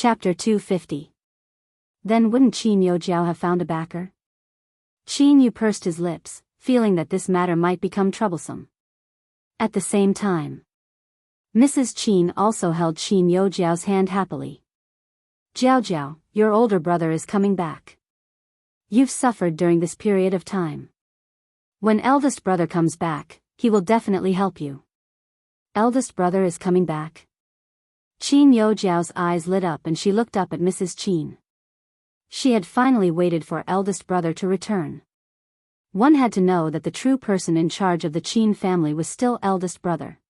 Chapter 250. Then wouldn't Qin Yojiao have found a backer? Qin Yu pursed his lips, feeling that this matter might become troublesome. At the same time, Mrs. Qin also held Qin Yojiao's hand happily. Jiao, your older brother is coming back. You've suffered during this period of time. When eldest brother comes back, he will definitely help you. Eldest brother is coming back? Qin Yojiao's eyes lit up and she looked up at Mrs. Qin. She had finally waited for eldest brother to return. One had to know that the true person in charge of the Qin family was still eldest brother.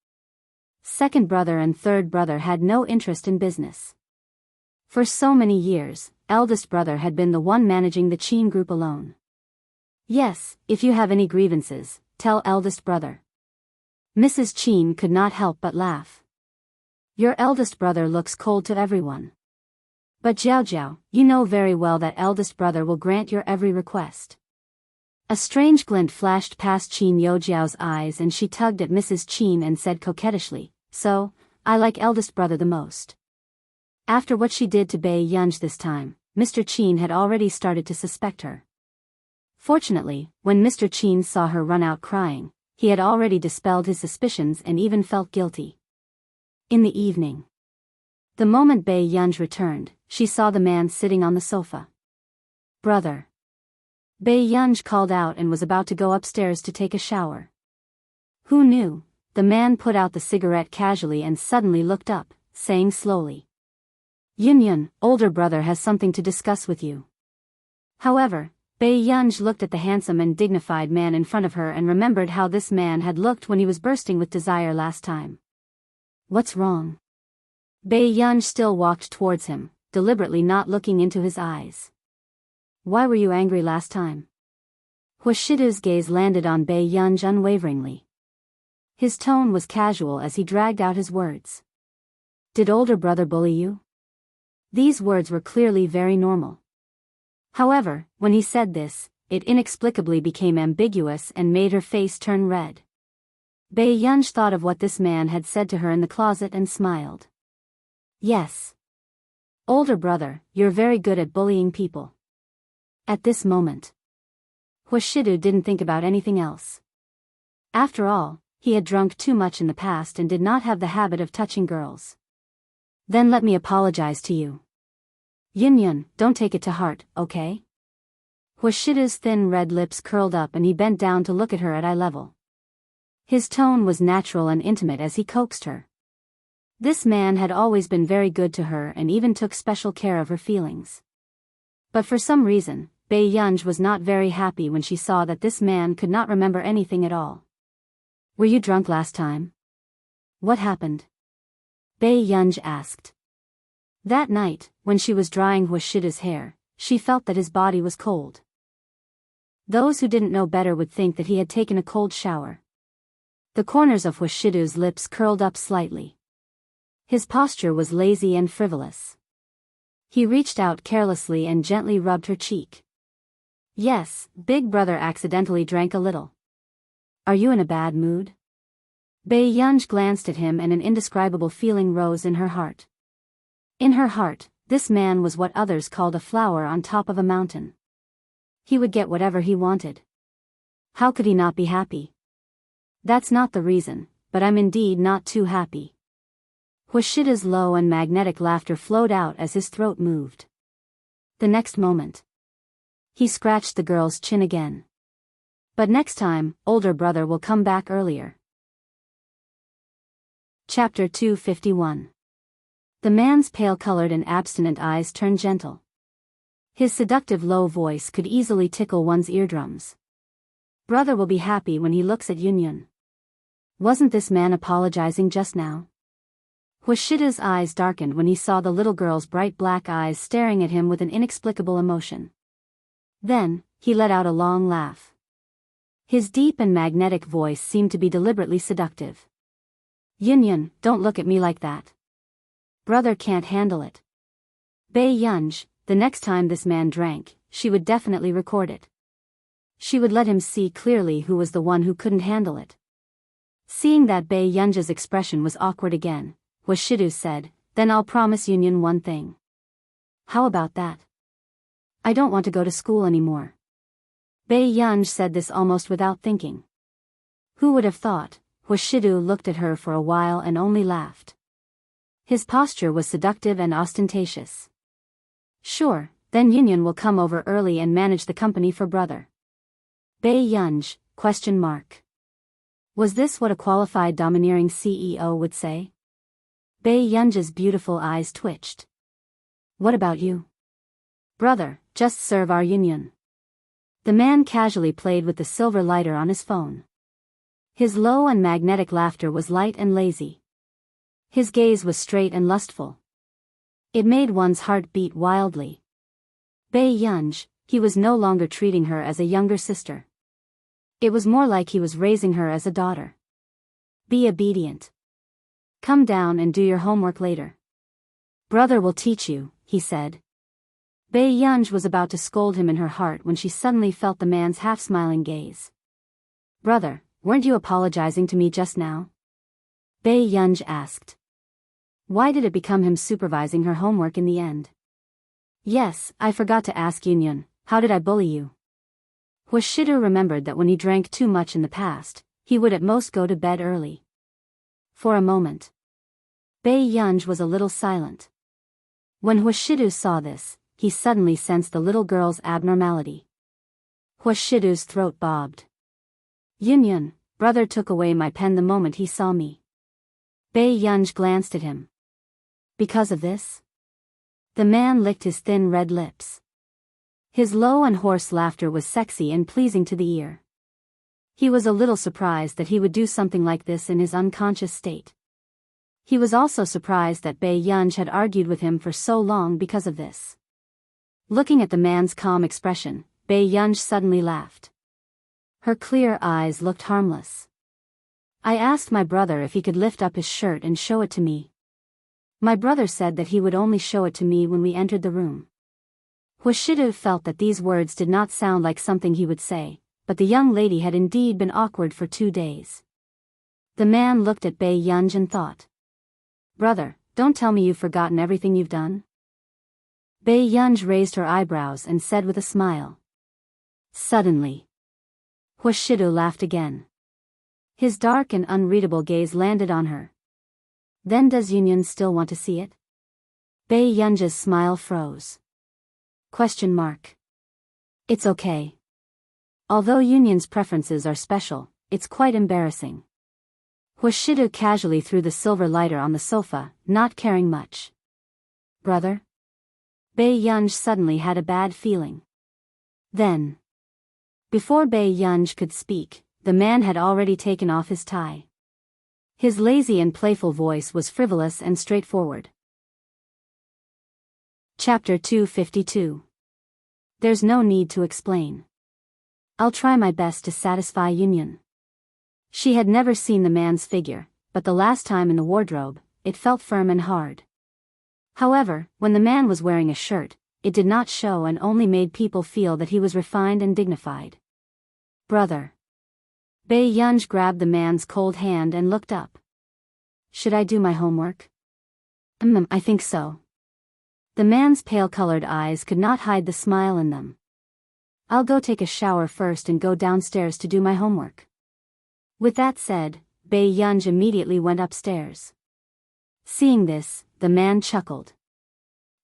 Second brother and third brother had no interest in business. For so many years, eldest brother had been the one managing the Qin group alone. Yes, if you have any grievances, tell eldest brother. Mrs. Qin could not help but laugh. Your eldest brother looks cold to everyone. But Jiao, you know very well that eldest brother will grant your every request. A strange glint flashed past Qin Yojiao's eyes and she tugged at Mrs. Qin and said coquettishly, so, I like eldest brother the most. After what she did to Bei Yunj this time, Mr. Qin had already started to suspect her. Fortunately, when Mr. Qin saw her run out crying, he had already dispelled his suspicions and even felt guilty. In the evening, the moment Bei Yunj returned, she saw the man sitting on the sofa. Brother. Bei Yunj called out and was about to go upstairs to take a shower. Who knew? The man put out the cigarette casually and suddenly looked up, saying slowly. Yun, older brother has something to discuss with you. However, Bei Yunj looked at the handsome and dignified man in front of her and remembered how this man had looked when he was bursting with desire last time. What's wrong? Bei Yunj still walked towards him, deliberately not looking into his eyes. Why were you angry last time? Huashidu's gaze landed on Bei Yunj unwaveringly. His tone was casual as he dragged out his words. Did older brother bully you? These words were clearly very normal. However, when he said this, it inexplicably became ambiguous and made her face turn red. Bei Yunj thought of what this man had said to her in the closet and smiled. Yes. Older brother, you're very good at bullying people. At this moment, Huashidu didn't think about anything else. After all, he had drunk too much in the past and did not have the habit of touching girls. Then let me apologize to you. Yun, don't take it to heart, okay? Huashidu's thin red lips curled up and he bent down to look at her at eye level. His tone was natural and intimate as he coaxed her. This man had always been very good to her and even took special care of her feelings. But for some reason, Bei Yunj was not very happy when she saw that this man could not remember anything at all. Were you drunk last time? What happened? Bei Yunj asked. That night, when she was drying Huashidu's hair, she felt that his body was cold. Those who didn't know better would think that he had taken a cold shower. The corners of Huashidu's lips curled up slightly. His posture was lazy and frivolous. He reached out carelessly and gently rubbed her cheek. Yes, big brother accidentally drank a little. Are you in a bad mood? Bei Yunj glanced at him and an indescribable feeling rose in her heart. In her heart, this man was what others called a flower on top of a mountain. He would get whatever he wanted. How could he not be happy? That's not the reason, but I'm indeed not too happy. Huashidu's low and magnetic laughter flowed out as his throat moved. The next moment, he scratched the girl's chin again. But next time, older brother will come back earlier. Chapter 251. The man's pale-colored and abstinent eyes turned gentle. His seductive low voice could easily tickle one's eardrums. Brother will be happy when he looks at Yun. Wasn't this man apologizing just now? Huashidu's eyes darkened when he saw the little girl's bright black eyes staring at him with an inexplicable emotion. Then, he let out a long laugh. His deep and magnetic voice seemed to be deliberately seductive. Yun, don't look at me like that. Brother can't handle it. Bei Yunj, the next time this man drank, she would definitely record it. She would let him see clearly who was the one who couldn't handle it. Seeing that Bei Yunja's expression was awkward again, Huashidu said, then I'll promise Yun one thing. How about that? I don't want to go to school anymore. Bei Yunj said this almost without thinking. Who would have thought? Huashidu looked at her for a while and only laughed. His posture was seductive and ostentatious. Sure, then Yunyan will come over early and manage the company for brother. Bei Yunj, ? Was this what a qualified domineering CEO would say? Bei Yunj's beautiful eyes twitched. What about you? Brother, just serve our Yunyan. The man casually played with the silver lighter on his phone. His low and magnetic laughter was light and lazy. His gaze was straight and lustful. It made one's heart beat wildly. Bei Yunj, he was no longer treating her as a younger sister. It was more like he was raising her as a daughter. Be obedient. Come down and do your homework later. Brother will teach you, he said. Bei Yunj was about to scold him in her heart when she suddenly felt the man's half-smiling gaze. Brother, weren't you apologizing to me just now? Bei Yunj asked. Why did it become him supervising her homework in the end? Yes, I forgot to ask Yunyan, how did I bully you? Huashidu remembered that when he drank too much in the past, he would at most go to bed early. For a moment, Bei Yunj was a little silent. When Huashidu saw this, he suddenly sensed the little girl's abnormality. Huashidu's throat bobbed. Yunyan, brother took away my pen the moment he saw me. Bei Yunj glanced at him. Because of this? The man licked his thin red lips. His low and hoarse laughter was sexy and pleasing to the ear. He was a little surprised that he would do something like this in his unconscious state. He was also surprised that Bei Yunj had argued with him for so long because of this. Looking at the man's calm expression, Bei Yunj suddenly laughed. Her clear eyes looked harmless. I asked my brother if he could lift up his shirt and show it to me. My brother said that he would only show it to me when we entered the room. Huashidu felt that these words did not sound like something he would say, but the young lady had indeed been awkward for 2 days. The man looked at Bei Yunj and thought. Brother, don't tell me you've forgotten everything you've done? Bei Yunj raised her eyebrows and said with a smile. Suddenly. Huashidu laughed again. His dark and unreadable gaze landed on her. Then does Yunyan still want to see it? Bei Yunj's smile froze. ? It's okay. Although Yunyan's preferences are special, it's quite embarrassing. Huashidu casually threw the silver lighter on the sofa, not caring much. Brother? Bei Yunj suddenly had a bad feeling. Then. Before Bei Yunj could speak, the man had already taken off his tie. His lazy and playful voice was frivolous and straightforward. Chapter 252. There's no need to explain. I'll try my best to satisfy Yunyan. She had never seen the man's figure, but the last time in the wardrobe, it felt firm and hard. However, when the man was wearing a shirt, it did not show and only made people feel that he was refined and dignified. Brother. Bei Yunj grabbed the man's cold hand and looked up. Should I do my homework? I think so. The man's pale-colored eyes could not hide the smile in them. I'll go take a shower first and go downstairs to do my homework. With that said, Bei Yunj immediately went upstairs. Seeing this, the man chuckled.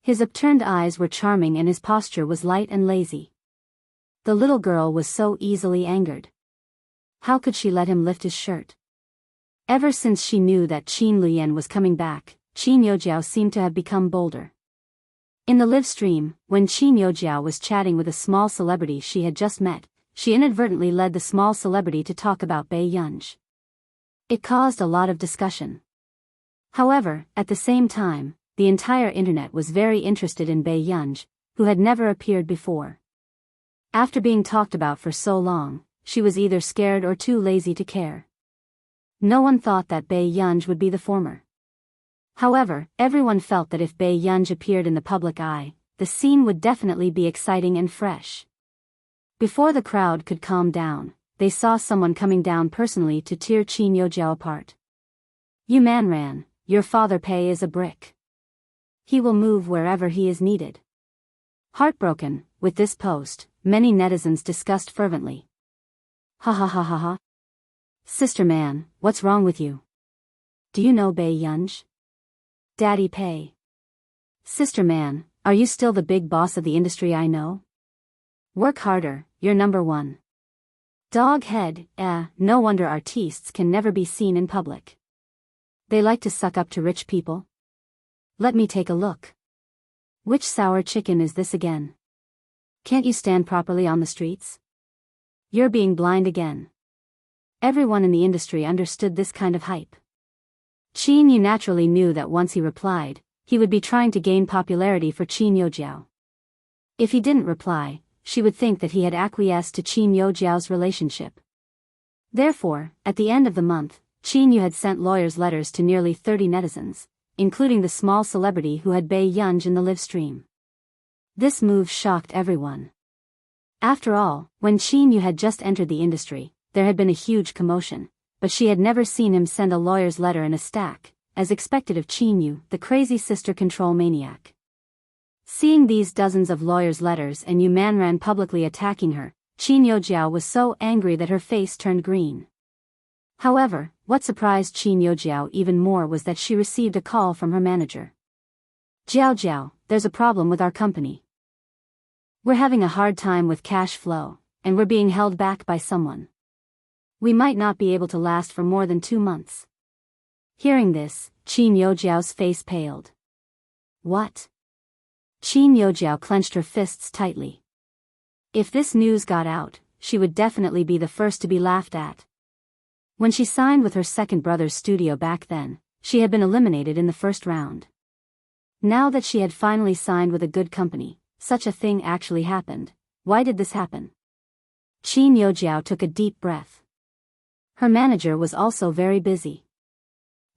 His upturned eyes were charming and his posture was light and lazy. The little girl was so easily angered. How could she let him lift his shirt? Ever since she knew that Qin Luyan was coming back, Qin Youjiao seemed to have become bolder. In the live stream, when Qin Youjiao was chatting with a small celebrity she had just met, she inadvertently led the small celebrity to talk about Bei Yunj. It caused a lot of discussion. However, at the same time, the entire internet was very interested in Bei Yunj, who had never appeared before. After being talked about for so long, she was either scared or too lazy to care. No one thought that Bei Yunj would be the former. However, everyone felt that if Bei Yunj appeared in the public eye, the scene would definitely be exciting and fresh. Before the crowd could calm down, they saw someone coming down personally to tear Qin Youjiao apart. You man ran, your father Pei is a brick. He will move wherever he is needed. Heartbroken with this post, many netizens discussed fervently. Ha ha ha ha ha. Sister man, what's wrong with you? Do you know Bae Yunj? Daddy Pei. Sister man, are you still the big boss of the industry I know? Work harder, you're number one. Dog head, no wonder artistes can never be seen in public. They like to suck up to rich people. Let me take a look. Which sour chicken is this again? Can't you stand properly on the streets? You're being blind again. Everyone in the industry understood this kind of hype. Qin Yu naturally knew that once he replied, he would be trying to gain popularity for Qin Yojiao. If he didn't reply, she would think that he had acquiesced to Qin Yojiao's relationship. Therefore, at the end of the month, Qin Yu had sent lawyers' letters to nearly 30 netizens, including the small celebrity who had Bae Yunj in the live stream. This move shocked everyone. After all, when Qin Yu had just entered the industry, there had been a huge commotion, but she had never seen him send a lawyer's letter in a stack, as expected of Qin Yu, the crazy sister control maniac. Seeing these dozens of lawyers' letters and Yu Manran publicly attacking her, Qin Yojiao was so angry that her face turned green. However, what surprised Qin Yojiao even more was that she received a call from her manager. Jiao Jiao, there's a problem with our company. We're having a hard time with cash flow, and we're being held back by someone. We might not be able to last for more than 2 months. Hearing this, Qin Yojiao's face paled. What? Qin Yojiao clenched her fists tightly. If this news got out, she would definitely be the first to be laughed at. When she signed with her second brother's studio back then, she had been eliminated in the first round. Now that she had finally signed with a good company, such a thing actually happened. Why did this happen? Qin Yojiao took a deep breath. Her manager was also very busy.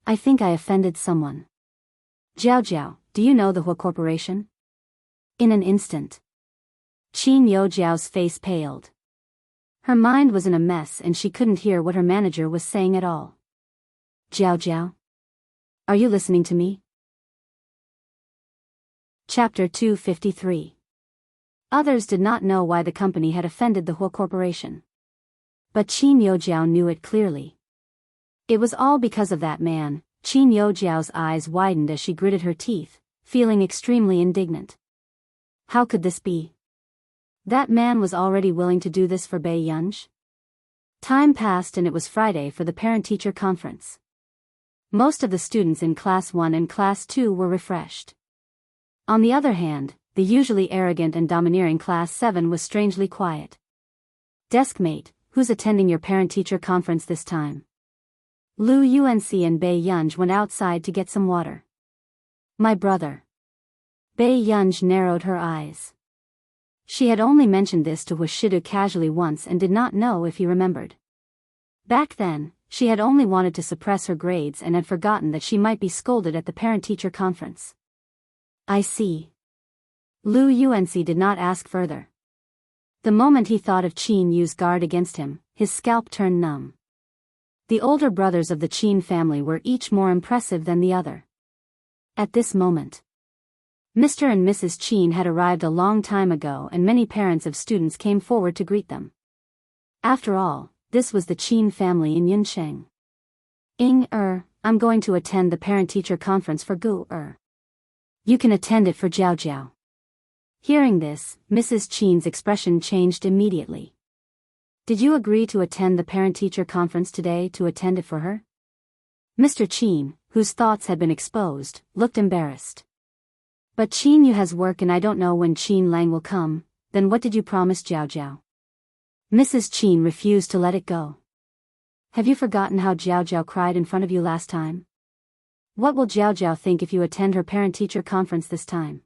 I think I offended someone. Jiao Jiao, do you know the Hua Corporation? In an instant, Qin Yojiao's face paled. Her mind was in a mess and she couldn't hear what her manager was saying at all. Jiao Jiao? Are you listening to me? Chapter 253. Others did not know why the company had offended the Hua Corporation. But Qin Yojiao knew it clearly. It was all because of that man. Qin Yojiao's eyes widened as she gritted her teeth, feeling extremely indignant. How could this be? That man was already willing to do this for Bae Yunj? Time passed and it was Friday for the parent-teacher conference. Most of the students in Class 1 and Class 2 were refreshed. On the other hand, the usually arrogant and domineering Class 7 was strangely quiet. Deskmate, who's attending your parent-teacher conference this time? Lu Unc and Bae Yunj went outside to get some water. My brother. Bae Yunj narrowed her eyes. She had only mentioned this to Washidu casually once and did not know if he remembered. Back then, she had only wanted to suppress her grades and had forgotten that she might be scolded at the parent-teacher conference. I see. Lu Unc did not ask further. The moment he thought of Qin Yu's guard against him, his scalp turned numb. The older brothers of the Qin family were each more impressive than the other. At this moment, Mr. and Mrs. Qin had arrived a long time ago and many parents of students came forward to greet them. After all, this was the Qin family in Yunsheng. I'm going to attend the parent-teacher conference for Gu You can attend it for Jiao Jiao. Hearing this, Mrs. Qin's expression changed immediately. Did you agree to attend the parent-teacher conference today to attend it for her? Mr. Qin, whose thoughts had been exposed, looked embarrassed. But Qin Yu has work and I don't know when Qin Lang will come, then what did you promise Jiao Jiao? Mrs. Qin refused to let it go. Have you forgotten how Jiao Jiao cried in front of you last time? What will Jiao Jiao think if you attend her parent-teacher conference this time?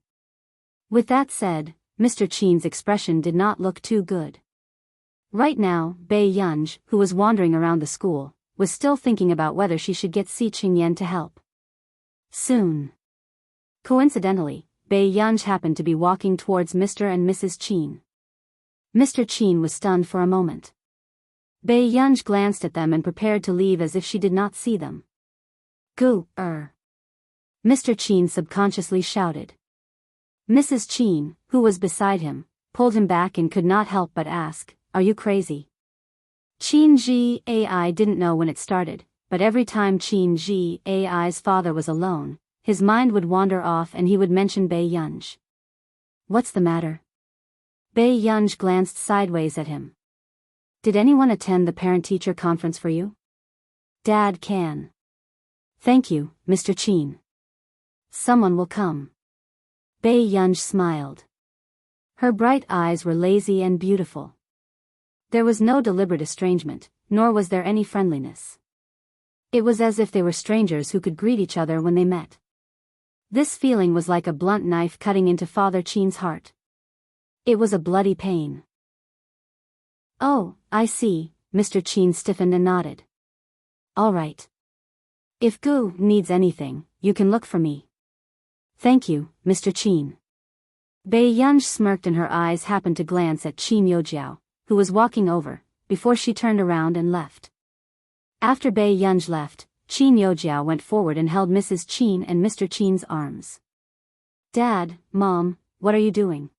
With that said, Mr. Qin's expression did not look too good. Right now, Bae Yunj, who was wandering around the school, was still thinking about whether she should get Si Qingyan to help. Soon. Coincidentally, Bae Yunj happened to be walking towards Mr. and Mrs. Qin. Mr. Qin was stunned for a moment. Bae Yunj glanced at them and prepared to leave as if she did not see them. Gu, Mr. Qin subconsciously shouted. Mrs. Chin, who was beside him, pulled him back and could not help but ask, "Are you crazy?" Chin Ji Ai didn't know when it started, but every time Chin Ji Ai's father was alone, his mind would wander off and he would mention Bai Yunj. "What's the matter?" Bai Yunj glanced sideways at him. "Did anyone attend the parent-teacher conference for you?" "Dad can." "Thank you, Mr. Chin." "Someone will come." Bai Yunj smiled. Her bright eyes were lazy and beautiful. There was no deliberate estrangement, nor was there any friendliness. It was as if they were strangers who could greet each other when they met. This feeling was like a blunt knife cutting into Father Chin's heart. It was a bloody pain. "Oh, I see," Mr. Chin stiffened and nodded. "All right. If Gu needs anything, you can look for me." "Thank you, Mr. Chin." Bai Yunj smirked and her eyes happened to glance at Chin Yojiao, who was walking over, before she turned around and left. After Bai Yunj left, Chin Yojiao went forward and held Mrs. Chin and Mr. Chin's arms. "Dad, Mom, what are you doing?"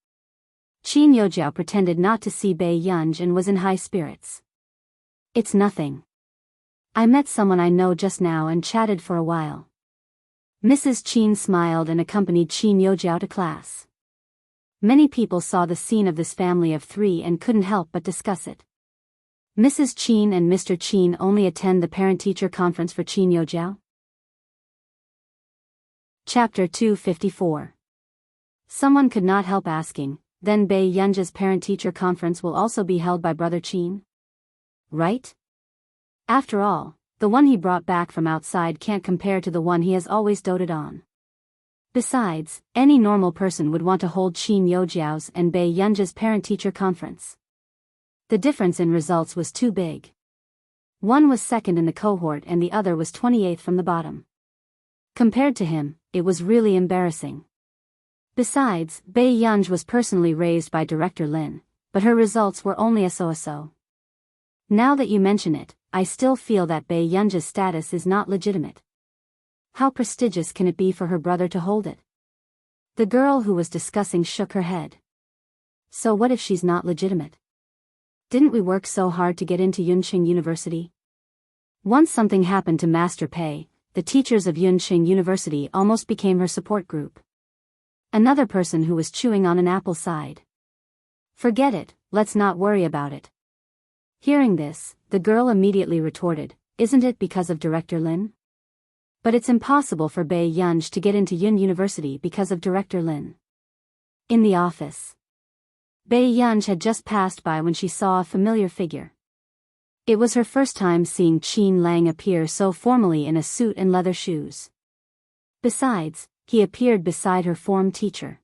Chin Yojiao pretended not to see Bai Yunj and was in high spirits. "It's nothing. I met someone I know just now and chatted for a while." Mrs. Chin smiled and accompanied Chin Yojiao to class. Many people saw the scene of this family of three and couldn't help but discuss it. Mrs. Chin and Mr. Chin only attend the parent-teacher conference for Chin Yojiao. Chapter 254. Someone could not help asking, "Then Bai Yunj's parent-teacher conference will also be held by Brother Chin? Right? After all, the one he brought back from outside can't compare to the one he has always doted on. Besides, any normal person would want to hold Chin Yojiao's and Bai Yunj's parent-teacher conference. The difference in results was too big. One was second in the cohort and the other was 28th from the bottom. Compared to him, it was really embarrassing. Besides, Bai Yunj was personally raised by Director Lin, but her results were only a so-so. Now that you mention it, I still feel that Bai Yunj's status is not legitimate. How prestigious can it be for her brother to hold it? The girl who was discussing shook her head. So what if she's not legitimate? Didn't we work so hard to get into Yunqing University? Once something happened to Master Pei, the teachers of Yunqing University almost became her support group. Another person who was chewing on an apple sighed. "Forget it, let's not worry about it." Hearing this, the girl immediately retorted, "Isn't it because of Director Lin?" But it's impossible for Bai Yunj to get into Yun University because of Director Lin. In the office, Bai Yunj had just passed by when she saw a familiar figure. It was her first time seeing Qin Lang appear so formally in a suit and leather shoes. Besides, he appeared beside her form teacher.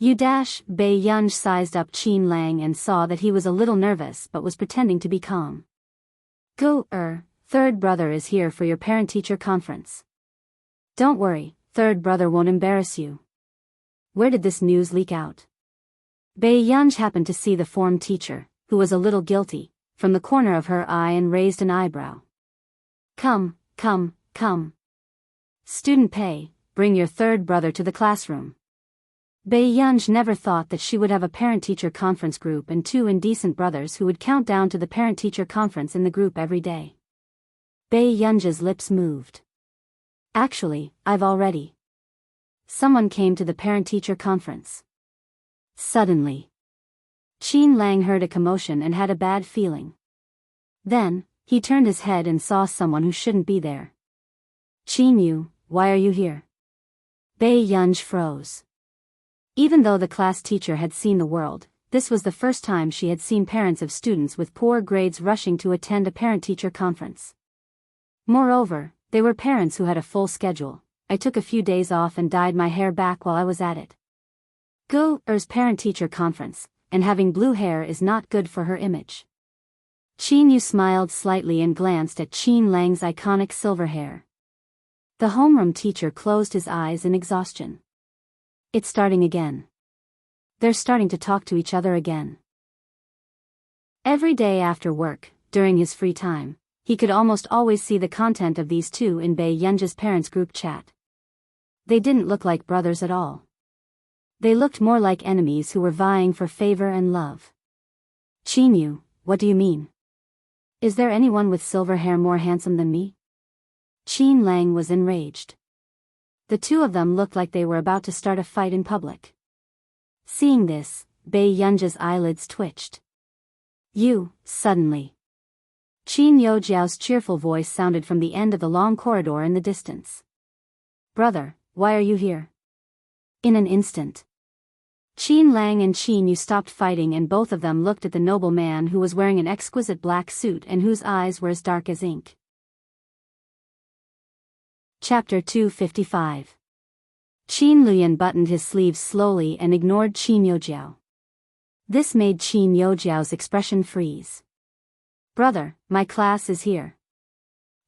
Bai Yunj sized up Qin Lang and saw that he was a little nervous but was pretending to be calm. Third brother is here for your parent-teacher conference. Don't worry, third brother won't embarrass you." Where did this news leak out? Bai Yunj happened to see the form teacher, who was a little guilty, from the corner of her eye and raised an eyebrow. Come. Student Pei, bring your third brother to the classroom." Bai Yunj never thought that she would have a parent-teacher conference group and two indecent brothers who would count down to the parent-teacher conference in the group every day. Bai Yunj's lips moved. "Actually, I've already." Someone came to the parent-teacher conference. Suddenly, Qin Lang heard a commotion and had a bad feeling. Then, he turned his head and saw someone who shouldn't be there. "Qin Yu, why are you here?" Bai Yunj froze. Even though the class teacher had seen the world, this was the first time she had seen parents of students with poor grades rushing to attend a parent-teacher conference. Moreover, they were parents who had a full schedule. "I took a few days off and dyed my hair back while I was at it." Gu's parent-teacher conference, and having blue hair is not good for her image. Qin Yu smiled slightly and glanced at Qin Lang's iconic silver hair. The homeroom teacher closed his eyes in exhaustion. It's starting again. They're starting to talk to each other again. Every day after work, during his free time, he could almost always see the content of these two in Bai Yunj's parents' group chat. They didn't look like brothers at all. They looked more like enemies who were vying for favor and love. Qin Yu, what do you mean? Is there anyone with silver hair more handsome than me? Qin Lang was enraged. The two of them looked like they were about to start a fight in public. Seeing this, Bei Yunji's eyelids twitched. You, suddenly. Qin Yojiao's cheerful voice sounded from the end of the long corridor in the distance. Brother, why are you here? In an instant, Qin Lang and Qin Yu stopped fighting and both of them looked at the noble man who was wearing an exquisite black suit and whose eyes were as dark as ink. Chapter 255. Qin Luyan buttoned his sleeves slowly and ignored Qin Yojiao. This made Qin Yojiao's expression freeze. Brother, my class is here.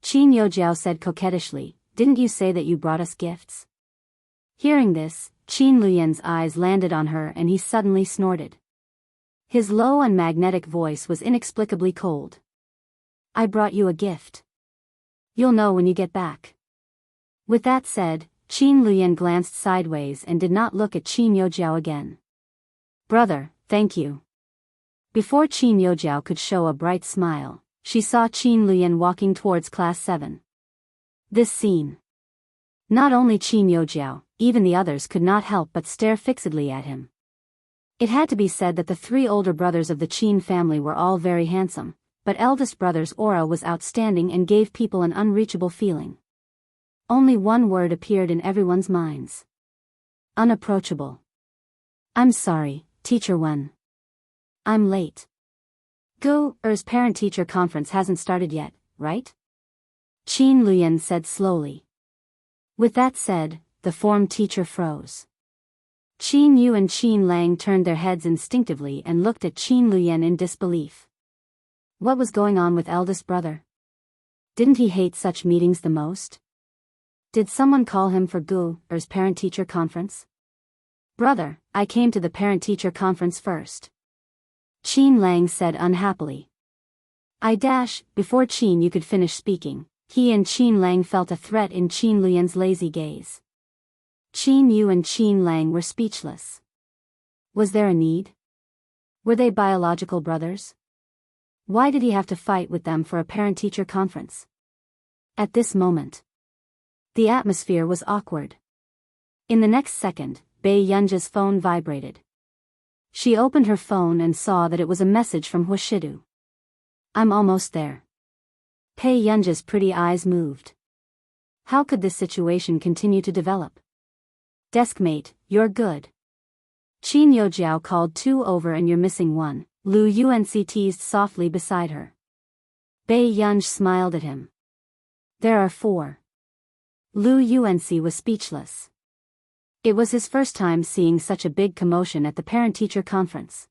Qin Yojiao said coquettishly, didn't you say that you brought us gifts? Hearing this, Qin Luyan's eyes landed on her and he suddenly snorted. His low and magnetic voice was inexplicably cold. I brought you a gift. You'll know when you get back. With that said, Qin Luyan glanced sideways and did not look at Qin Yojiao again. Brother, thank you. Before Qin Yojiao could show a bright smile, she saw Qin Luyan walking towards Class 7. This scene. Not only Qin Yojiao, even the others could not help but stare fixedly at him. It had to be said that the three older brothers of the Qin family were all very handsome, but eldest brother's aura was outstanding and gave people an unreachable feeling. Only one word appeared in everyone's minds. Unapproachable. I'm sorry, Teacher Wen. I'm late. Er's parent-teacher conference hasn't started yet, right? Qin Luyan said slowly. With that said, the form teacher froze. Qin Yu and Qin Lang turned their heads instinctively and looked at Qin Luyan in disbelief. What was going on with eldest brother? Didn't he hate such meetings the most? Did someone call him for er's parent-teacher conference? Brother, I came to the parent-teacher conference first. Qin Lang said unhappily. Before Qin Yu could finish speaking, he and Qin Lang felt a threat in Qin Luyan's lazy gaze. Qin Yu and Qin Lang were speechless. Was there a need? Were they biological brothers? Why did he have to fight with them for a parent-teacher conference? At this moment, the atmosphere was awkward. In the next second, Bei Yunji's phone vibrated. She opened her phone and saw that it was a message from Huashidu. I'm almost there. Bei Yunji's pretty eyes moved. How could this situation continue to develop? Deskmate, you're good. Qin Yojiao called 2 over and you're missing 1, Lu Yunci teased softly beside her. Bei Yunji smiled at him. There are 4. Lu Yunci was speechless. It was his first time seeing such a big commotion at the parent-teacher conference.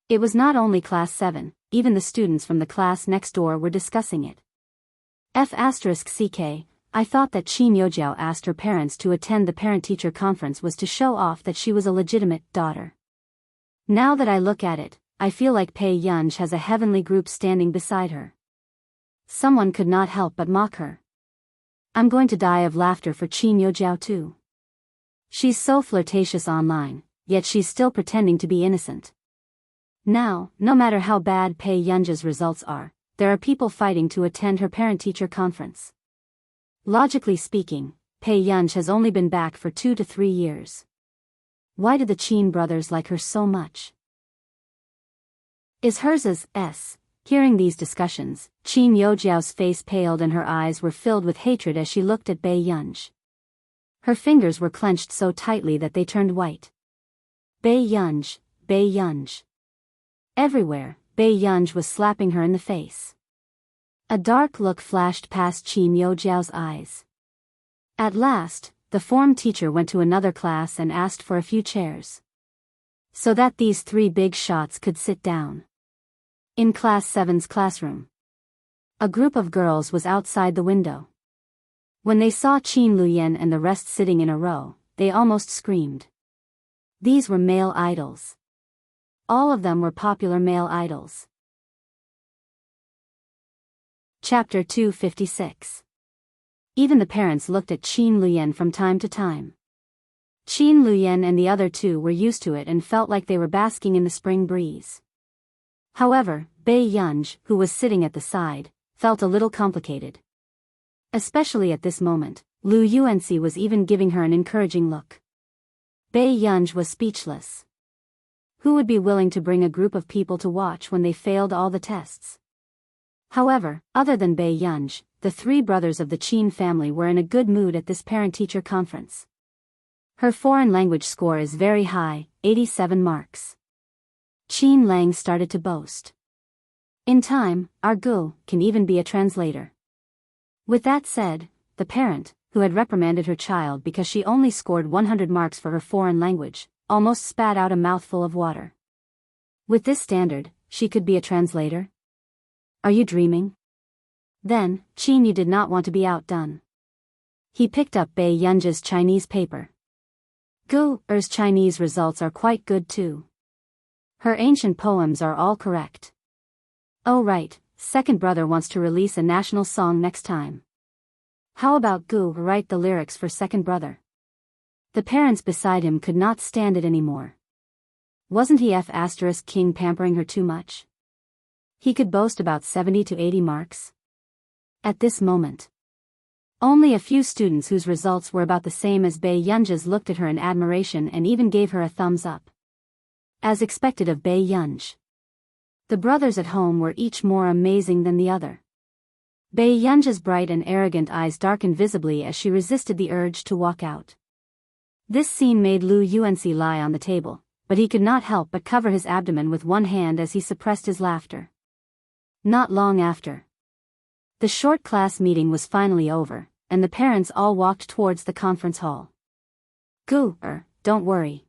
It was not only Class 7, even the students from the class next door were discussing it. F***ck, I thought that Qin Yojiao asked her parents to attend the parent-teacher conference was to show off that she was a legitimate daughter. Now that I look at it, I feel like Bei Yunji has a heavenly group standing beside her. Someone could not help but mock her. I'm going to die of laughter for Qin Yojiao too. She's so flirtatious online, yet she's still pretending to be innocent. Now, no matter how bad Bei Yunji's results are, there are people fighting to attend her parent-teacher conference. Logically speaking, Bei Yunji has only been back for 2 to 3 years. Why do the Qin brothers like her so much? Is hers as S? Hearing these discussions, Qin Yojiao's face paled and her eyes were filled with hatred as she looked at Bei Yunji. Her fingers were clenched so tightly that they turned white. Bei Yunji, Bei Yunji. Everywhere, Bei Yunji was slapping her in the face. A dark look flashed past Qin Yojiao's eyes. At last, the form teacher went to another class and asked for a few chairs, so that these 3 big shots could sit down. In Class 7's classroom, a group of girls was outside the window. When they saw Qin Luyan and the rest sitting in a row, they almost screamed. These were male idols. All of them were popular male idols. Chapter 256. Even the parents looked at Qin Luyan from time to time. Qin Luyen and the other two were used to it and felt like they were basking in the spring breeze. However, Bei Yunj, who was sitting at the side, felt a little complicated. Especially at this moment, Lu Yuanxi was even giving her an encouraging look. Bei Yunj was speechless. Who would be willing to bring a group of people to watch when they failed all the tests? However, other than Bei Yunj, the three brothers of the Qin family were in a good mood at this parent-teacher conference. Her foreign language score is very high, 87 marks. Qin Lang started to boast. In time, our Gu can even be a translator. With that said, the parent, who had reprimanded her child because she only scored 100 marks for her foreign language, almost spat out a mouthful of water. With this standard, she could be a translator? Are you dreaming? Then, Qin Yu did not want to be outdone. He picked up Bei Yunj's Chinese paper. Gu Er's Chinese results are quite good too. Her ancient poems are all correct. Oh right, second brother wants to release a national song next time. How about Gu write the lyrics for second brother? The parents beside him could not stand it anymore. Wasn't he King pampering her too much? He could boast about 70 to 80 marks. At this moment, only a few students whose results were about the same as Bei Yunj's looked at her in admiration and even gave her a thumbs up. As expected of Bei Yunj, the brothers at home were each more amazing than the other. Bei Yunj's bright and arrogant eyes darkened visibly as she resisted the urge to walk out. This scene made Lu Yuanxi lie on the table, but he could not help but cover his abdomen with one hand as he suppressed his laughter. Not long after, the short class meeting was finally over, and the parents all walked towards the conference hall. Gu, don't worry.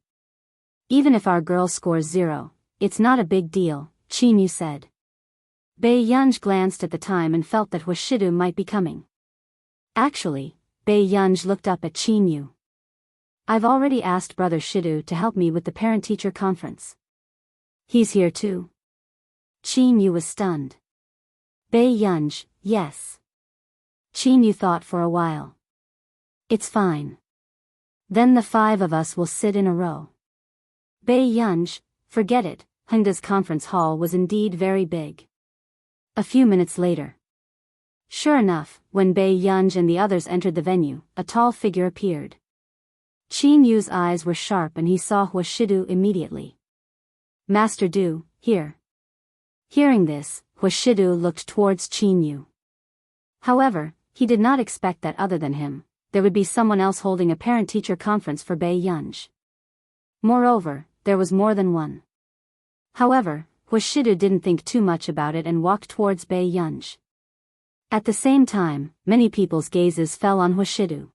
Even if our girl scores 0, it's not a big deal, Qin Yu said. Bei Yunj glanced at the time and felt that Huashidu might be coming. Actually, Bei Yunj looked up at Qin Yu. I've already asked brother Shidu to help me with the parent-teacher conference. He's here too. Qin Yu was stunned. Bei Yunj, yes. Qin Yu thought for a while. It's fine. Then the 5 of us will sit in a row. Bei Yunj, forget it, Hengda's conference hall was indeed very big. A few minutes later. Sure enough, when Bei Yunj and the others entered the venue, a tall figure appeared. Qin Yu's eyes were sharp and he saw Huashidu immediately. Master Du, here. Hearing this, Huashidu looked towards Qin Yu. However, he did not expect that other than him, there would be someone else holding a parent-teacher conference for Bei Yunj. Moreover, there was more than one. However, Huashidu didn't think too much about it and walked towards Bei Yunj. At the same time, many people's gazes fell on Huashidu.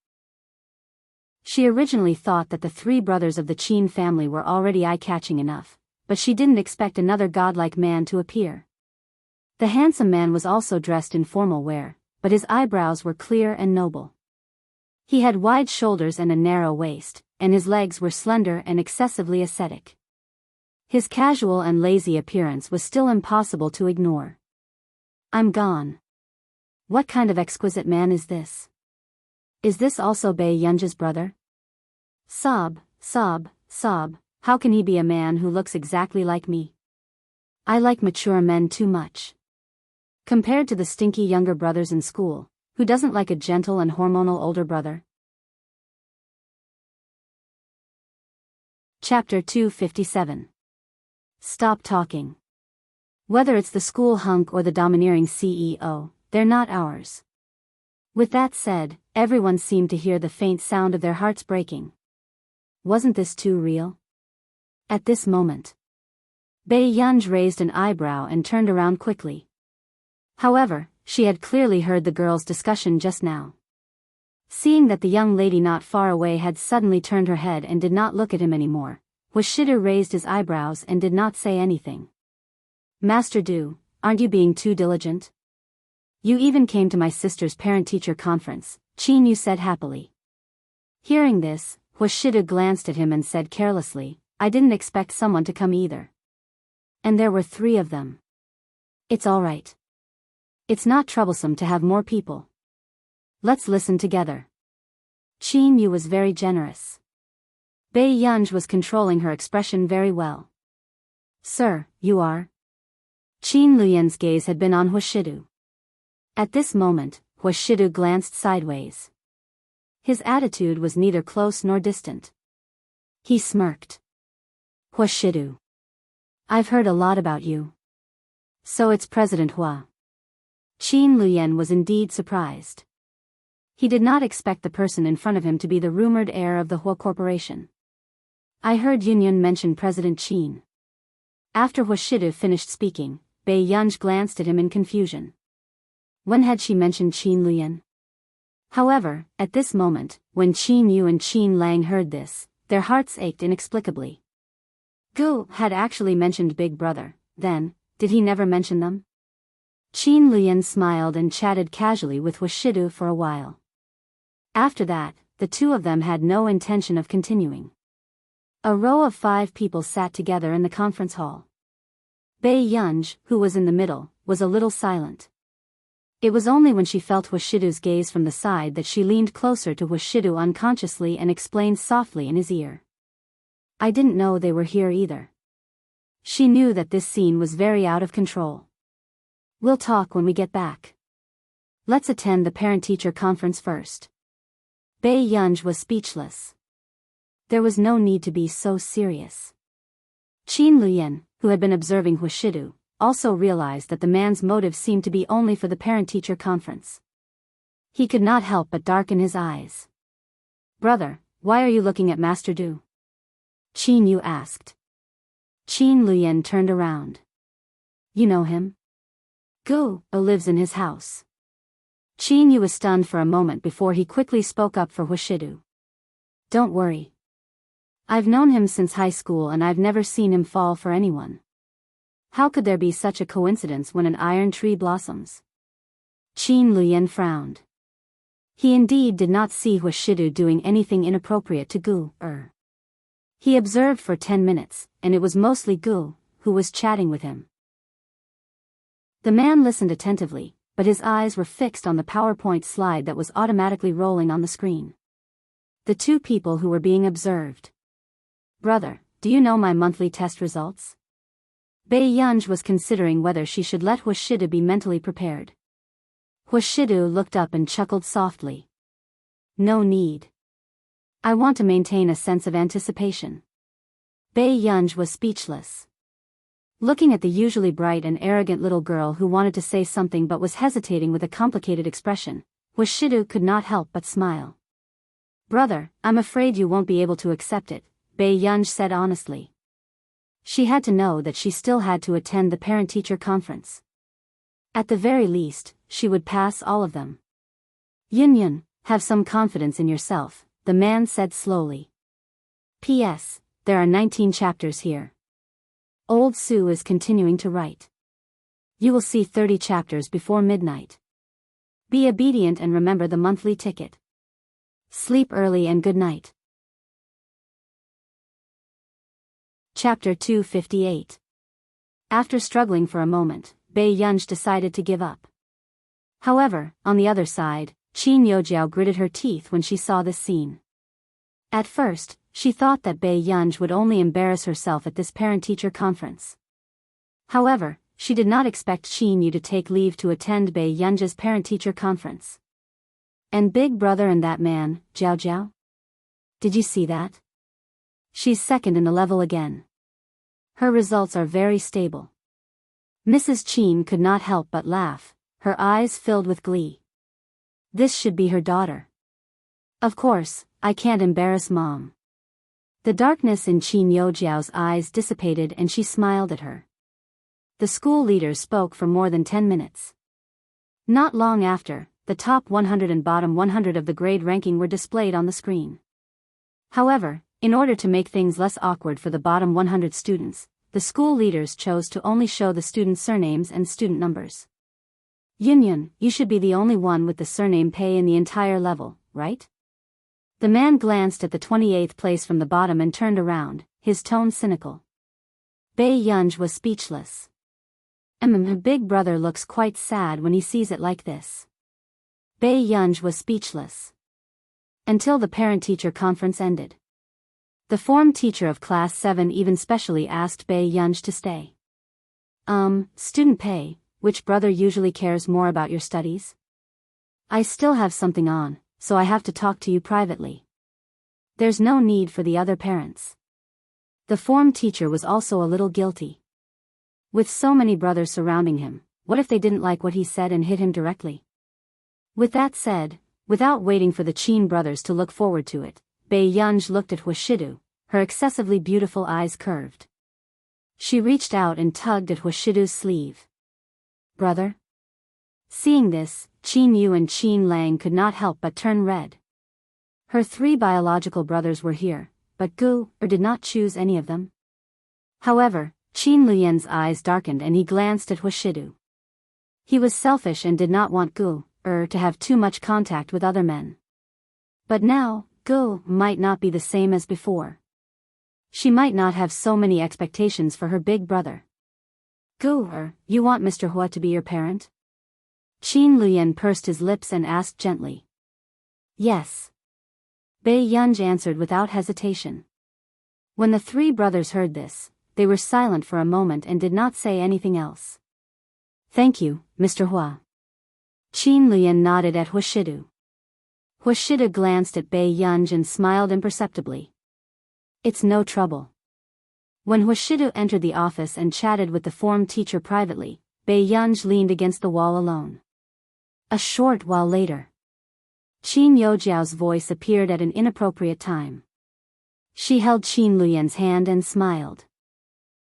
She originally thought that the 3 brothers of the Qin family were already eye-catching enough, but she didn't expect another godlike man to appear. The handsome man was also dressed in formal wear, but his eyebrows were clear and noble. He had wide shoulders and a narrow waist, and his legs were slender and excessively ascetic. His casual and lazy appearance was still impossible to ignore. I'm gone. What kind of exquisite man is this? Is this also Bei Yunj's brother? Sob, sob, sob, how can he be a man who looks exactly like me? I like mature men too much. Compared to the stinky younger brothers in school, who doesn't like a gentle and hormonal older brother? Chapter 257. Stop talking. Whether it's the school hunk or the domineering CEO, they're not ours. With that said, everyone seemed to hear the faint sound of their hearts breaking. Wasn't this too real? At this moment, Bei Yunj raised an eyebrow and turned around quickly. However, she had clearly heard the girls' discussion just now. Seeing that the young lady not far away had suddenly turned her head and did not look at him anymore, Huashidu raised his eyebrows and did not say anything. Master Du, aren't you being too diligent? You even came to my sister's parent-teacher conference, Qin Yu said happily. Hearing this, Huashidu glanced at him and said carelessly, I didn't expect someone to come either. And there were 3 of them. It's all right. It's not troublesome to have more people. Let's listen together. Qin Yu was very generous. Bei Yunj was controlling her expression very well. Sir, you are? Qin Luyan's gaze had been on Huashidu. At this moment, Huashidu glanced sideways. His attitude was neither close nor distant. He smirked. Huashidu. I've heard a lot about you. So it's President Hua. Qin Luyan was indeed surprised. He did not expect the person in front of him to be the rumored heir of the Hua Corporation. I heard Yunyun mention President Qin. After Huashidu finished speaking, Bei Yunj glanced at him in confusion. When had she mentioned Qin Luyan? However, at this moment, when Qin Yu and Qin Lang heard this, their hearts ached inexplicably. Gu had actually mentioned Big Brother, then, did he never mention them? Qin Luyan smiled and chatted casually with Huashidu for a while. After that, the two of them had no intention of continuing. A row of 5 people sat together in the conference hall. Bei Yunj, who was in the middle, was a little silent. It was only when she felt Huashidu's gaze from the side that she leaned closer to Huashidu unconsciously and explained softly in his ear. I didn't know they were here either. She knew that this scene was very out of control. We'll talk when we get back. Let's attend the parent-teacher conference first. Bei Yunj was speechless. There was no need to be so serious. Qin Luyan, who had been observing Huashidu, also realized that the man's motive seemed to be only for the parent-teacher conference. He could not help but darken his eyes. Brother, why are you looking at Master Du? Qin Yu asked. Qin Luyan turned around. You know him? Gu lives in his house. Qin Yu was stunned for a moment before he quickly spoke up for Huashidu. Don't worry. I've known him since high school and I've never seen him fall for anyone. How could there be such a coincidence when an iron tree blossoms? Qin Luyan frowned. He indeed did not see Huashidu doing anything inappropriate to Gu. He observed for 10 minutes, and it was mostly Gu who was chatting with him. The man listened attentively, but his eyes were fixed on the PowerPoint slide that was automatically rolling on the screen. The 2 people who were being observed. Brother, do you know my monthly test results? Bei Yunj was considering whether she should let Huashidu be mentally prepared. Huashidu looked up and chuckled softly. No need. I want to maintain a sense of anticipation. Bei Yunj was speechless. Looking at the usually bright and arrogant little girl who wanted to say something but was hesitating with a complicated expression, Huashidu could not help but smile. Brother, I'm afraid you won't be able to accept it, Bei Yunj said honestly. She had to know that she still had to attend the parent-teacher conference. At the very least, she would pass all of them. Yunyun, have some confidence in yourself, the man said slowly. P.S. There are 19 chapters here. Old Sue is continuing to write. You will see 30 chapters before midnight. Be obedient and remember the monthly ticket. Sleep early and good night. Chapter 258. After struggling for a moment, Bei Yunj decided to give up. However, on the other side, Qin Yojiao gritted her teeth when she saw this scene. At first, she thought that Bei Yunj would only embarrass herself at this parent-teacher conference. However, she did not expect Qin Yu to take leave to attend Bei Yunj's parent-teacher conference. And Big Brother and that man, Jiao Jiao? Did you see that? She's second in the level again. Her results are very stable. Mrs. Qin could not help but laugh, her eyes filled with glee. This should be her daughter. Of course, I can't embarrass Mom. The darkness in Qin Yojiao's eyes dissipated and she smiled at her. The school leaders spoke for more than 10 minutes. Not long after, the top 100 and bottom 100 of the grade ranking were displayed on the screen. However, in order to make things less awkward for the bottom 100 students, the school leaders chose to only show the students' surnames and student numbers. Yunyun, you should be the only one with the surname Pei in the entire level, right? The man glanced at the 28th place from the bottom and turned around, his tone cynical. Bei Yunj was speechless. Her big brother looks quite sad when he sees it like this. Bei Yunj was speechless. Until the parent-teacher conference ended. The form teacher of class 7 even specially asked Bei Yunj to stay. Student Pei, which brother usually cares more about your studies? I still have something on, so I have to talk to you privately. There's no need for the other parents. The form teacher was also a little guilty. With so many brothers surrounding him, what if they didn't like what he said and hit him directly? With that said, without waiting for the Qin brothers to look forward to it, Bei Yunj looked at Huashidu, her excessively beautiful eyes curved. She reached out and tugged at Huashidu's sleeve. Brother? Seeing this, Qin Yu and Qin Lang could not help but turn red. Her 3 biological brothers were here, but Gu did not choose any of them. However, Qin Luyan's eyes darkened and he glanced at Huashidu. He was selfish and did not want Gu to have too much contact with other men. But now, Gu might not be the same as before. She might not have so many expectations for her big brother. Gu, you want Mr. Hua to be your parent? Qin Luyan pursed his lips and asked gently. Yes. Bei Yunj answered without hesitation. When the 3 brothers heard this, they were silent for a moment and did not say anything else. Thank you, Mr. Hua. Qin Luyan nodded at Huashidu. Huashidu glanced at Bei Yunj and smiled imperceptibly. It's no trouble. When Huashidu entered the office and chatted with the form teacher privately, Bei Yunj leaned against the wall alone. A short while later, Qin Yojiao's voice appeared at an inappropriate time. She held Qin Luyan's hand and smiled.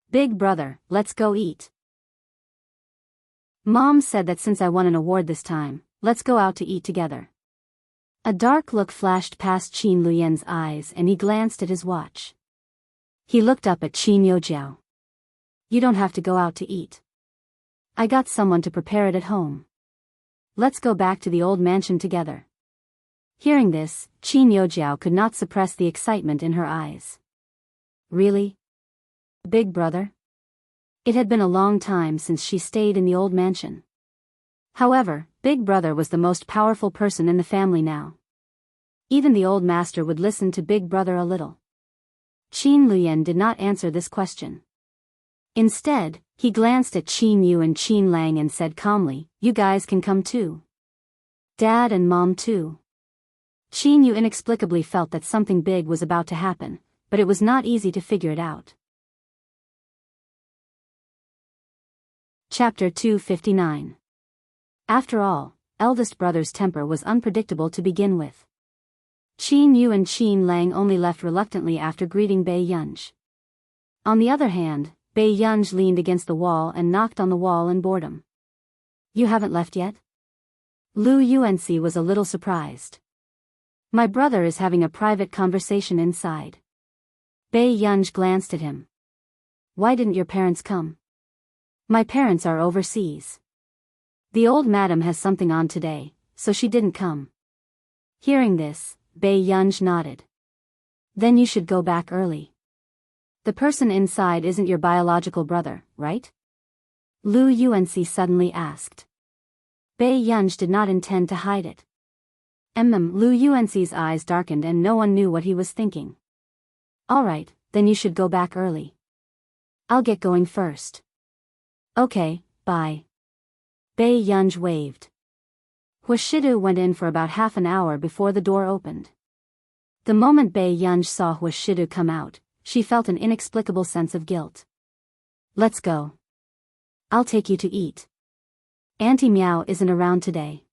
Big brother, let's go eat. Mom said that since I won an award this time, let's go out to eat together. A dark look flashed past Qin Luyan's eyes and he glanced at his watch. He looked up at Qin Yojiao. You don't have to go out to eat. I got someone to prepare it at home. Let's go back to the old mansion together. Hearing this, Qin Yojiao could not suppress the excitement in her eyes. Really? Big brother? It had been a long time since she stayed in the old mansion. However, Big Brother was the most powerful person in the family now. Even the old master would listen to Big Brother a little. Qin Luyan did not answer this question. Instead, he glanced at Qin Yu and Qin Lang and said calmly, you guys can come too. Dad and Mom too. Qin Yu inexplicably felt that something big was about to happen, but it was not easy to figure it out. Chapter 259. After all, eldest brother's temper was unpredictable to begin with. Qin Yu and Qin Lang only left reluctantly after greeting Bei Yunj. On the other hand, Bei Yunj leaned against the wall and knocked on the wall in boredom. You haven't left yet? Lu Yuanci was a little surprised. My brother is having a private conversation inside. Bei Yunj glanced at him. Why didn't your parents come? My parents are overseas. The old madam has something on today, so she didn't come. Hearing this, Bei Yunj nodded. Then you should go back early. The person inside isn't your biological brother, right? Lu Yuanci suddenly asked. Bei Yunj did not intend to hide it. Lu Yuanci's eyes darkened and no one knew what he was thinking. Alright, then you should go back early. I'll get going first. Okay, bye. Bei Yunj waved. Huashidu went in for about half an hour before the door opened. The moment Bei Yunj saw Huashidu come out, she felt an inexplicable sense of guilt. Let's go. I'll take you to eat. Auntie Meow isn't around today.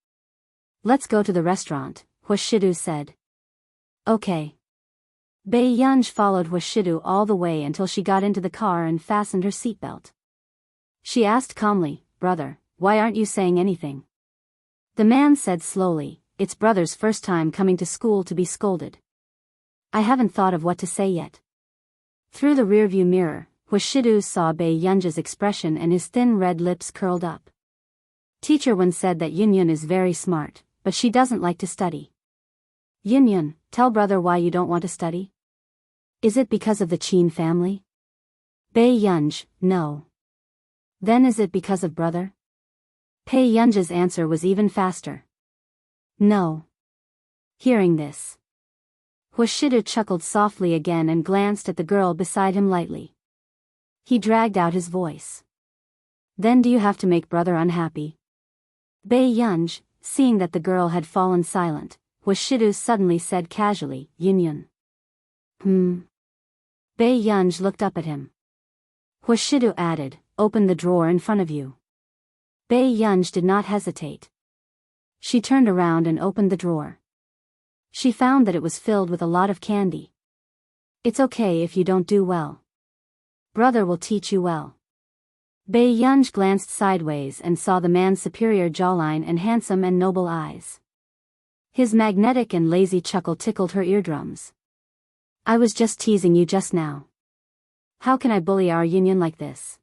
Let's go to the restaurant, Huashidu said. Okay. Bei Yunj followed Huashidu all the way until she got into the car and fastened her seatbelt. She asked calmly, Brother, why aren't you saying anything? The man said slowly, it's brother's first time coming to school to be scolded. I haven't thought of what to say yet. Through the rearview mirror, Huashidu saw Bei Yunj's expression and his thin red lips curled up. Teacher once said that Yunyun is very smart, but she doesn't like to study. Yunyun, tell brother why you don't want to study? Is it because of the Qin family? Bei Yunj, no. Then is it because of brother? Bei Yunj's answer was even faster. No. Hearing this, Huashidu chuckled softly again and glanced at the girl beside him lightly. He dragged out his voice. Then do you have to make brother unhappy? Bei Yunj, seeing that the girl had fallen silent, Huashidu suddenly said casually, Yin Yun. Bei Yunj looked up at him. Huashidu added, open the drawer in front of you. Bei Yunj did not hesitate. She turned around and opened the drawer. She found that it was filled with a lot of candy. It's okay if you don't do well. Brother will teach you well. Bei Yunj glanced sideways and saw the man's superior jawline and handsome and noble eyes. His magnetic and lazy chuckle tickled her eardrums. I was just teasing you just now. How can I bully our union like this?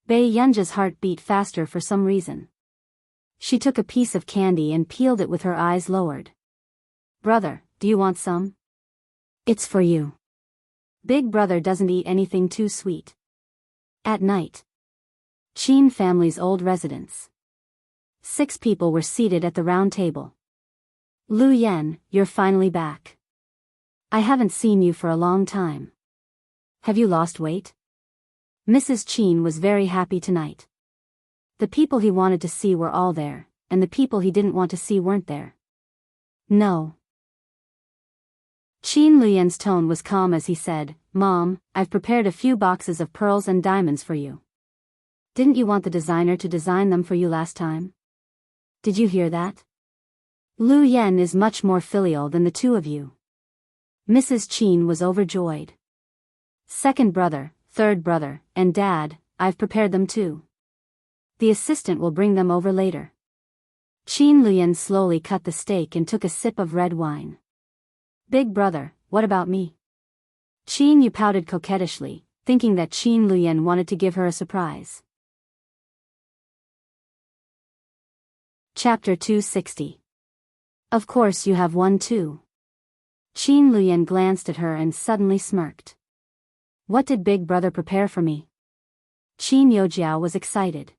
Bei Yunj's heart beat faster for some reason. She took a piece of candy and peeled it with her eyes lowered. Brother, do you want some? It's for you. Big brother doesn't eat anything too sweet. At night. Qin family's old residence. 6 people were seated at the round table. Lu Yen, you're finally back. I haven't seen you for a long time. Have you lost weight? Mrs. Qin was very happy tonight. The people he wanted to see were all there, and the people he didn't want to see weren't there. No. Qin Luyan's tone was calm as he said, Mom, I've prepared a few boxes of pearls and diamonds for you. Didn't you want the designer to design them for you last time? Did you hear that? Lu Yen is much more filial than the two of you. Mrs. Qin was overjoyed. Second brother, third brother, and Dad, I've prepared them too. The assistant will bring them over later. Qin Luyan slowly cut the steak and took a sip of red wine. Big brother, what about me? Qin Yu pouted coquettishly, thinking that Qin Luyan wanted to give her a surprise. Chapter 260. Of course you have one too. Qin Luyan glanced at her and suddenly smirked. What did Big Brother prepare for me? Qin Yojiao was excited.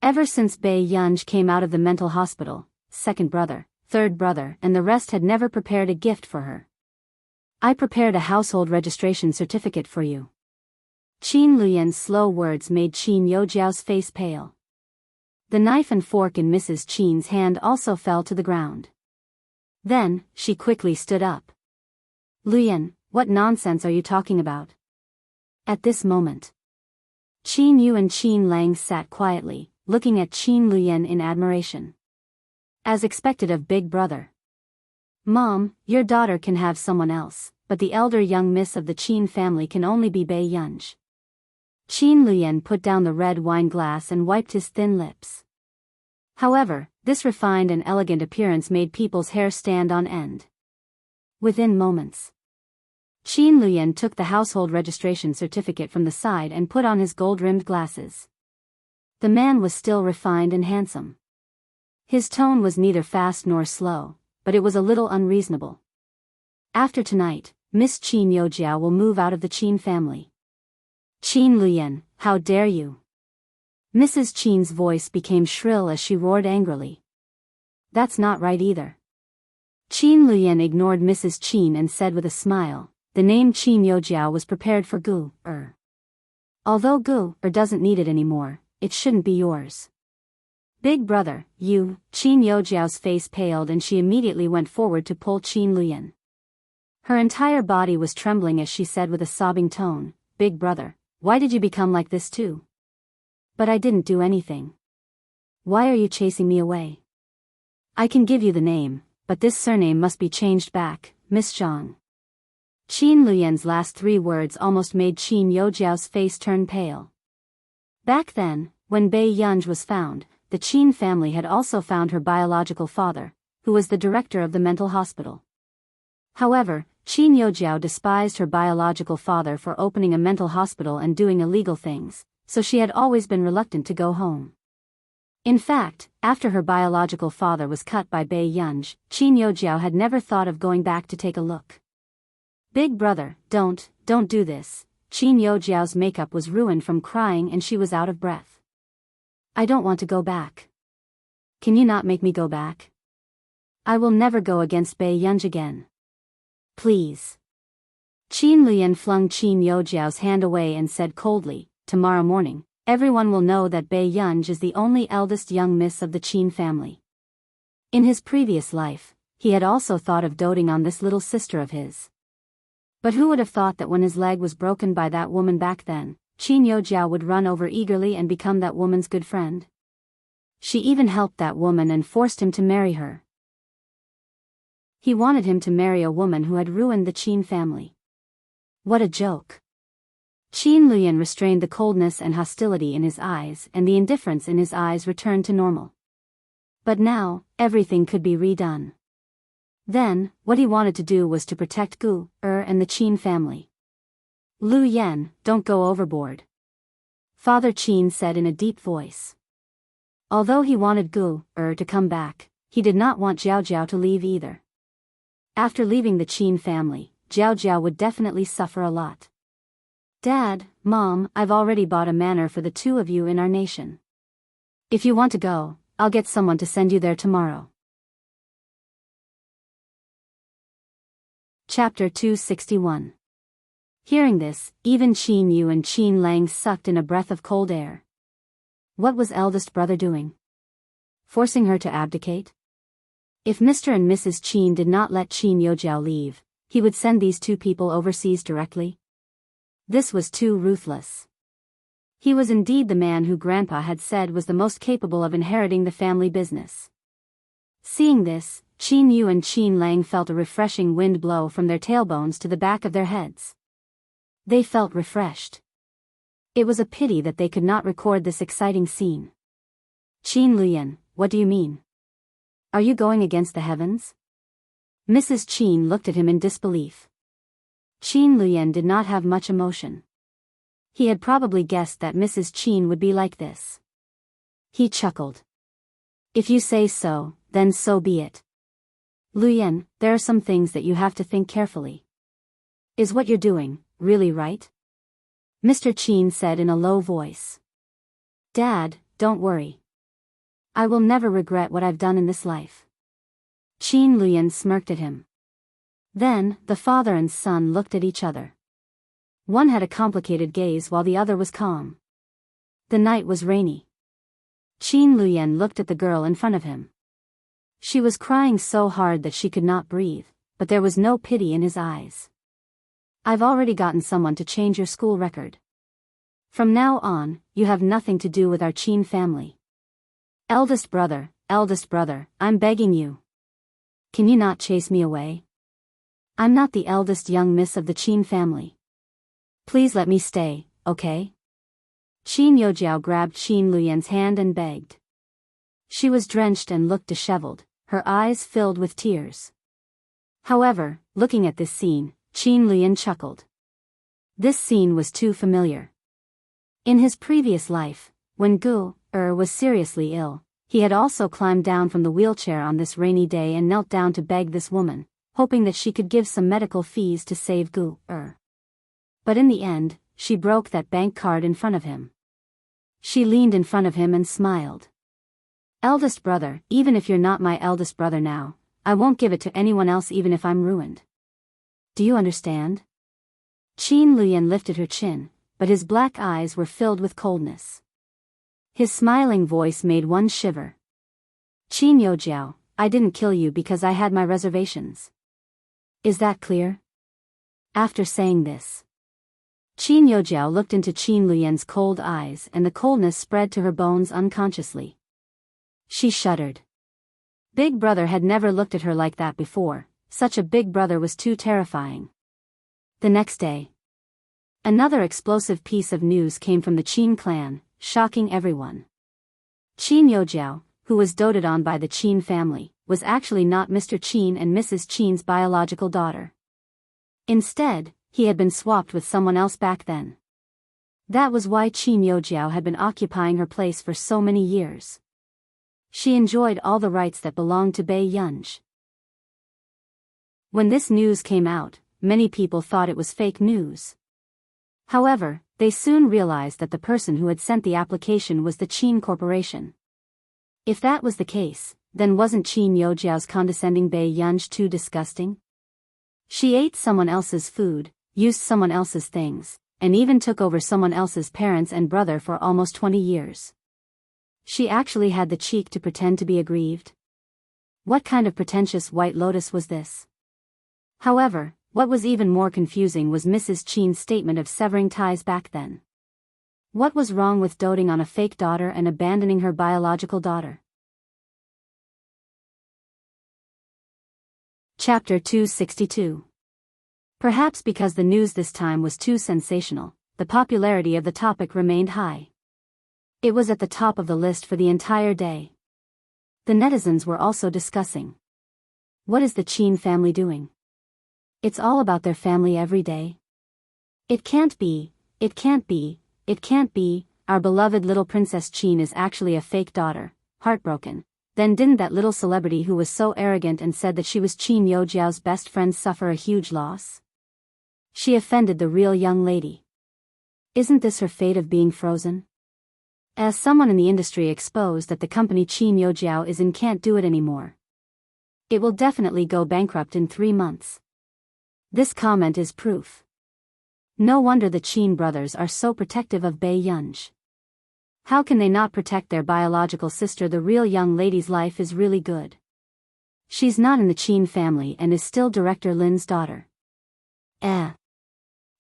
Ever since Bei Yunj came out of the mental hospital, second brother, third brother and the rest had never prepared a gift for her. I prepared a household registration certificate for you. Qin Luyan's slow words made Qin Yojiao's face pale. The knife and fork in Mrs. Qin's hand also fell to the ground. Then, she quickly stood up. Luyan, what nonsense are you talking about? At this moment, Qin Yu and Qin Lang sat quietly, looking at Qin Luyan in admiration. As expected of Big Brother. Mom, your daughter can have someone else, but the elder young miss of the Qin family can only be Bei Yunj. Qin Luyan put down the red wine glass and wiped his thin lips. However, this refined and elegant appearance made people's hair stand on end. Within moments, Qin Luyan took the household registration certificate from the side and put on his gold-rimmed glasses. The man was still refined and handsome. His tone was neither fast nor slow, but it was a little unreasonable. After tonight, Miss Qin Yojiao will move out of the Qin family. Qin Luyan, how dare you? Mrs. Qin's voice became shrill as she roared angrily. That's not right either. Qin Luyan ignored Mrs. Qin and said with a smile, the name Qin Yojiao was prepared for Gu-er. Although Gu-er doesn't need it anymore, it shouldn't be yours. Big brother, you, Qin Yojiao's face paled and she immediately went forward to pull Qin Luyan. Her entire body was trembling as she said with a sobbing tone, Big brother, why did you become like this too? But I didn't do anything. Why are you chasing me away? I can give you the name, but this surname must be changed back, Miss Zhang. Qin Luyan's last 3 words almost made Qin Yojiao's face turn pale. Back then, when Bei Yunj was found, the Qin family had also found her biological father, who was the director of the mental hospital. However, Qin Yojiao despised her biological father for opening a mental hospital and doing illegal things, so she had always been reluctant to go home. In fact, after her biological father was cut by Bei Yunj, Qin Yojiao had never thought of going back to take a look. Big brother, don't do this. Qin Yojiao's makeup was ruined from crying and she was out of breath. I don't want to go back. Can you not make me go back? I will never go against Bei Yunj again. Please. Qin Luyan flung Qin Yojiao's hand away and said coldly, tomorrow morning, everyone will know that Bei Yunj is the only eldest young miss of the Qin family. In his previous life, he had also thought of doting on this little sister of his. But who would have thought that when his leg was broken by that woman back then, Qin Yojiao would run over eagerly and become that woman's good friend? She even helped that woman and forced him to marry her. He wanted him to marry a woman who had ruined the Qin family. What a joke. Qin Luyan restrained the coldness and hostility in his eyes, and the indifference in his eyes returned to normal. But now, everything could be redone. Then, what he wanted to do was to protect Gu, and the Qin family. Lu Yan, don't go overboard. Father Qin said in a deep voice. Although he wanted Gu, to come back, he did not want Jiao Jiao to leave either. After leaving the Qin family, Jiao Jiao would definitely suffer a lot. Dad, Mom, I've already bought a manor for the two of you in our nation. If you want to go, I'll get someone to send you there tomorrow. Chapter 261. Hearing this, even Qin Yu and Qin Lang sucked in a breath of cold air. What was eldest brother doing? Forcing her to abdicate? If Mr. and Mrs. Qin did not let Qin Yojiao leave, he would send these two people overseas directly? This was too ruthless. He was indeed the man who Grandpa had said was the most capable of inheriting the family business. Seeing this, Qin Yu and Qin Lang felt a refreshing wind blow from their tailbones to the back of their heads. They felt refreshed. It was a pity that they could not record this exciting scene. Qin Luyan, what do you mean? Are you going against the heavens? Mrs. Qin looked at him in disbelief. Qin Luyan did not have much emotion. He had probably guessed that Mrs. Qin would be like this. He chuckled. If you say so, then so be it. Luyan, there are some things that you have to think carefully. Is what you're doing really right? Mr. Qin said in a low voice. Dad, don't worry. I will never regret what I've done in this life. Qin Luyan smirked at him. Then, the father and son looked at each other. One had a complicated gaze while the other was calm. The night was rainy. Qin Luyan looked at the girl in front of him. She was crying so hard that she could not breathe, but there was no pity in his eyes. I've already gotten someone to change your school record. From now on, you have nothing to do with our Qin family. Eldest brother, I'm begging you. Can you not chase me away? I'm not the eldest young miss of the Qin family. Please let me stay, okay? Qin Yojiao grabbed Qin Luyan's hand and begged. She was drenched and looked disheveled, her eyes filled with tears. However, looking at this scene, Qin Luyan chuckled. This scene was too familiar. In his previous life, when Gu, was seriously ill, he had also climbed down from the wheelchair on this rainy day and knelt down to beg this woman, hoping that she could give some medical fees to save Gu, But in the end, she broke that bank card in front of him. She leaned in front of him and smiled. Eldest brother, even if you're not my eldest brother now, I won't give it to anyone else even if I'm ruined. Do you understand? Qin Luyan lifted her chin, but his black eyes were filled with coldness. His smiling voice made one shiver. Qin Yojiao, I didn't kill you because I had my reservations. Is that clear? After saying this, Qin Yojiao looked into Qin Luyan's cold eyes and the coldness spread to her bones unconsciously. She shuddered. Big brother had never looked at her like that before, such a big brother was too terrifying. The next day, another explosive piece of news came from the Qin clan, shocking everyone. Qin Yojiao, who was doted on by the Qin family, was actually not Mr. Qin and Mrs. Qin's biological daughter. Instead, he had been swapped with someone else back then. That was why Qin Yojiao had been occupying her place for so many years. She enjoyed all the rights that belonged to Bei Yunj. When this news came out, many people thought it was fake news. However, they soon realized that the person who had sent the application was the Qin Corporation. If that was the case, then wasn't Qin Yojiao's condescending Bei Yunj too disgusting? She ate someone else's food, used someone else's things, and even took over someone else's parents and brother for almost 20 years. She actually had the cheek to pretend to be aggrieved. What kind of pretentious White Lotus was this? However, what was even more confusing was Mrs. Chen's statement of severing ties back then. What was wrong with doting on a fake daughter and abandoning her biological daughter? Chapter 262. Perhaps because the news this time was too sensational, the popularity of the topic remained high. It was at the top of the list for the entire day. The netizens were also discussing. What is the Chen family doing? It's all about their family every day. It can't be, it can't be, it can't be, our beloved little Princess Chen is actually a fake daughter, heartbroken. Then didn't that little celebrity who was so arrogant and said that she was Chen Yojiao's best friend suffer a huge loss? She offended the real young lady. Isn't this her fate of being frozen? As someone in the industry exposed that the company Chen Yojiao is in can't do it anymore. It will definitely go bankrupt in 3 months. This comment is proof. No wonder the Chen brothers are so protective of Bei Yunj. How can they not protect their biological sister? The real young lady's life is really good. She's not in the Chen family and is still Director Lin's daughter.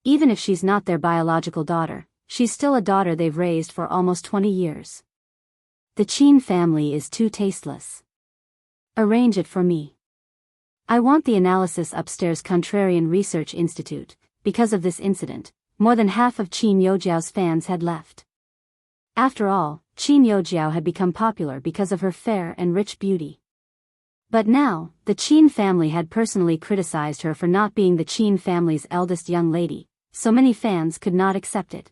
Even if she's not their biological daughter, she's still a daughter they've raised for almost 20 years. The Chen family is too tasteless. Arrange it for me. I want the analysis upstairs. Contrarian Research Institute. Because of this incident, more than half of Chen Yojiao's fans had left. After all, Chen Yojiao had become popular because of her fair and rich beauty. But now, the Chen family had personally criticized her for not being the Chen family's eldest young lady, so many fans could not accept it.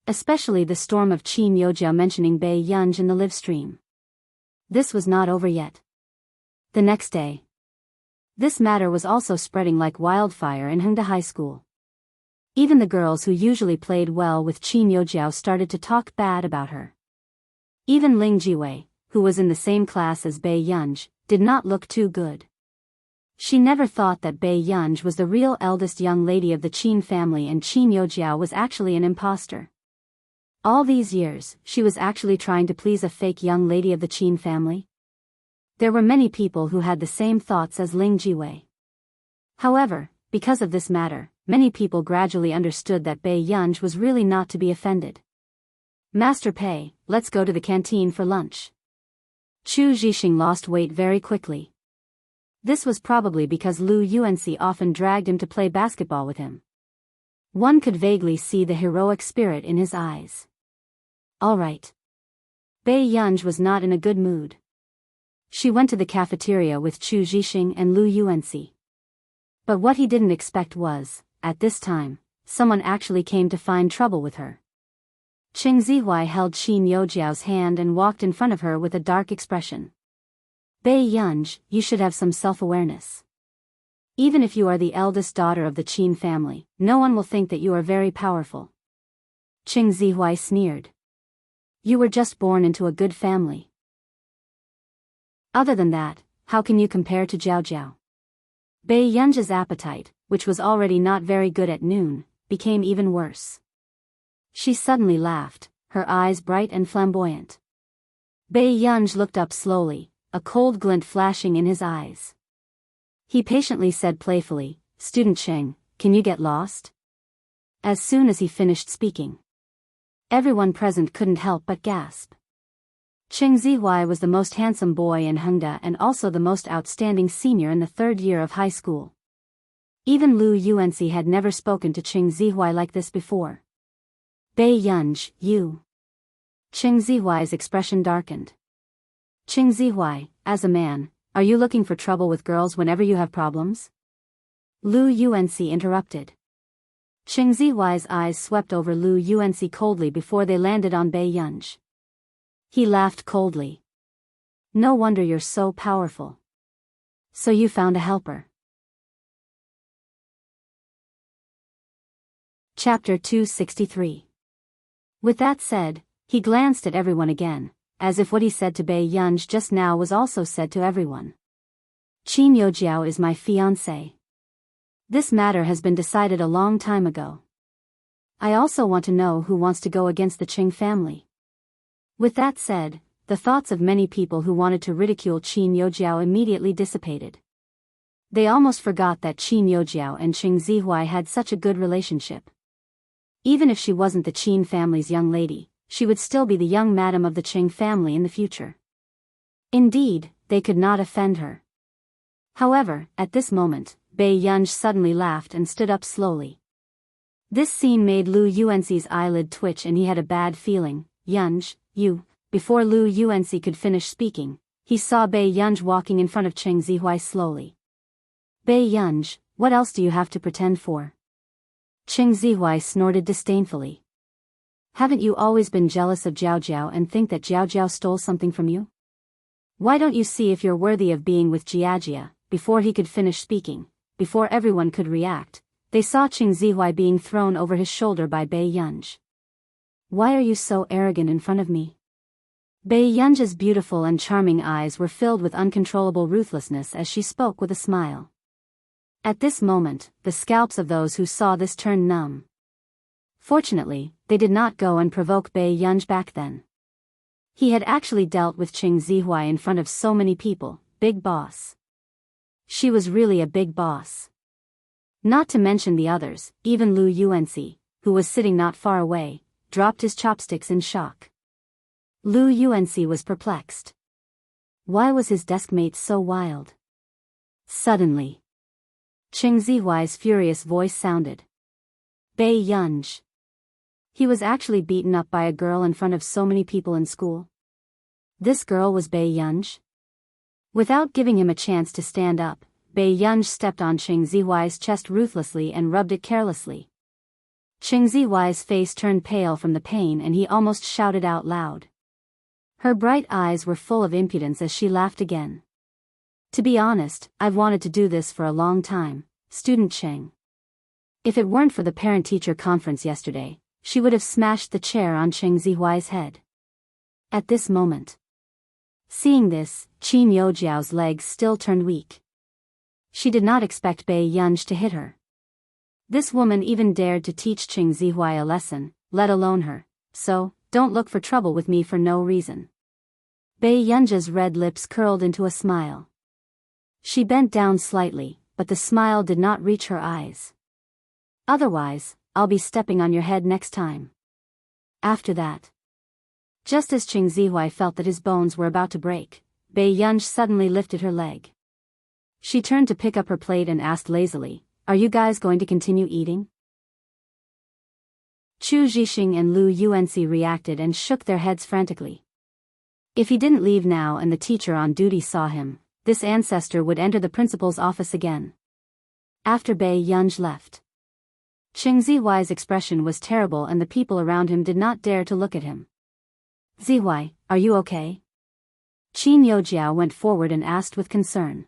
Especially the storm of Chen Yojiao mentioning Bei Yunj in the live stream. This was not over yet. The next day, this matter was also spreading like wildfire in Hengda High School. Even the girls who usually played well with Chen Yojiao started to talk bad about her. Even Ling Jiwei, who was in the same class as Bei Yunj, did not look too good. She never thought that Bei Yunj was the real eldest young lady of the Chen family and Chen Yojiao was actually an imposter. All these years, she was actually trying to please a fake young lady of the Chen family. There were many people who had the same thoughts as Ling Jiwei. However, because of this matter, many people gradually understood that Bei Yunj was really not to be offended. Master Pei, let's go to the canteen for lunch. Chu Zhixing lost weight very quickly. This was probably because Lu Yuanxi often dragged him to play basketball with him. One could vaguely see the heroic spirit in his eyes. All right. Bei Yunj was not in a good mood. She went to the cafeteria with Chu Zhixing and Lu Yuanxi. But what he didn't expect was, at this time, someone actually came to find trouble with her. Cheng Zihuai held Chen Yojiao's hand and walked in front of her with a dark expression. Bei Yunj, you should have some self-awareness. Even if you are the eldest daughter of the Chen family, no one will think that you are very powerful. Cheng Zihuai sneered. You were just born into a good family. Other than that, how can you compare to Jiao Jiao? Bei Yunj's appetite, which was already not very good at noon, became even worse. She suddenly laughed, her eyes bright and flamboyant. Bei Yunj looked up slowly, a cold glint flashing in his eyes. He patiently said playfully, Student Cheng, can you get lost? As soon as he finished speaking, everyone present couldn't help but gasp. Cheng Zihuai was the most handsome boy in Hengda and also the most outstanding senior in the 3rd year of high school. Even Lu Yuanxi had never spoken to Cheng Zihuai like this before. Bei Yunj, you. Cheng Zihuai's expression darkened. Cheng Zihuai, as a man, are you looking for trouble with girls whenever you have problems? Lu Yuanxi interrupted. Cheng Zihuai's eyes swept over Lu Yuanxi coldly before they landed on Bei Yunj. He laughed coldly. No wonder you're so powerful. So you found a helper. Chapter 263. With that said, he glanced at everyone again, as if what he said to Bei Yunj just now was also said to everyone. Chen Yojiao is my fiancé. This matter has been decided a long time ago. I also want to know who wants to go against the Qing family. With that said, the thoughts of many people who wanted to ridicule Qin Youjiao immediately dissipated. They almost forgot that Qin Youjiao and Qing Zihuai had such a good relationship. Even if she wasn't the Qin family's young lady, she would still be the young madam of the Qing family in the future. Indeed, they could not offend her. However, at this moment, Bei Yunj suddenly laughed and stood up slowly. This scene made Lu Yuanxi's eyelid twitch and he had a bad feeling. Yunj, you. Before Lu Yuanxi could finish speaking, he saw Bei Yunj walking in front of Qing Zihuai slowly. Bei Yunj, what else do you have to pretend for? Qing Zihuai snorted disdainfully. Haven't you always been jealous of Jiao Jiao and think that Jiao Jiao stole something from you? Why don't you see if you're worthy of being with Jiajia? Before he could finish speaking, before everyone could react, they saw Qing Zihuai being thrown over his shoulder by Bei Yunj. Why are you so arrogant in front of me? Bei Yunj's beautiful and charming eyes were filled with uncontrollable ruthlessness as she spoke with a smile. At this moment, the scalps of those who saw this turned numb. Fortunately, they did not go and provoke Bei Yunj back then. He had actually dealt with Qing Zihuai in front of so many people, big boss. She was really a big boss. Not to mention the others, even Lu Yuanxi, who was sitting not far away, dropped his chopsticks in shock. Lu Yuanxi was perplexed. Why was his deskmate so wild? Suddenly, Qing Zihuai's furious voice sounded. Bei Yunj. He was actually beaten up by a girl in front of so many people in school. This girl was Bei Yunj? Without giving him a chance to stand up, Bei Yunj stepped on Qing Zihuai's chest ruthlessly and rubbed it carelessly. Qing Zihuai's face turned pale from the pain and he almost shouted out loud. Her bright eyes were full of impudence as she laughed again. To be honest, I've wanted to do this for a long time, student Qing. If it weren't for the parent-teacher conference yesterday, she would have smashed the chair on Qing Zihuai's head. At this moment, seeing this, Qin Youjiao's legs still turned weak. She did not expect Bei Yunj to hit her. This woman even dared to teach Qing Zihuai a lesson, let alone her, so, don't look for trouble with me for no reason. Bei Yunj's red lips curled into a smile. She bent down slightly, but the smile did not reach her eyes. Otherwise, I'll be stepping on your head next time. After that, just as Qing Zihuai felt that his bones were about to break, Bei Yunj suddenly lifted her leg. She turned to pick up her plate and asked lazily, "Are you guys going to continue eating?" Chu Zhixing and Lu Yuanxi reacted and shook their heads frantically. If he didn't leave now and the teacher on duty saw him, this ancestor would enter the principal's office again. After Bei Yunj left, Qing Zihuai's expression was terrible and the people around him did not dare to look at him. "Zihuai, are you okay?" Qin Youjiao went forward and asked with concern.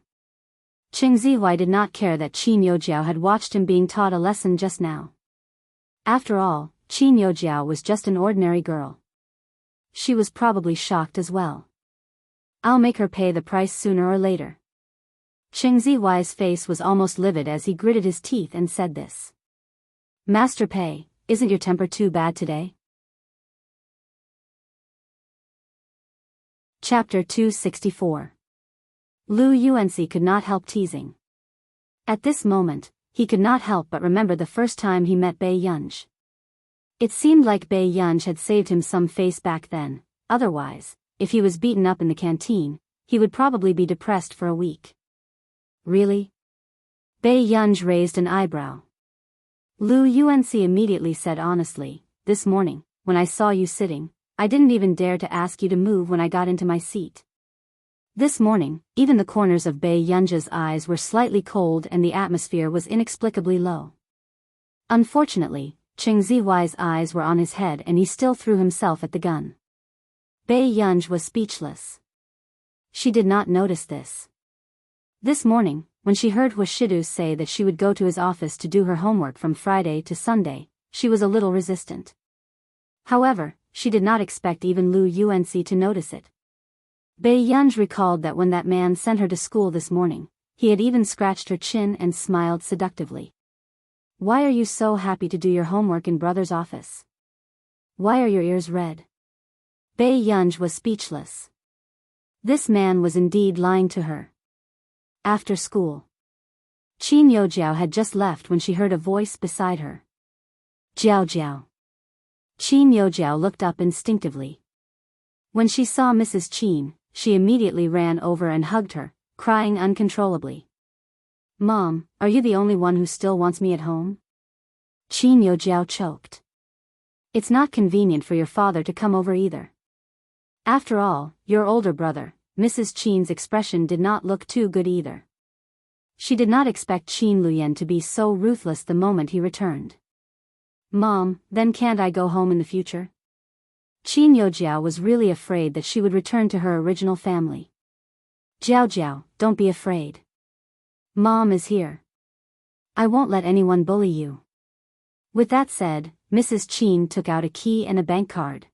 Qing Zihuai did not care that Qin Youjiao had watched him being taught a lesson just now. After all, Qin Youjiao was just an ordinary girl. She was probably shocked as well. I'll make her pay the price sooner or later. Qing Zihuai's face was almost livid as he gritted his teeth and said this. Master Pei, isn't your temper too bad today? Chapter 264. Lu Yuanxi could not help teasing. At this moment, he could not help but remember the first time he met Bei Yunj. It seemed like Bei Yunj had saved him some face back then, otherwise, if he was beaten up in the canteen, he would probably be depressed for a week. Really? Bei Yunj raised an eyebrow. Lu Yuanxi immediately said honestly, "This morning, when I saw you sitting, I didn't even dare to ask you to move when I got into my seat." This morning, even the corners of Bei Yunj's eyes were slightly cold and the atmosphere was inexplicably low. Unfortunately, Qing Zihuai's eyes were on his head and he still threw himself at the gun. Bei Yunj was speechless. She did not notice this. This morning, when she heard Huashidu say that she would go to his office to do her homework from Friday to Sunday, she was a little resistant. However, she did not expect even Lu Yuanxi to notice it. Bei Yunj recalled that when that man sent her to school this morning, he had even scratched her chin and smiled seductively. Why are you so happy to do your homework in brother's office? Why are your ears red? Bei Yunj was speechless. This man was indeed lying to her. After school. Qin Yojiao had just left when she heard a voice beside her. Jiao Jiao. Qin Yojiao looked up instinctively. When she saw Mrs. Qin, she immediately ran over and hugged her, crying uncontrollably. Mom, are you the only one who still wants me at home? Qin Yojiao choked. It's not convenient for your father to come over either. After all, your older brother. Mrs. Qin's expression did not look too good either. She did not expect Qin Luyan to be so ruthless the moment he returned. Mom, then can't I go home in the future? Qin Yojiao was really afraid that she would return to her original family. Jiao Jiao, don't be afraid. Mom is here. I won't let anyone bully you. With that said, Mrs. Qin took out a key and a bank card.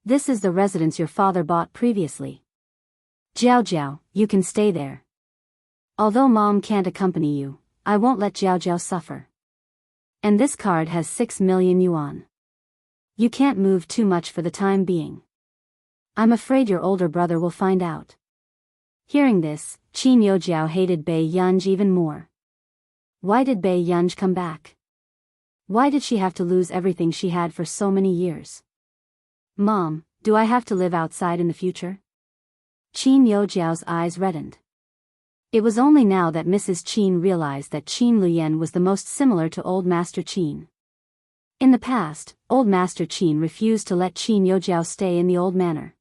This is the residence your father bought previously. Jiao Jiao, you can stay there. Although Mom can't accompany you, I won't let Jiao Jiao suffer. And this card has 6 million yuan. You can't move too much for the time being. I'm afraid your older brother will find out. Hearing this, Qin Yojiao hated Bei Yunj even more. Why did Bei Yunj come back? Why did she have to lose everything she had for so many years? Mom, do I have to live outside in the future? Qin Yojiao's eyes reddened. It was only now that Mrs. Qin realized that Qin Luyan was the most similar to Old Master Qin. In the past, Old Master Qin refused to let Qin Yojiao stay in the old manor.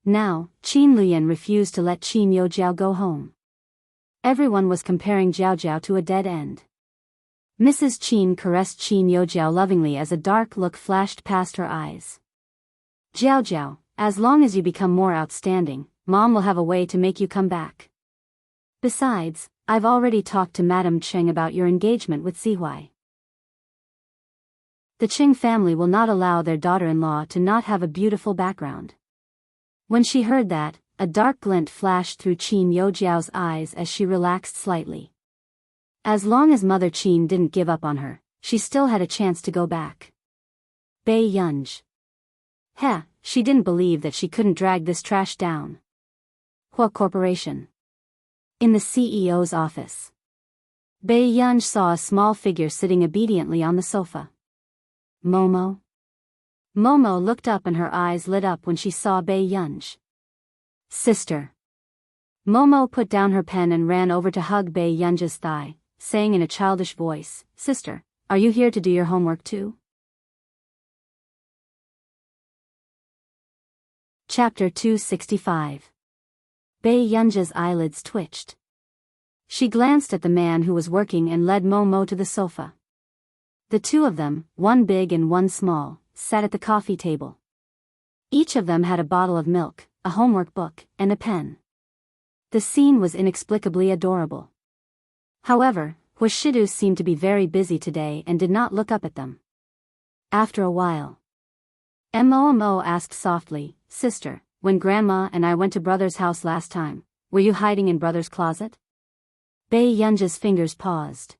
Now, Qin Luyan refused to let Qin Yojiao go home. Everyone was comparing Jiao Jiao to a dead end. Mrs. Qin caressed Qin Yojiao lovingly as a dark look flashed past her eyes. Jiao Jiao, as long as you become more outstanding, Mom will have a way to make you come back. Besides, I've already talked to Madame Cheng about your engagement with Zihui. The Cheng family will not allow their daughter-in-law to not have a beautiful background. When she heard that, a dark glint flashed through Qin Yojiao's eyes as she relaxed slightly. As long as Mother Qin didn't give up on her, she still had a chance to go back. Bei Yunj. Heh, she didn't believe that she couldn't drag this trash down. Hua Corporation. In the CEO's office. Bei Yunj saw a small figure sitting obediently on the sofa. Momo? Momo looked up and her eyes lit up when she saw Bei Yunj. Sister. Momo put down her pen and ran over to hug Bei Yunj's thigh, saying in a childish voice, Sister, are you here to do your homework too? Chapter 265. Bei Yunj's eyelids twitched. She glanced at the man who was working and led Momo to the sofa. The two of them, one big and one small, sat at the coffee table. Each of them had a bottle of milk, a homework book, and a pen. The scene was inexplicably adorable. However, Huashidu seemed to be very busy today and did not look up at them. After a while, Mo asked softly, Sister, when Grandma and I went to Brother's house last time, were you hiding in Brother's closet? Bei Yunj's fingers paused.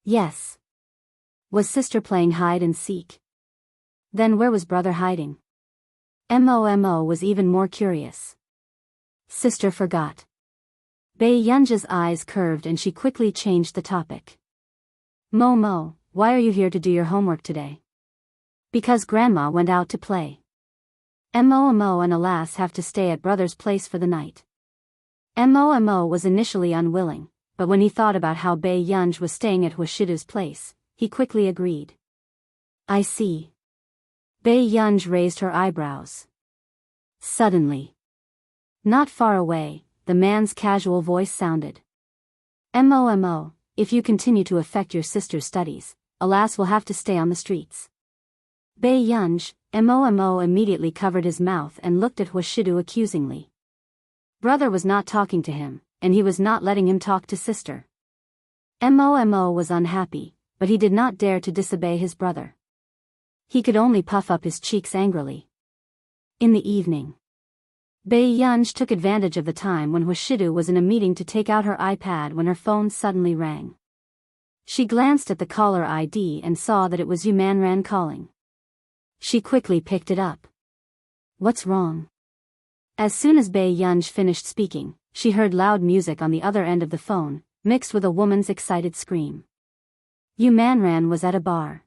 Yes. Was Sister playing hide and seek? Then where was Brother hiding? Mo was even more curious. Sister forgot. Bei Yunj's eyes curved and she quickly changed the topic. Mo, why are you here to do your homework today? Because Grandma went out to play. Mo and Alas have to stay at Brother's place for the night. Mo was initially unwilling, but when he thought about how Bei Yunj was staying at Huashidu's place, he quickly agreed. I see. Bei Yunj raised her eyebrows. Suddenly. Not far away, the man's casual voice sounded. Mo, if you continue to affect your sister's studies, Alas will have to stay on the streets. Bei Yunj, Mo immediately covered his mouth and looked at Huashidu accusingly. Brother was not talking to him, and he was not letting him talk to sister. Mo was unhappy, but he did not dare to disobey his brother. He could only puff up his cheeks angrily. In the evening, Bei Yunj took advantage of the time when Huashidu was in a meeting to take out her iPad when her phone suddenly rang. She glanced at the caller ID and saw that it was Yumanran calling. She quickly picked it up. What's wrong? As soon as Bei Yunj finished speaking, she heard loud music on the other end of the phone, mixed with a woman's excited scream. Yumanran was at a bar.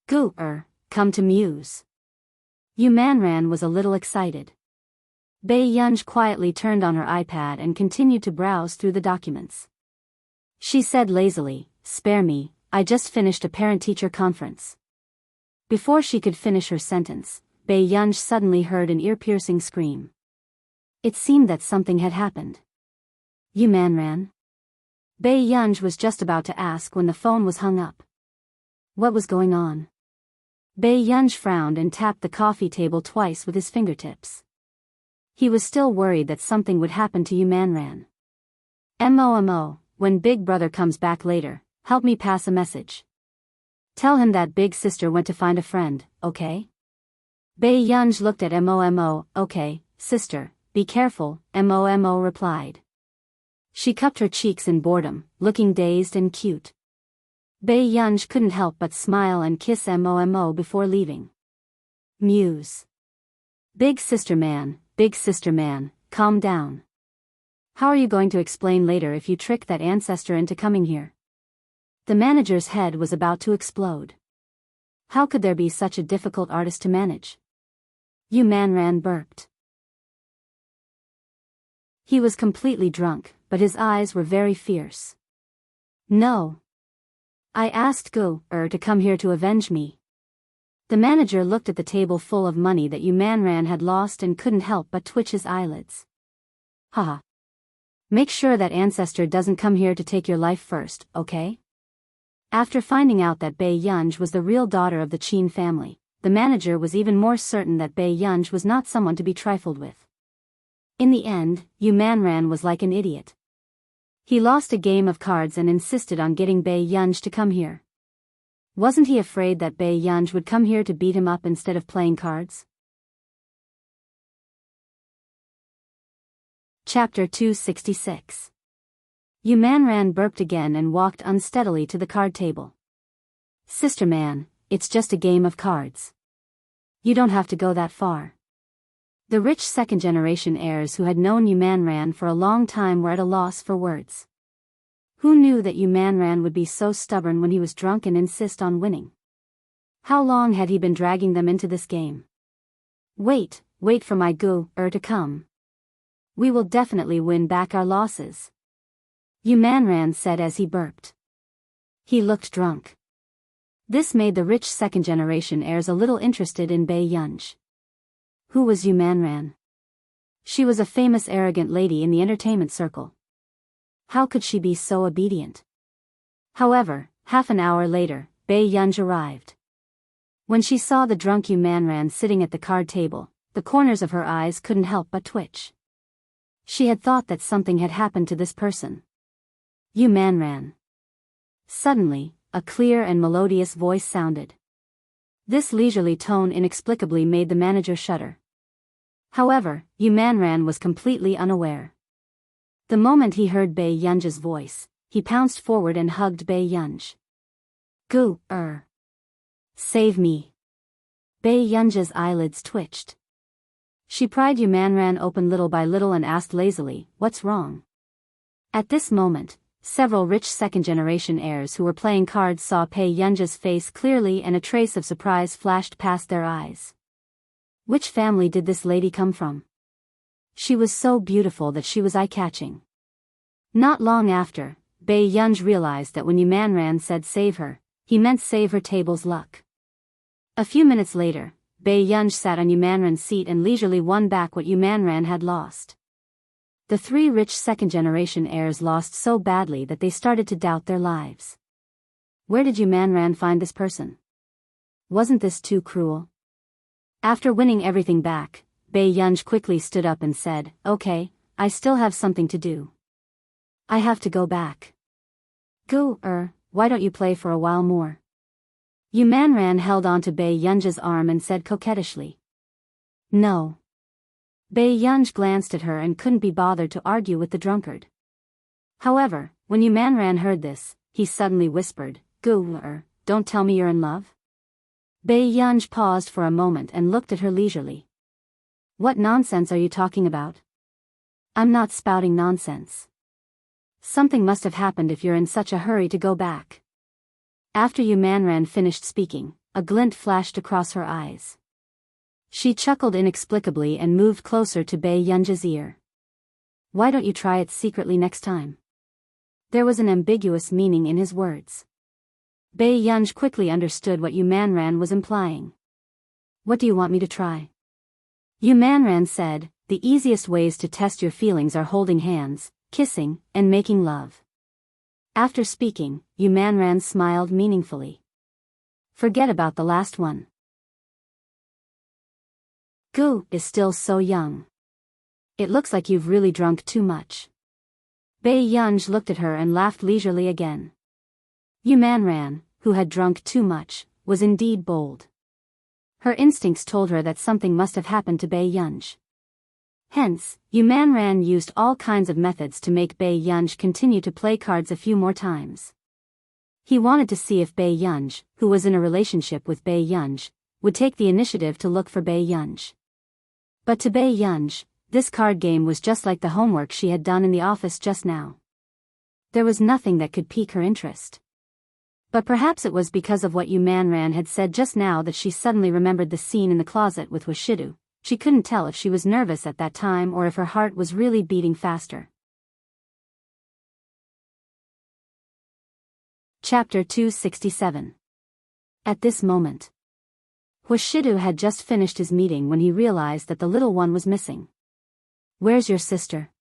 Come to Muse. Yumanran was a little excited. Bei Yunj quietly turned on her iPad and continued to browse through the documents. She said lazily, "Spare me, I just finished a parent-teacher conference." Before she could finish her sentence, Bei Yunj suddenly heard an ear-piercing scream. It seemed that something had happened. Yumanran? Bei Yunj was just about to ask when the phone was hung up. What was going on? Bei Yunj frowned and tapped the coffee table twice with his fingertips. He was still worried that something would happen to Yumanran. Mo, when Big Brother comes back later, help me pass a message. Tell him that Big Sister went to find a friend, okay? Bei Yunj looked at Mo, okay, sister, be careful, Mo replied. She cupped her cheeks in boredom, looking dazed and cute. Bei Yunj couldn't help but smile and kiss Mo before leaving. Muse. Big sister man, calm down. How are you going to explain later if you tricked that ancestor into coming here? The manager's head was about to explode. How could there be such a difficult artist to manage? Yumanran burped. He was completely drunk, but his eyes were very fierce. No. I asked to come here to avenge me. The manager looked at the table full of money that Yumanran had lost and couldn't help but twitch his eyelids. Haha. Make sure that ancestor doesn't come here to take your life first, okay? After finding out that Bei Yunj was the real daughter of the Qin family, the manager was even more certain that Bei Yunj was not someone to be trifled with. In the end, Yumanran was like an idiot. He lost a game of cards and insisted on getting Bei Yunj to come here. Wasn't he afraid that Bei Yunj would come here to beat him up instead of playing cards? Chapter 266. Yumanran burped again and walked unsteadily to the card table. Sister man, it's just a game of cards. You don't have to go that far. The rich second-generation heirs who had known Yumanran for a long time were at a loss for words. Who knew that Yumanran would be so stubborn when he was drunk and insist on winning? How long had he been dragging them into this game? Wait for my to come. We will definitely win back our losses. Yumanran said as he burped. He looked drunk. This made the rich second-generation heirs a little interested in Bei Yunj. Who was Yumanran? She was a famous arrogant lady in the entertainment circle. How could she be so obedient? However, half an hour later, Bei Yunj arrived. When she saw the drunk Yumanran sitting at the card table, the corners of her eyes couldn't help but twitch. She had thought that something had happened to this person. Yumanran. Suddenly, a clear and melodious voice sounded. This leisurely tone inexplicably made the manager shudder. However, Yumanran was completely unaware. The moment he heard Bei Yunj's voice, he pounced forward and hugged Bei Yunj. Save me. Bei Yunj's eyelids twitched. She pried Yumanran open little by little and asked lazily, "What's wrong?" At this moment, several rich second-generation heirs who were playing cards saw Bei Yunj's face clearly and a trace of surprise flashed past their eyes. Which family did this lady come from? She was so beautiful that she was eye-catching. Not long after, Bei Yunj realized that when Yumanran said save her, he meant save her table's luck. A few minutes later, Bei Yunj sat on Yumanran's seat and leisurely won back what Yumanran had lost. The three rich second-generation heirs lost so badly that they started to doubt their lives. Where did Yumanran find this person? Wasn't this too cruel? After winning everything back, Bei Yunj quickly stood up and said, "Okay, I still have something to do. I have to go back." Why don't you play for a while more?" Yumanran held on to Bei Yunj's arm and said coquettishly. "No." Bei Yunj glanced at her and couldn't be bothered to argue with the drunkard. However, when Yumanran heard this, he suddenly whispered, "Gu, don't tell me you're in love?" Bei Yunj paused for a moment and looked at her leisurely. "What nonsense are you talking about?" "I'm not spouting nonsense. Something must have happened if you're in such a hurry to go back." After Yu Manran finished speaking, a glint flashed across her eyes. She chuckled inexplicably and moved closer to Bei Yunj's ear. "Why don't you try it secretly next time?" There was an ambiguous meaning in his words. Bei Yunj quickly understood what Yu Manran was implying. "What do you want me to try?" Yu Manran said, "The easiest ways to test your feelings are holding hands, kissing, and making love." After speaking, Yu Manran smiled meaningfully. "Forget about the last one. Gu is still so young. It looks like you've really drunk too much." Bei Yunj looked at her and laughed leisurely again. Yu Manran, who had drunk too much, was indeed bold. Her instincts told her that something must have happened to Bei Yunj. Hence, Yu Manran used all kinds of methods to make Bei Yunj continue to play cards a few more times. He wanted to see if Bei Yunj, who was in a relationship with Bei Yunj, would take the initiative to look for Bei Yunj. But to Bei Yunj, this card game was just like the homework she had done in the office just now. There was nothing that could pique her interest. But perhaps it was because of what Yu Manran had said just now that she suddenly remembered the scene in the closet with Washidu. She couldn't tell if she was nervous at that time or if her heart was really beating faster. Chapter 267. At this moment, Washidu had just finished his meeting when he realized that the little one was missing. "Where's your sister?"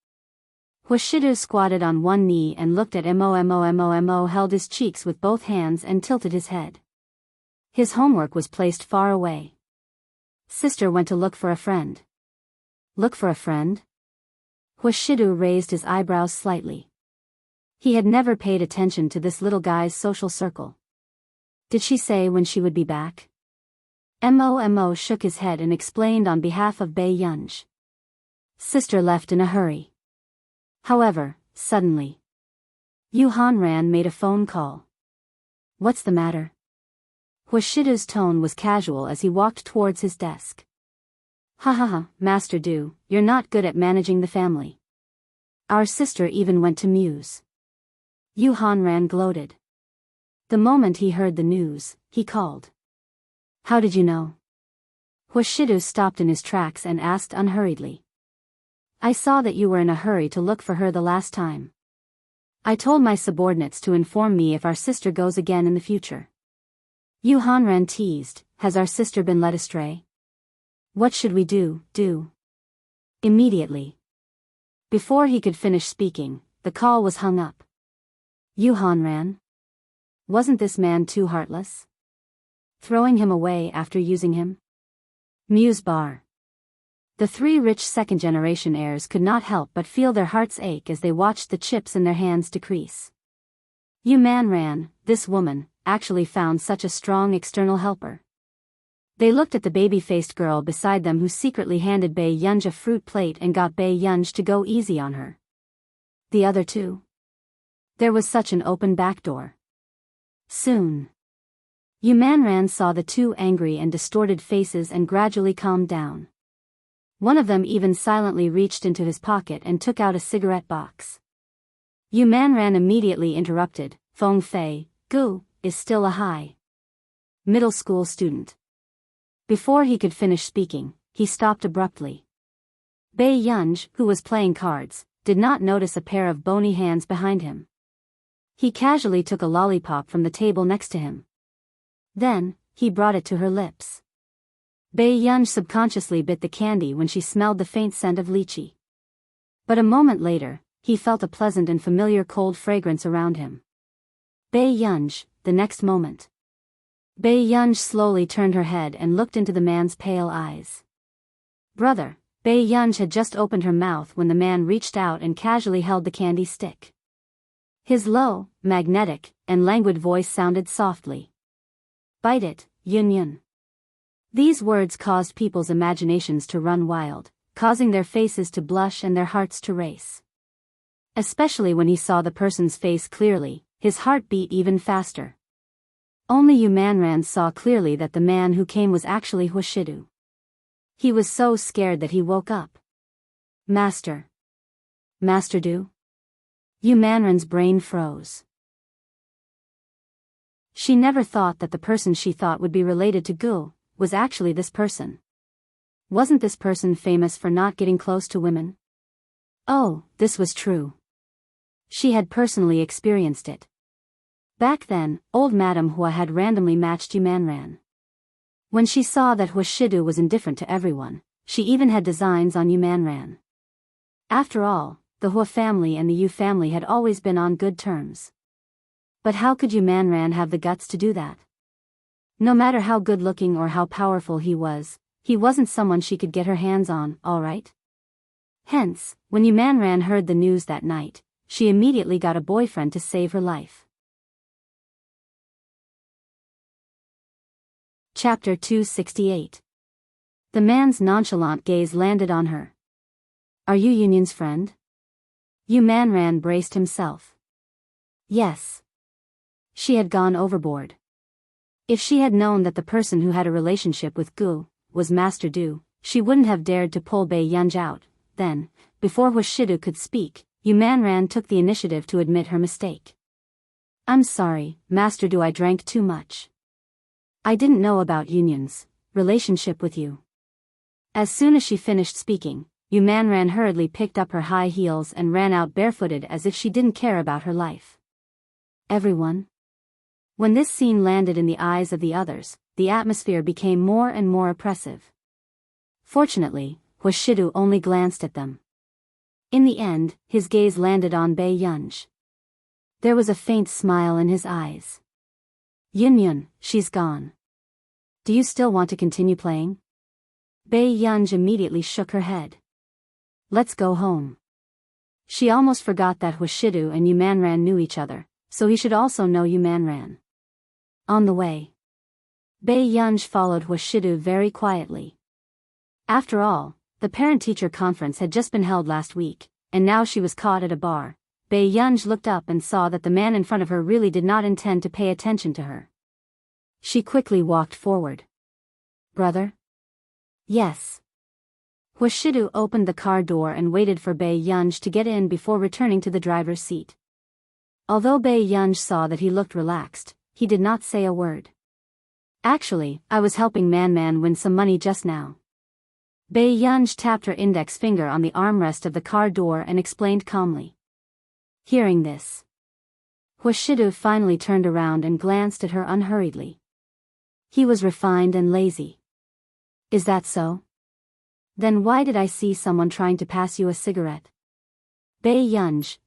Washidu squatted on one knee and looked at Mo, held his cheeks with both hands and tilted his head. His homework was placed far away. "Sister went to look for a friend." "Look for a friend?" Washidu raised his eyebrows slightly. He had never paid attention to this little guy's social circle. "Did she say when she would be back?" Mo shook his head and explained on behalf of Bei Yunj. "Sister left in a hurry." However, suddenly, Yu Hanran made a phone call. "What's the matter?" Washidu's tone was casual as he walked towards his desk. Ha, Master Du, you're not good at managing the family. Our sister even went to Muse." Yu Hanran gloated. The moment he heard the news, he called. "How did you know?" Washidu stopped in his tracks and asked unhurriedly. "I saw that you were in a hurry to look for her the last time. I told my subordinates to inform me if our sister goes again in the future." Yu Hanran teased, "Has our sister been led astray? What should we do?" Immediately. Before he could finish speaking, the call was hung up. Yu Hanran? Wasn't this man too heartless? Throwing him away after using him? Muse Bar. The three rich second-generation heirs could not help but feel their hearts ache as they watched the chips in their hands decrease. Yu Manran, this woman, actually found such a strong external helper. They looked at the baby-faced girl beside them who secretly handed Bei Yunj a fruit plate and got Bei Yunj to go easy on her. The other two? There was such an open back door. Soon, Yu Manran saw the two angry and distorted faces and gradually calmed down. One of them even silently reached into his pocket and took out a cigarette box. Yu Manran immediately interrupted. Feng Fei, Gu, is still a high middle school student. Before he could finish speaking, he stopped abruptly. Bei Yunj, who was playing cards, did not notice a pair of bony hands behind him. He casually took a lollipop from the table next to him. Then, he brought it to her lips. Bei Yunj subconsciously bit the candy when she smelled the faint scent of lychee. But a moment later, he felt a pleasant and familiar cold fragrance around him. Bei Yunj, the next moment. Bei Yunj slowly turned her head and looked into the man's pale eyes. "Brother," Bei Yunj had just opened her mouth when the man reached out and casually held the candy stick. His low, magnetic, and languid voice sounded softly. "Bite it, Yun." These words caused people's imaginations to run wild, causing their faces to blush and their hearts to race. Especially when he saw the person's face clearly, his heart beat even faster. Only Yumanran saw clearly that the man who came was actually Hwashidu. He was so scared that he woke up. Master. Master Du? Yumanran's brain froze. She never thought that the person she thought would be related to Gu was actually this person. Wasn't this person famous for not getting close to women? Oh, this was true. She had personally experienced it. Back then, old Madame Hua had randomly matched Yumanran. When she saw that Hwashidu was indifferent to everyone, she even had designs on Yumanran. After all, the Hua family and the Yu family had always been on good terms. But how could Yumanran have the guts to do that? No matter how good-looking or how powerful he wasn't someone she could get her hands on, all right? Hence, when Yumanran heard the news that night, she immediately got a boyfriend to save her life. Chapter 268. The man's nonchalant gaze landed on her. Are you Union's friend? Yumanran braced himself. Yes. She had gone overboard. If she had known that the person who had a relationship with Gu was Master Du, she wouldn't have dared to pull Bei Yunj out. Then, before Hwashidu could speak, Yumanran took the initiative to admit her mistake. I'm sorry, Master Du, I drank too much. I didn't know about Union's relationship with you. As soon as she finished speaking, Yumanran hurriedly picked up her high heels and ran out barefooted as if she didn't care about her life. Everyone? When this scene landed in the eyes of the others, the atmosphere became more and more oppressive. Fortunately, Hwashidu only glanced at them. In the end, his gaze landed on Bei Yunj. There was a faint smile in his eyes. Yunyun, she's gone. Do you still want to continue playing? Bei Yunj immediately shook her head. Let's go home. She almost forgot that Hwashidu and Yumanran knew each other, so he should also know Yumanran. On the way, Bei Yunj followed Hwashidu very quietly. After all, the parent-teacher conference had just been held last week, and now she was caught at a bar. Bei Yunj looked up and saw that the man in front of her really did not intend to pay attention to her. She quickly walked forward. Brother? Yes. Hwashidu opened the car door and waited for Bei Yunj to get in before returning to the driver's seat. Although Bei Yunj saw that he looked relaxed, he did not say a word. Actually, I was helping Man win some money just now. Bei Yunj tapped her index finger on the armrest of the car door and explained calmly. Hearing this, Hwashidu finally turned around and glanced at her unhurriedly. He was refined and lazy. Is that so? Then why did I see someone trying to pass you a cigarette? Bei Yunj, ?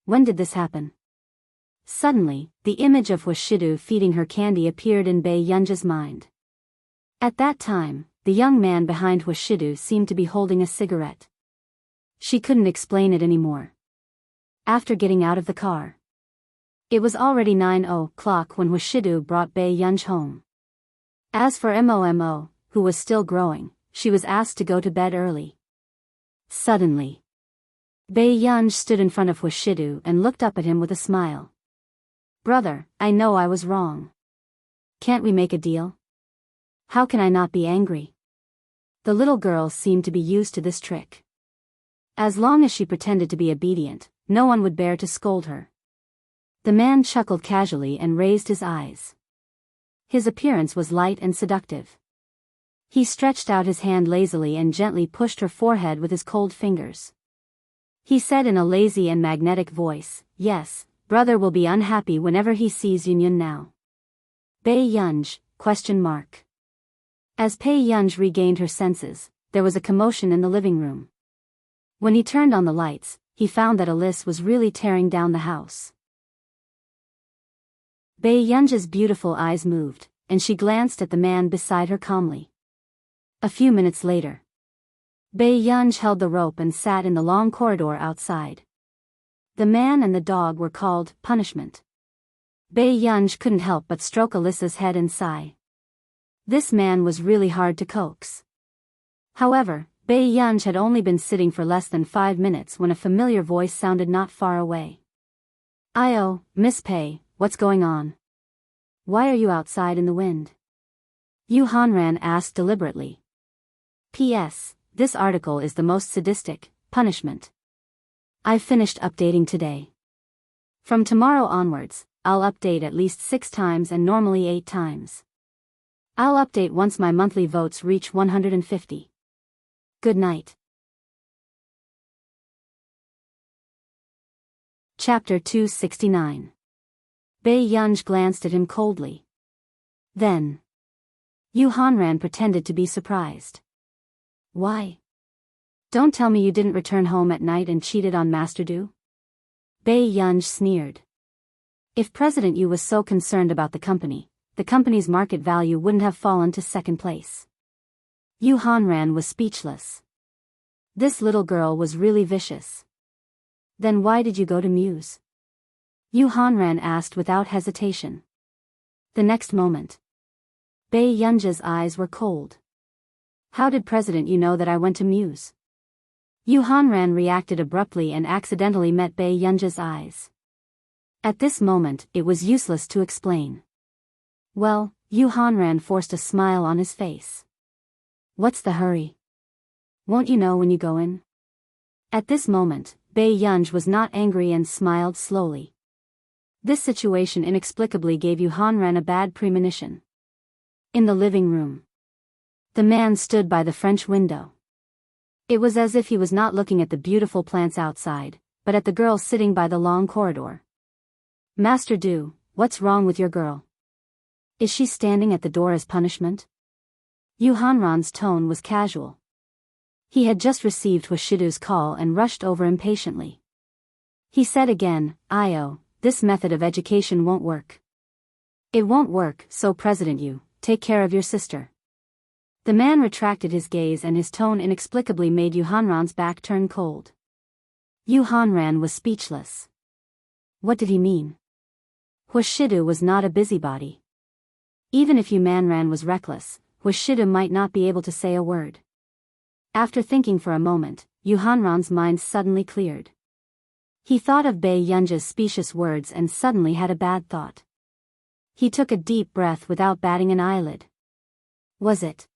When did this happen? Suddenly, the image of Hwashidu feeding her candy appeared in Bei Yunj's mind. At that time, the young man behind Hwashidu seemed to be holding a cigarette. She couldn't explain it anymore. After getting out of the car, it was already 9:00 when Hwashidu brought Bei Yunj home. As for Momo, who was still growing, she was asked to go to bed early. Suddenly, Bei Yunj stood in front of Hwashidu and looked up at him with a smile. Brother, I know I was wrong. Can't we make a deal? How can I not be angry? The little girl seemed to be used to this trick. As long as she pretended to be obedient, no one would bear to scold her. The man chuckled casually and raised his eyes. His appearance was light and seductive. He stretched out his hand lazily and gently pushed her forehead with his cold fingers. He said in a lazy and magnetic voice, Yes, brother will be unhappy whenever he sees Yunyun now. Bei Yunj, ? As Bei Yunj regained her senses, there was a commotion in the living room. When he turned on the lights, he found that Alice was really tearing down the house. Bei Yunj's beautiful eyes moved, and she glanced at the man beside her calmly. A few minutes later, Bei Yunj held the rope and sat in the long corridor outside. The man and the dog were called Punishment. Bei Yunj couldn't help but stroke Alyssa's head and sigh. This man was really hard to coax. However, Bei Yunj had only been sitting for less than 5 minutes when a familiar voice sounded not far away. "Io, Miss Pei, what's going on? Why are you outside in the wind?" Yu Hanran asked deliberately. "P.S. This article is the most sadistic punishment. I've finished updating today. From tomorrow onwards, I'll update at least 6 times and normally 8 times. I'll update once my monthly votes reach 150. Good night." Chapter 269. Bei Yunj glanced at him coldly. Then Yu Hanran pretended to be surprised. "Why? Don't tell me you didn't return home at night and cheated on Master Du?" Bei Yunj sneered. If President Yu was so concerned about the company's market value wouldn't have fallen to second place. Yu Hanran was speechless. This little girl was really vicious. "Then why did you go to Muse?" Yu Hanran asked without hesitation. The next moment, Bei Yunja's eyes were cold. "How did President Yu know that I went to Muse?" Yu Hanran reacted abruptly and accidentally met Bei Yunja's eyes. At this moment, it was useless to explain. "Well," Yu Hanran forced a smile on his face. "What's the hurry? Won't you know when you go in?" At this moment, Bei Yunj was not angry and smiled slowly. This situation inexplicably gave Yu Hanran a bad premonition. In the living room, the man stood by the French window. It was as if he was not looking at the beautiful plants outside, but at the girl sitting by the long corridor. "Master Du, what's wrong with your girl? Is she standing at the door as punishment?" Yu Hanran's tone was casual. He had just received Hushidu's call and rushed over impatiently. He said again, "Io, this method of education won't work." "It won't work, so President Yu, take care of your sister." The man retracted his gaze and his tone inexplicably made Yu Hanran's back turn cold. Yu Hanran was speechless. What did he mean? Hushidu was not a busybody. Even if Yu Manran was reckless, Hushidu might not be able to say a word. After thinking for a moment, Yu Hanran's mind suddenly cleared. He thought of Bei Yunja's specious words and suddenly had a bad thought. He took a deep breath without batting an eyelid. "Was it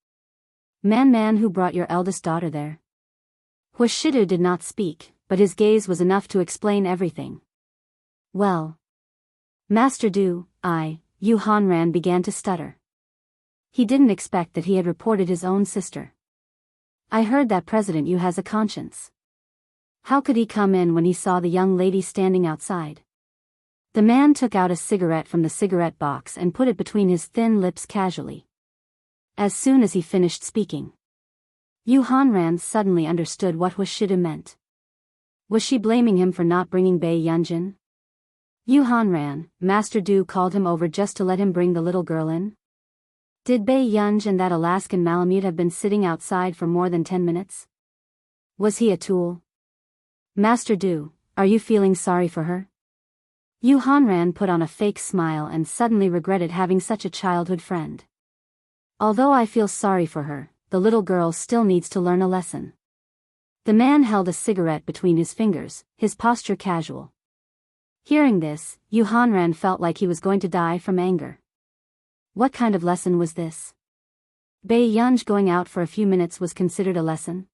Man who brought your eldest daughter there?" Hushidu did not speak, but his gaze was enough to explain everything. "Well, Master Du, Yu Hanran began to stutter. He didn't expect that he had reported his own sister. "I heard that President Yu has a conscience. How could he come in when he saw the young lady standing outside?" The man took out a cigarette from the cigarette box and put it between his thin lips casually. As soon as he finished speaking, Yu Hanran suddenly understood what Hushidu meant. Was she blaming him for not bringing Bei Yunjin? Yu Hanran, Master Du called him over just to let him bring the little girl in? Did Bei Yunj and that Alaskan Malamute have been sitting outside for more than 10 minutes? Was he a tool? "Master Du, are you feeling sorry for her?" Yu Hanran put on a fake smile and suddenly regretted having such a childhood friend. "Although I feel sorry for her, the little girl still needs to learn a lesson." The man held a cigarette between his fingers, his posture casual. Hearing this, Yu Hanran felt like he was going to die from anger. What kind of lesson was this? Bei Yunj going out for a few minutes was considered a lesson?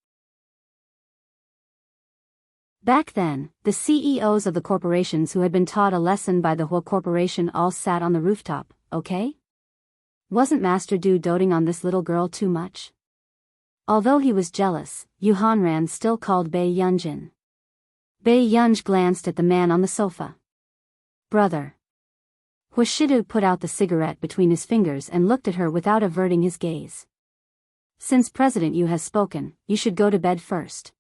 Back then, the CEOs of the corporations who had been taught a lesson by the Hua Corporation all sat on the rooftop, okay? Wasn't Master Du doting on this little girl too much? Although he was jealous, Yu Hanran still called Bei Yunj in. Bei Yunj glanced at the man on the sofa. "Brother." Hushidu put out the cigarette between his fingers and looked at her without averting his gaze. "Since President Yu has spoken, you should go to bed first."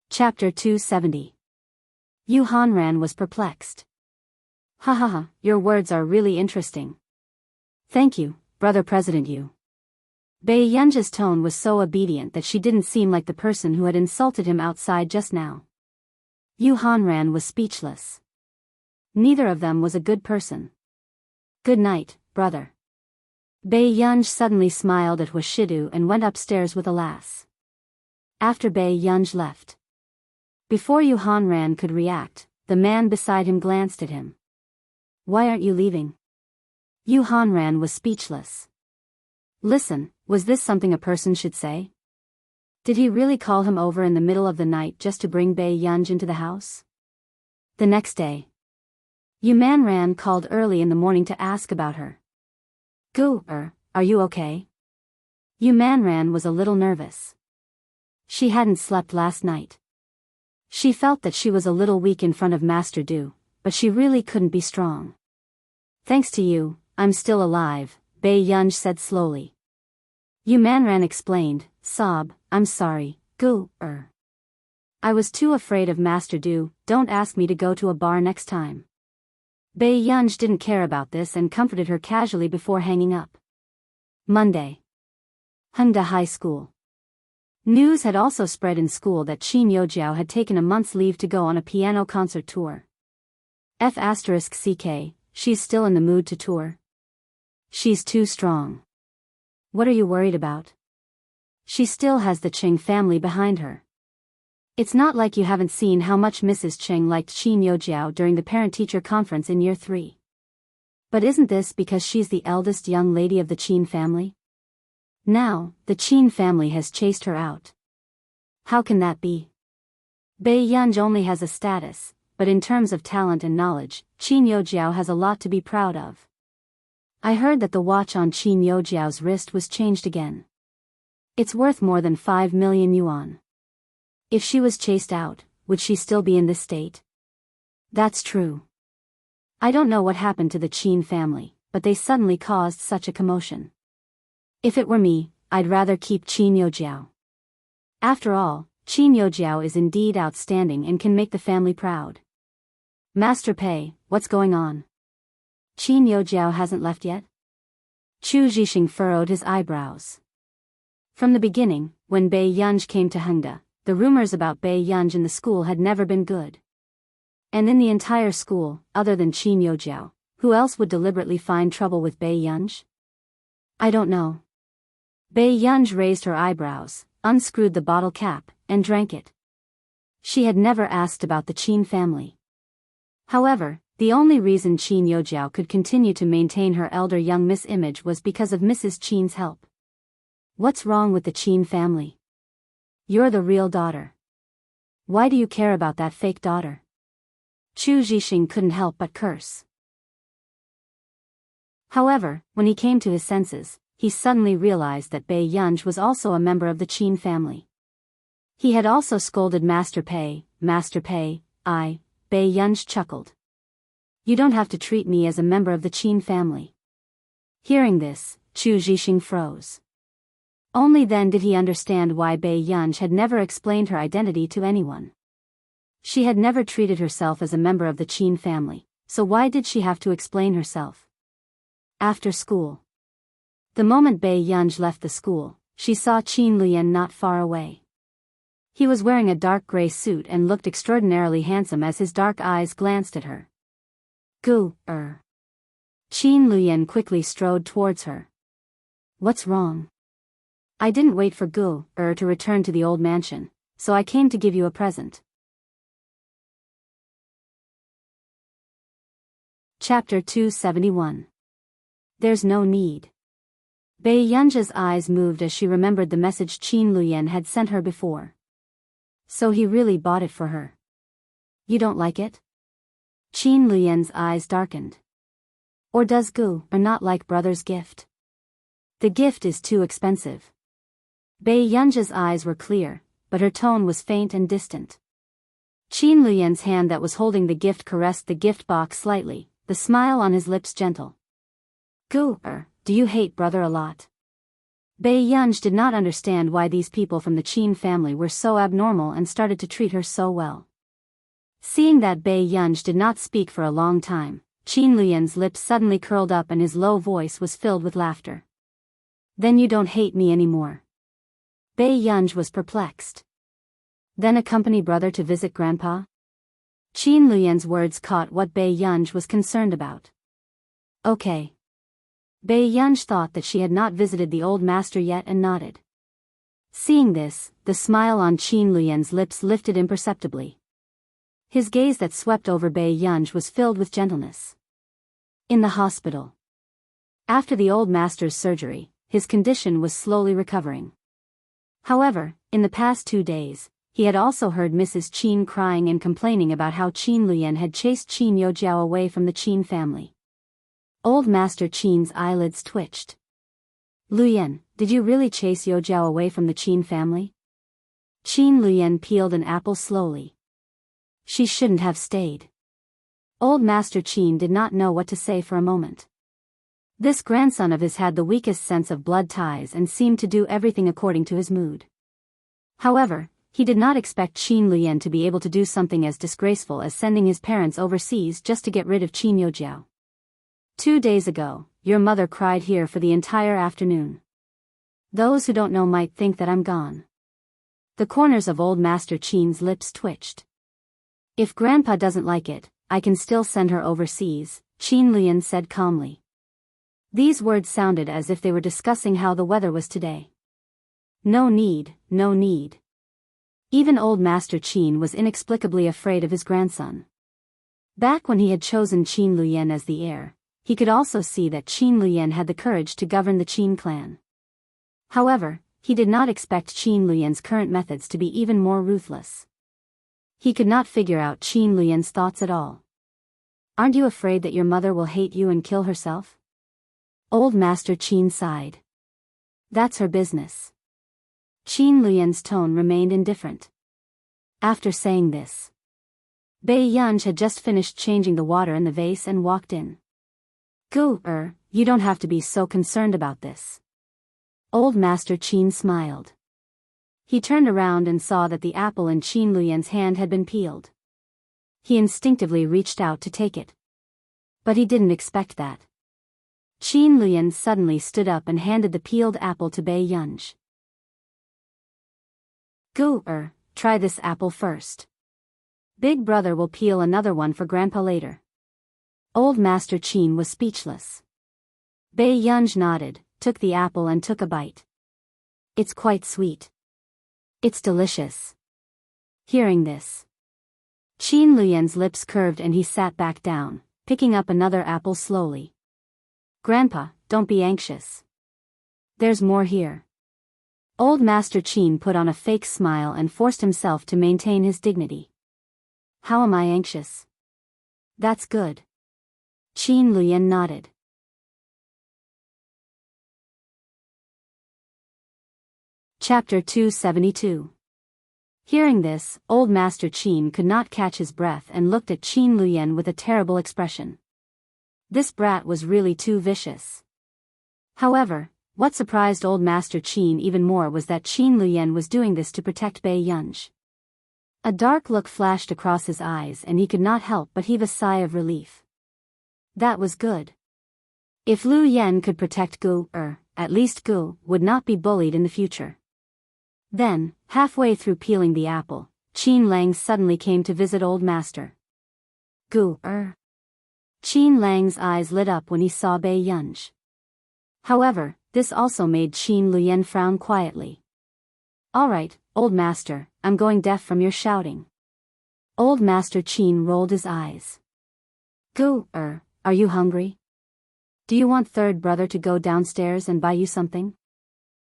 Chapter 270. Yu Hanran was perplexed. "Ha ha ha, your words are really interesting. Thank you, Brother President Yu." Bei Yunja's tone was so obedient that she didn't seem like the person who had insulted him outside just now. Yu Hanran was speechless. Neither of them was a good person. "Good night, brother." Bei Yunj suddenly smiled at Hushidu and went upstairs with a lass. After Bei Yunj left, Before Yu Hanran could react, the man beside him glanced at him. Why aren't you leaving? Yu Hanran was speechless. Listen, was this something a person should say? Did he really call him over in the middle of the night just to bring Bei Yunj into the house? The next day, Yu Manran called early in the morning to ask about her. Gu, are you okay? Yu Manran was a little nervous. She hadn't slept last night. She felt that she was a little weak in front of Master Du, but she really couldn't be strong. Thanks to you, I'm still alive, Bei Yunj said slowly. Yu Manran explained, sob, I'm sorry, Gu, I was too afraid of Master Du, don't ask me to go to a bar next time. Bei Yunj didn't care about this and comforted her casually before hanging up. Monday. Hengda High School. News had also spread in school that Qin Yojiao had taken a month's leave to go on a piano concert tour. F***ck, she's still in the mood to tour. She's too strong. What are you worried about? She still has the Qing family behind her. It's not like you haven't seen how much Mrs. Qing liked Qin Yojiao during the parent-teacher conference in year 3. But isn't this because she's the eldest young lady of the Qin family? Now, the Qin family has chased her out. How can that be? Bei Yunj only has a status, but in terms of talent and knowledge, Qin Yojiao has a lot to be proud of. I heard that the watch on Qin Yojiao's wrist was changed again. It's worth more than 5 million yuan. If she was chased out, would she still be in this state? That's true. I don't know what happened to the Qin family, but they suddenly caused such a commotion. If it were me, I'd rather keep Qin Yojiao. After all, Qin Yojiao is indeed outstanding and can make the family proud. Master Pei, what's going on? Qin Yojiao hasn't left yet? Chu Zhixing furrowed his eyebrows. From the beginning, when Bei Yunj came to Hengda, the rumors about Bei Yunj in the school had never been good. And in the entire school, other than Qin Yojiao, who else would deliberately find trouble with Bei Yunj? I don't know. Bei Yunj raised her eyebrows, unscrewed the bottle cap, and drank it. She had never asked about the Qin family. However, the only reason Qin Yojiao could continue to maintain her elder young miss image was because of Mrs. Qin's help. What's wrong with the Qin family? You're the real daughter. Why do you care about that fake daughter? Chu Zhixing couldn't help but curse. However, when he came to his senses, he suddenly realized that Bei Yunj was also a member of the Qin family. He had also scolded Master Pei, Bei Yunj chuckled. You don't have to treat me as a member of the Qin family. Hearing this, Chu Zhixing froze. Only then did he understand why Bei Yunj had never explained her identity to anyone. She had never treated herself as a member of the Qin family, so why did she have to explain herself? After school. The moment Bei Yunj left the school, she saw Qin Luyan not far away. He was wearing a dark gray suit and looked extraordinarily handsome as his dark eyes glanced at her. Gu, Qin Luyan quickly strode towards her. What's wrong? I didn't wait for Gu, to return to the old mansion, so I came to give you a present. Chapter 271. There's no need. Bei Yunj's eyes moved as she remembered the message Qin Luyan had sent her before. So he really bought it for her. You don't like it? Qin Luyan's eyes darkened. Or does Gu not like brother's gift? The gift is too expensive. Bei Yunj's eyes were clear, but her tone was faint and distant. Qin Luyan's hand that was holding the gift caressed the gift box slightly, the smile on his lips gentle. Gu, do you hate brother a lot? Bei Yunj did not understand why these people from the Qin family were so abnormal and started to treat her so well. Seeing that Bei Yunj did not speak for a long time, Qin Luyan's lips suddenly curled up and his low voice was filled with laughter. Then you don't hate me anymore. Bei Yunj was perplexed. Then accompany brother to visit grandpa? Qin Luyan's words caught what Bei Yunj was concerned about. Okay. Bei Yunj thought that she had not visited the old master yet and nodded. Seeing this, the smile on Qin Luyan's lips lifted imperceptibly. His gaze that swept over Bei Yunj was filled with gentleness. In the hospital. After the old master's surgery, his condition was slowly recovering. However, in the past 2 days, he had also heard Mrs. Qin crying and complaining about how Qin Luyan had chased Qin Yojiao away from the Qin family. Old Master Qin's eyelids twitched. Luyan, did you really chase Yojiao away from the Qin family? Qin Luyan peeled an apple slowly. She shouldn't have stayed. Old Master Qin did not know what to say for a moment. This grandson of his had the weakest sense of blood ties and seemed to do everything according to his mood. However, he did not expect Qin Luyan to be able to do something as disgraceful as sending his parents overseas just to get rid of Qin Yojiao. 2 days ago, your mother cried here for the entire afternoon. Those who don't know might think that I'm gone. The corners of old Master Qin's lips twitched. If Grandpa doesn't like it, I can still send her overseas, Qin Luyan said calmly. These words sounded as if they were discussing how the weather was today. No need, no need. Even old Master Qin was inexplicably afraid of his grandson. Back when he had chosen Qin Luyan as the heir, he could also see that Qin Luyan had the courage to govern the Qin clan. However, he did not expect Qin Luyan's current methods to be even more ruthless. He could not figure out Qin Luyan's thoughts at all. Aren't you afraid that your mother will hate you and kill herself? Old Master Qin sighed. That's her business. Qin Luyan's tone remained indifferent. After saying this, Bei Yunj had just finished changing the water in the vase and walked in. You don't have to be so concerned about this. Old Master Qin smiled. He turned around and saw that the apple in Qin Luyan's hand had been peeled. He instinctively reached out to take it. But he didn't expect that. Qin Luyan suddenly stood up and handed the peeled apple to Bei Yunj. Try this apple first. Big brother will peel another one for Grandpa later. Old Master Qin was speechless. Bei Yunj nodded, took the apple and took a bite. It's quite sweet. It's delicious. Hearing this, Qin Luyan's lips curved and he sat back down, picking up another apple slowly. Grandpa, don't be anxious. There's more here. Old Master Qin put on a fake smile and forced himself to maintain his dignity. How am I anxious? That's good. Qin Luyan nodded. Chapter 272. Hearing this, old Master Qin could not catch his breath and looked at Qin Luyan with a terrible expression. This brat was really too vicious. However, what surprised old Master Qin even more was that Qin Luyan was doing this to protect Bei Yunj. A dark look flashed across his eyes and he could not help but heave a sigh of relief. That was good. If Lu Yan could protect at least Gu would not be bullied in the future. Then, halfway through peeling the apple, Qin Lang suddenly came to visit old master. Qin Lang's eyes lit up when he saw Bei Yunj. However, this also made Qin Luyan frown quietly. Alright, old master, I'm going deaf from your shouting. Old Master Qin rolled his eyes. Are you hungry? Do you want third brother to go downstairs and buy you something?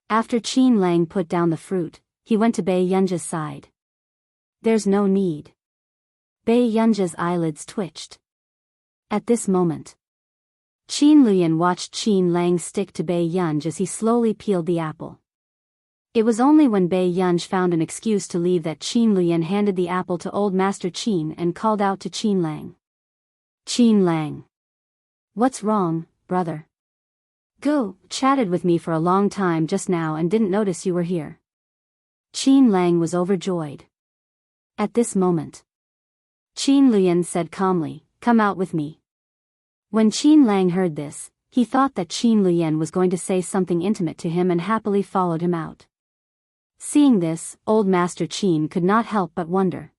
After Qin Lang put down the fruit, he went to Bei Yunj's side. There's no need. Bei Yunj's eyelids twitched. At this moment, Qin Luyan watched Qin Lang stick to Bei Yunj as he slowly peeled the apple. It was only when Bei Yunj found an excuse to leave that Qin Luyan handed the apple to old Master Qin and called out to Qin Lang. Qin Lang. What's wrong, brother? Chatted with me for a long time just now and didn't notice you were here. Qin Lang was overjoyed. At this moment, Qin Luyan said calmly, Come out with me. When Qin Lang heard this, he thought that Qin Luyan was going to say something intimate to him and happily followed him out. Seeing this, old Master Qin could not help but wonder.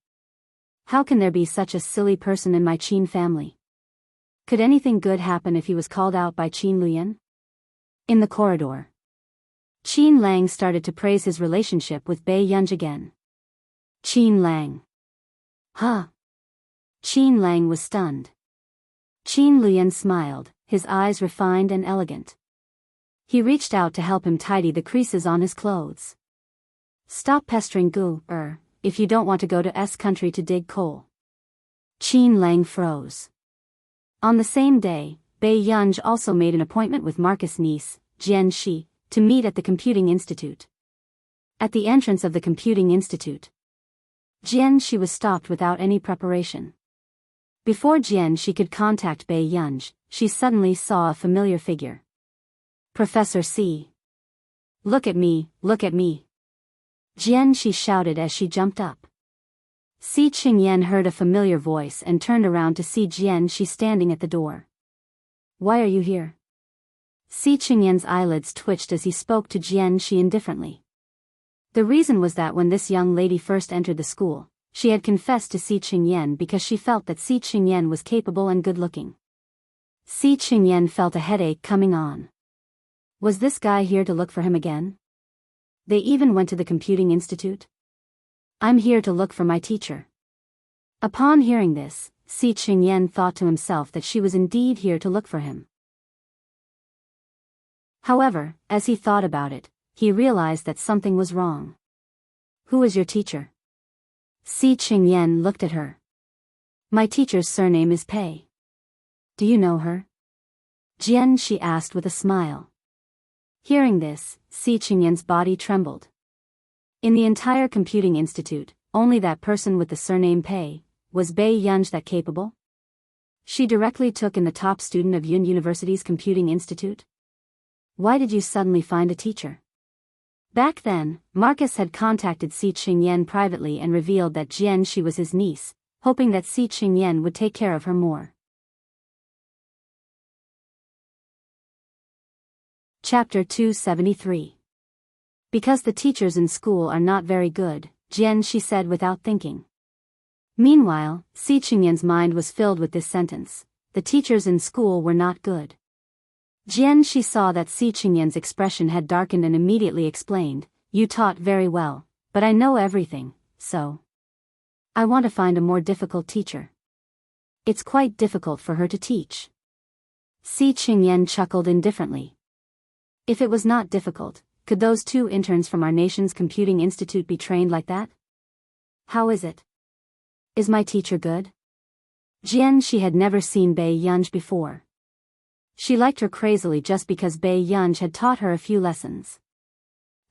How can there be such a silly person in my Qin family? Could anything good happen if he was called out by Qin Luyan? In the corridor, Qin Lang started to praise his relationship with Bei Yunj again. Qin Lang. Qin Lang was stunned. Qin Luyan smiled, his eyes refined and elegant. He reached out to help him tidy the creases on his clothes. Stop pestering Gu, if you don't want to go to S country to dig coal. Qin Lang froze. On the same day, Bai Yunj also made an appointment with Marcus' niece, Jian Shi, to meet at the Computing Institute. At the entrance of the Computing Institute, Jian Shi was stopped without any preparation. Before Jian Shi could contact Bai Yunj, she suddenly saw a familiar figure. Professor C. Look at me, look at me. Jian Shi shouted as she jumped up. Si Qingyan heard a familiar voice and turned around to see Jian Shi standing at the door. Why are you here? Si Qingyan's eyelids twitched as he spoke to Jian Shi indifferently. The reason was that when this young lady first entered the school, she had confessed to Si Qingyan because she felt that Si Qingyan was capable and good-looking. Si Qingyan felt a headache coming on. Was this guy here to look for him again? They even went to the Computing Institute? I'm here to look for my teacher. Upon hearing this, Si Qingyan thought to himself that she was indeed here to look for him. However, as he thought about it, he realized that something was wrong. Who is your teacher? Si Qingyan looked at her. My teacher's surname is Pei. Do you know her? Jian Shi asked with a smile. Hearing this, Si Qingyan's body trembled. In the entire Computing Institute, only that person with the surname Pei, was Bai Yunj that capable? She directly took in the top student of Yun University's Computing Institute? Why did you suddenly find a teacher? Back then, Marcus had contacted Si Qingyan privately and revealed that Jian Shi was his niece, hoping that Si Qingyan would take care of her more. Chapter 273. Because the teachers in school are not very good, Jian Shi said without thinking. Meanwhile, Si Qingyan's mind was filled with this sentence. The teachers in school were not good. Jian Shi saw that Si Qingyan's expression had darkened and immediately explained, You taught very well, but I know everything, so I want to find a more difficult teacher. It's quite difficult for her to teach. Si Qingyan chuckled indifferently. If it was not difficult, could those 2 interns from our nation's Computing Institute be trained like that? How is it? Is my teacher good? Jian Shi had never seen Bai Yunj before. She liked her crazily just because Bai Yunj had taught her a few lessons.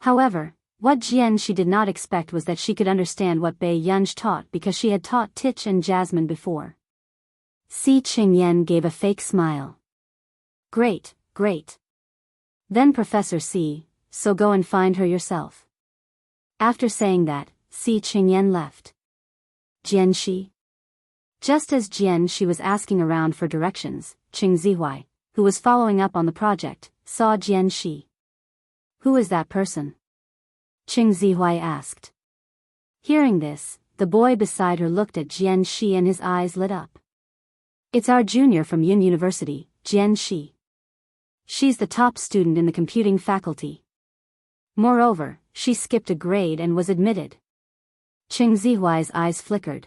However, what Jian Shi did not expect was that she could understand what Bai Yunj taught because she had taught Tich and Jasmine before. Si Qingyan gave a fake smile. Great, great. Then Professor C, so go and find her yourself. After saying that, Si Qingyan left. Jian Shi. Just as Jian Shi was asking around for directions, Qing Zihuai, who was following up on the project, saw Jian Shi. Who is that person? Qing Zihuai asked. Hearing this, the boy beside her looked at Jian Shi and his eyes lit up. It's our junior from Yun University, Jian Shi. She's the top student in the computing faculty. Moreover, she skipped a grade and was admitted. Qing Zihuai's eyes flickered.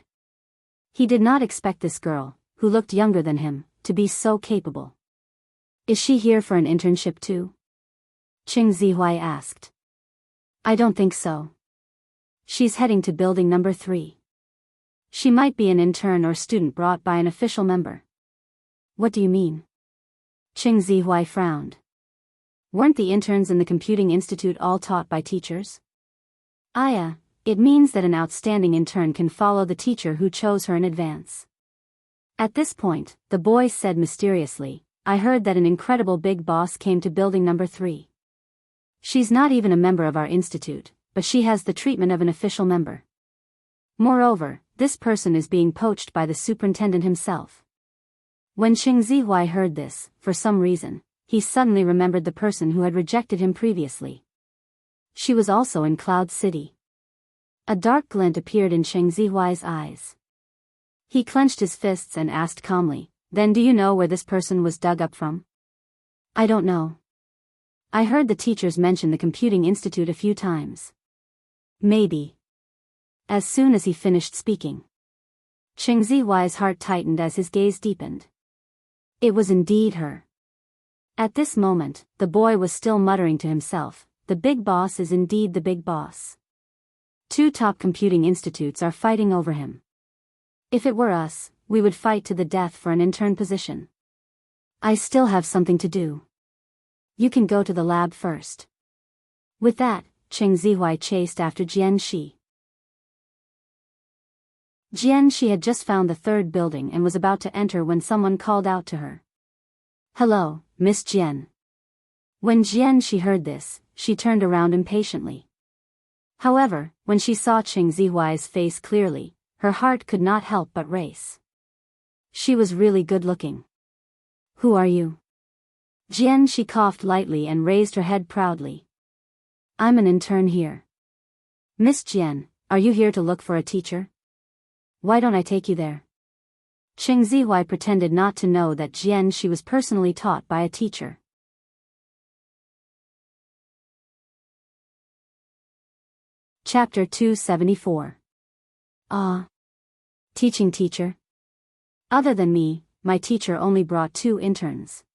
He did not expect this girl, who looked younger than him, to be so capable. Is she here for an internship too? Qing Zihuai asked. I don't think so. She's heading to building number 3. She might be an intern or student brought by an official member. What do you mean? Qing Zihuai frowned. Weren't the interns in the Computing Institute all taught by teachers? It means that an outstanding intern can follow the teacher who chose her in advance. At this point, the boy said mysteriously, I heard that an incredible big boss came to building number 3. She's not even a member of our institute, but she has the treatment of an official member. Moreover, this person is being poached by the superintendent himself. When Qing Zihuai heard this, for some reason, he suddenly remembered the person who had rejected him previously. She was also in Cloud City. A dark glint appeared in Qing Zihuai's eyes. He clenched his fists and asked calmly, Then do you know where this person was dug up from? I don't know. I heard the teachers mention the Computing Institute a few times. Maybe. As soon as he finished speaking, Cheng Zihuai's heart tightened as his gaze deepened. It was indeed her. At this moment, the boy was still muttering to himself, the big boss is indeed the big boss. 2 top computing institutes are fighting over him. If it were us, we would fight to the death for an intern position. I still have something to do. You can go to the lab first. With that, Cheng Zihuai chased after Jian Shi. Jian Shi had just found the 3rd building and was about to enter when someone called out to her. Hello, Miss Jian. When Jian Shi heard this, she turned around impatiently. However, when she saw Cheng Zihuai's face clearly, her heart could not help but race. She was really good looking. Who are you? Jian Shi coughed lightly and raised her head proudly. I'm an intern here. Miss Jian, are you here to look for a teacher? Why don't I take you there? Cheng Zihuai pretended not to know that Jian Shi was personally taught by a teacher. Chapter 274. Teaching teacher? Other than me, my teacher only brought 2 interns.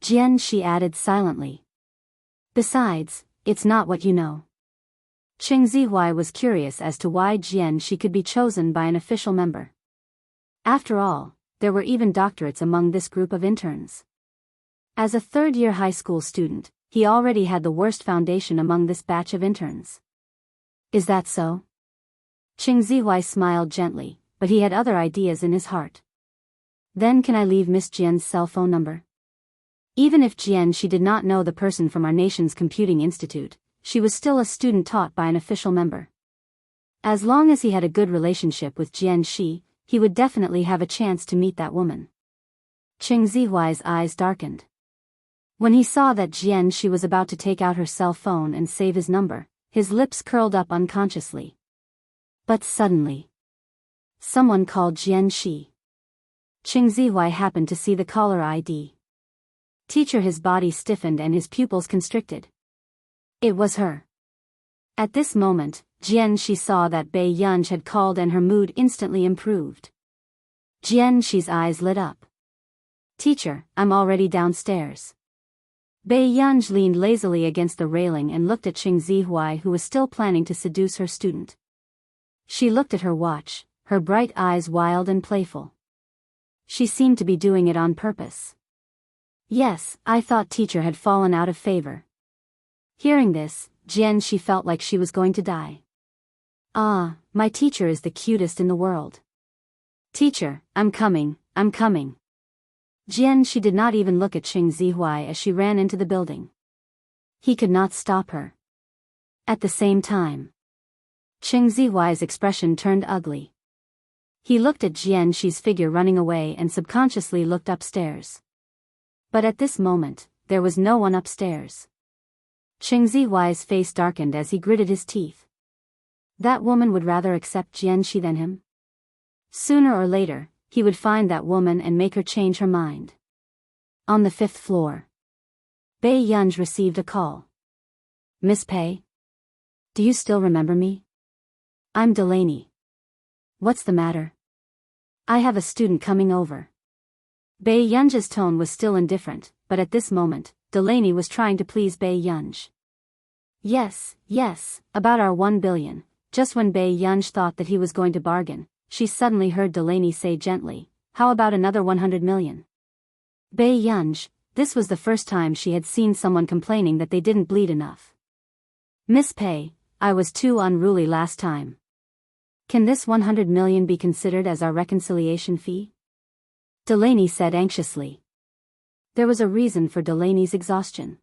Jian Shi added silently. Besides, it's not what you know. Cheng Zihuai was curious as to why Jian Shi could be chosen by an official member. After all, there were even doctorates among this group of interns. As a 3rd-year high school student, he already had the worst foundation among this batch of interns. Is that so? Cheng Zihuai smiled gently, but he had other ideas in his heart. Then can I leave Miss Jian's cell phone number? Even if Jian Shi did not know the person from our nation's computing institute, she was still a student taught by an official member. As long as he had a good relationship with Jian Shi, he would definitely have a chance to meet that woman. Cheng Zihuai's eyes darkened. When he saw that Jian Shi was about to take out her cell phone and save his number, his lips curled up unconsciously. But suddenly, someone called Jian Shi. Cheng Zihuai happened to see the caller ID. Teacher, his body stiffened and his pupils constricted. It was her. At this moment, Jian Shi saw that Bei Yunj had called and her mood instantly improved. Jian Shi's eyes lit up. Teacher, I'm already downstairs. Bei Yunj leaned lazily against the railing and looked at Cheng Zihuai, who was still planning to seduce her student. She looked at her watch, her bright eyes wild and playful. She seemed to be doing it on purpose. Yes, I thought teacher had fallen out of favor. Hearing this, Jian Shi felt like she was going to die. Ah, my teacher is the cutest in the world. Teacher, I'm coming, I'm coming. Jian Shi did not even look at Cheng Zihuai as she ran into the building. He could not stop her. At the same time, Cheng Zihuai's expression turned ugly. He looked at Jian Shi's figure running away and subconsciously looked upstairs. But at this moment, there was no one upstairs. Cheng Zihuai's face darkened as he gritted his teeth. That woman would rather accept Jian Shi than him. Sooner or later, he would find that woman and make her change her mind. On the 5th floor, Bei Yunj received a call. Miss Pei? Do you still remember me? I'm Delaney. What's the matter? I have a student coming over. Bei Yunj's tone was still indifferent, but at this moment, Delaney was trying to please Bei Yunj. Yes, about our 1 billion. Just when Bei Yunj thought that he was going to bargain, she suddenly heard Delaney say gently, how about another 100 million? Bei Yunj, this was the first time she had seen someone complaining that they didn't bleed enough. Miss Pei, I was too unruly last time. Can this 100 million be considered as our reconciliation fee? Delaney said anxiously. There was a reason for Delaney's exhaustion.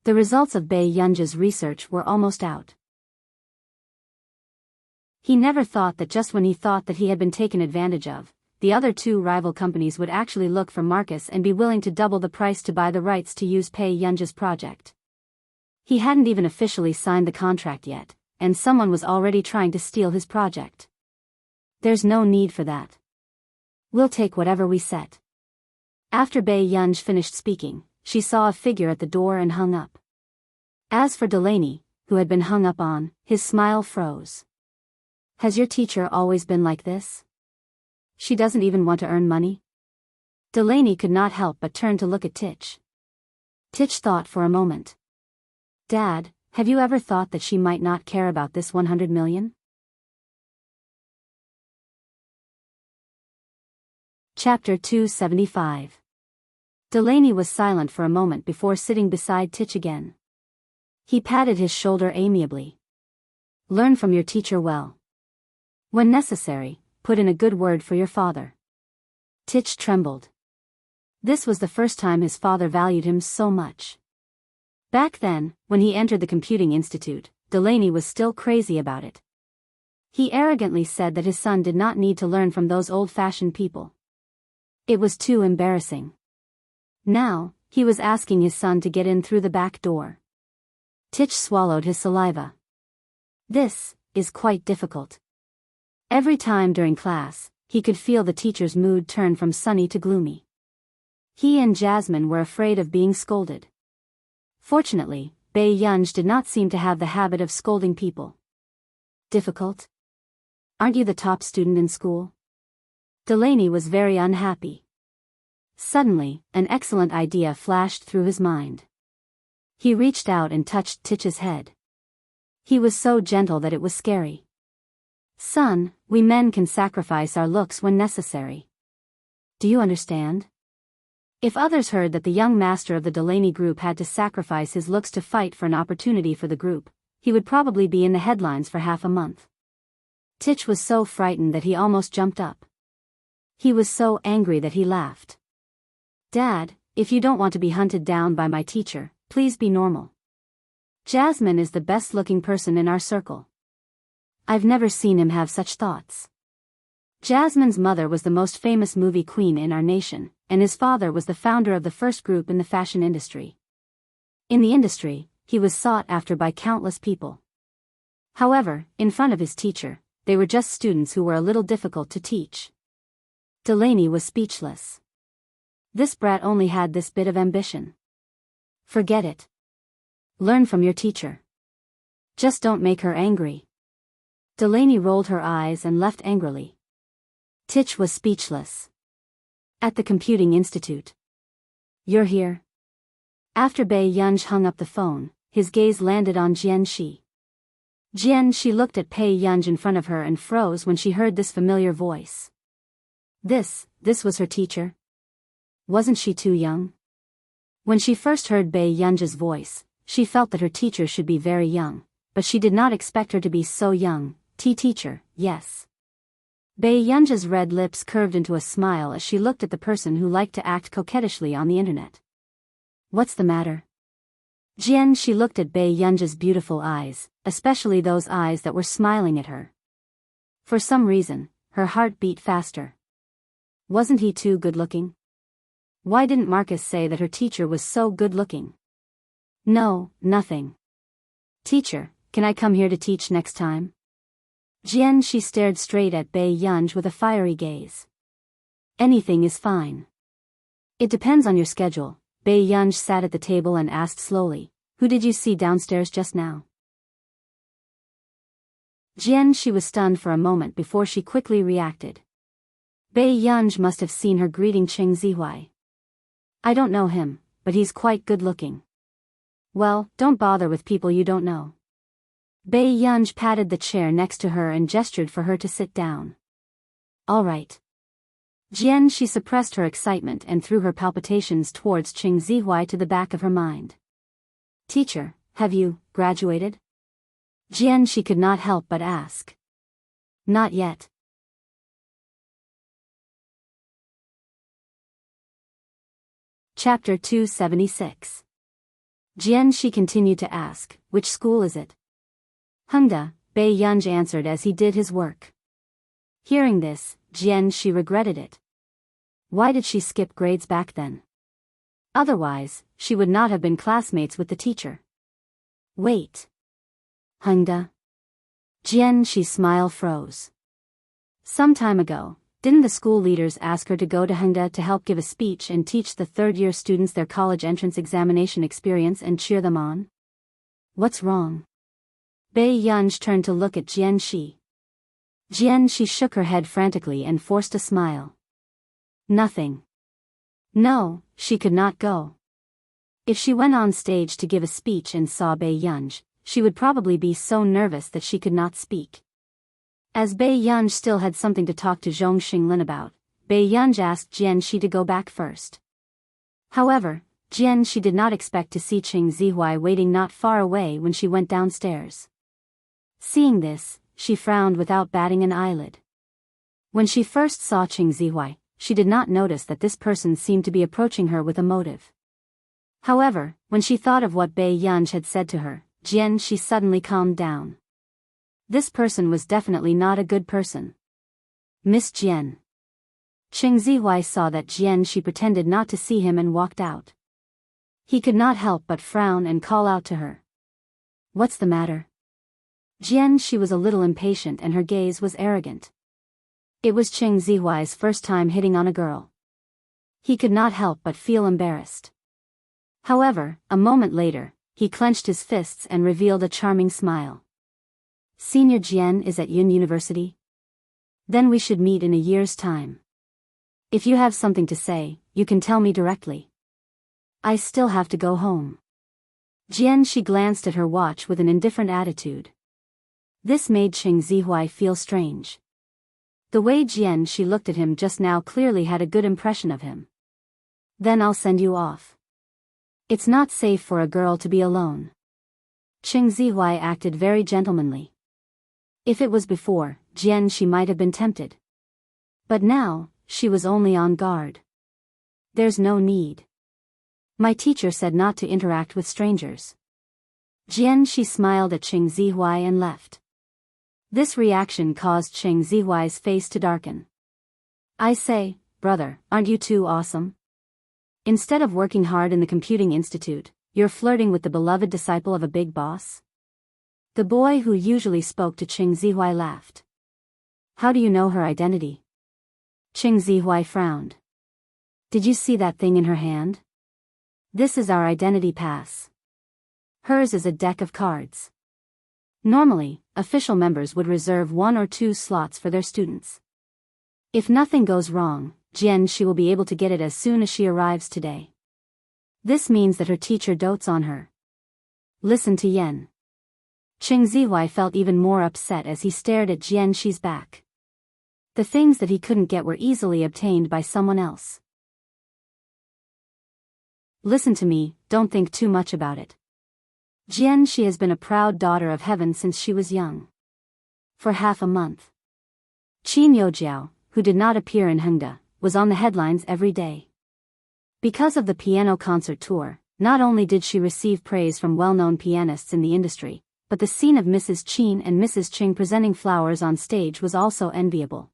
The results of Bei Yunj's research were almost out. He never thought that just when he thought that he had been taken advantage of, the other 2 rival companies would actually look for Marcus and be willing to double the price to buy the rights to use Bei Yunj's project. He hadn't even officially signed the contract yet, and someone was already trying to steal his project. There's no need for that. We'll take whatever we set. After Bei Yunj finished speaking, she saw a figure at the door and hung up. As for Delaney, who had been hung up on, his smile froze. Has your teacher always been like this? She doesn't even want to earn money? Delaney could not help but turn to look at Titch. Titch thought for a moment. Dad, have you ever thought that she might not care about this 100 million? Chapter 275. Delaney was silent for a moment before sitting beside Titch again. He patted his shoulder amiably. Learn from your teacher well. When necessary, put in a good word for your father. Titch trembled. This was the first time his father valued him so much. Back then, when he entered the computing institute, Delaney was still crazy about it. He arrogantly said that his son did not need to learn from those old-fashioned people. It was too embarrassing. Now, he was asking his son to get in through the back door. Titch swallowed his saliva. This is quite difficult. Every time during class, he could feel the teacher's mood turn from sunny to gloomy. He and Jasmine were afraid of being scolded. Fortunately, Bei Yunj did not seem to have the habit of scolding people. Difficult? Aren't you the top student in school? Delaney was very unhappy. Suddenly, an excellent idea flashed through his mind. He reached out and touched Titch's head. He was so gentle that it was scary. Son, we men can sacrifice our looks when necessary. Do you understand? If others heard that the young master of the Delaney group had to sacrifice his looks to fight for an opportunity for the group, he would probably be in the headlines for half a month. Titch was so frightened that he almost jumped up. He was so angry that he laughed. Dad, if you don't want to be hunted down by my teacher, please be normal. Jasmine is the best-looking person in our circle. I've never seen him have such thoughts. Jasmine's mother was the most famous movie queen in our nation, and his father was the founder of the first group in the fashion industry. In the industry, he was sought after by countless people. However, in front of his teacher, they were just students who were a little difficult to teach. Delaney was speechless. This brat only had this bit of ambition. Forget it. Learn from your teacher. Just don't make her angry. Delaney rolled her eyes and left angrily. Titch was speechless. At the computing institute. You're here? After Bei Yunj hung up the phone, his gaze landed on Jian Shi. Jian Shi looked at Bei Yunj in front of her and froze when she heard this familiar voice. This was her teacher? Wasn't she too young? When she first heard Bei Yunj's voice, she felt that her teacher should be very young, but she did not expect her to be so young. Teacher, yes. Bei Yunj's red lips curved into a smile as she looked at the person who liked to act coquettishly on the internet. What's the matter? Jian Shi looked at Bei Yunj's beautiful eyes, especially those eyes that were smiling at her. For some reason, her heart beat faster. Wasn't he too good-looking? Why didn't Marcus say that her teacher was so good-looking? No, nothing. Teacher, can I come here to teach next time? Jian Shi stared straight at Bei Yunj with a fiery gaze. Anything is fine. It depends on your schedule. Bei Yunj sat at the table and asked slowly, who did you see downstairs just now? Jian Shi was stunned for a moment before she quickly reacted. Bei Yunj must have seen her greeting Cheng Zihuai. I don't know him, but he's quite good-looking. Well, don't bother with people you don't know. Bei Yunj patted the chair next to her and gestured for her to sit down. All right. Jian Shi suppressed her excitement and threw her palpitations towards Cheng Zihuai to the back of her mind. Teacher, have you graduated? Jian Shi could not help but ask. Not yet. Chapter 276. Jian Shi continued to ask, which school is it? Hengda, Bei Yunj answered as he did his work. Hearing this, Jian Shi regretted it. Why did she skip grades back then? Otherwise, she would not have been classmates with the teacher. Wait. Hengda? Jian Shi's smile froze. Some time ago, didn't the school leaders ask her to go to Hengda to help give a speech and teach the third-year students their college entrance examination experience and cheer them on? What's wrong? Bei Yunj turned to look at Jian Shi. She shook her head frantically and forced a smile. Nothing. No, she could not go. If she went on stage to give a speech and saw Bei-yunj, she would probably be so nervous that she could not speak. As Bei-yunj still had something to talk to Zhong Xinglin about, Bei-yunj asked Shi to go back first. However, Shi did not expect to see Qing Zihuai waiting not far away when she went downstairs. Seeing this, she frowned without batting an eyelid. When she first saw Qing Zihuai, she did not notice that this person seemed to be approaching her with a motive. However, when she thought of what Bei-yunj had said to her, she suddenly calmed down. This person was definitely not a good person. Miss Jian. Qing Zihuai saw that she pretended not to see him and walked out. He could not help but frown and call out to her. What's the matter? She was a little impatient and her gaze was arrogant. It was Qing Zihuai's first time hitting on a girl. He could not help but feel embarrassed. However, a moment later, he clenched his fists and revealed a charming smile. Senior Jian is at Yun University? Then we should meet in a year's time. If you have something to say, you can tell me directly. I still have to go home. She glanced at her watch with an indifferent attitude. This made Qing Zihuai feel strange. The way she looked at him just now clearly had a good impression of him. Then I'll send you off. It's not safe for a girl to be alone. Qing Zihuai acted very gentlemanly. If it was before, she might have been tempted. But now, she was only on guard. There's no need. My teacher said not to interact with strangers. She smiled at Qing Zihuai and left. This reaction caused Qing Zihuai's face to darken. I say, brother, aren't you too awesome? Instead of working hard in the computing institute, you're flirting with the beloved disciple of a big boss? The boy who usually spoke to Qing Zihuai laughed. How do you know her identity? Qing Zihuai frowned. Did you see that thing in her hand? This is our identity pass. Hers is a deck of cards. Normally, official members would reserve 1 or 2 slots for their students. If nothing goes wrong, she will be able to get it as soon as she arrives today. This means that her teacher dotes on her. Listen to Yen. Qing Zihuai felt even more upset as he stared at Shi's back. The things that he couldn't get were easily obtained by someone else. Listen to me, don't think too much about it. She has been a proud daughter of heaven since she was young. For half a month. Qin Youjiao, who did not appear in Hengda, was on the headlines every day. Because of the piano concert tour, not only did she receive praise from well-known pianists in the industry, but the scene of Mrs. Qin and Mrs. Qing presenting flowers on stage was also enviable.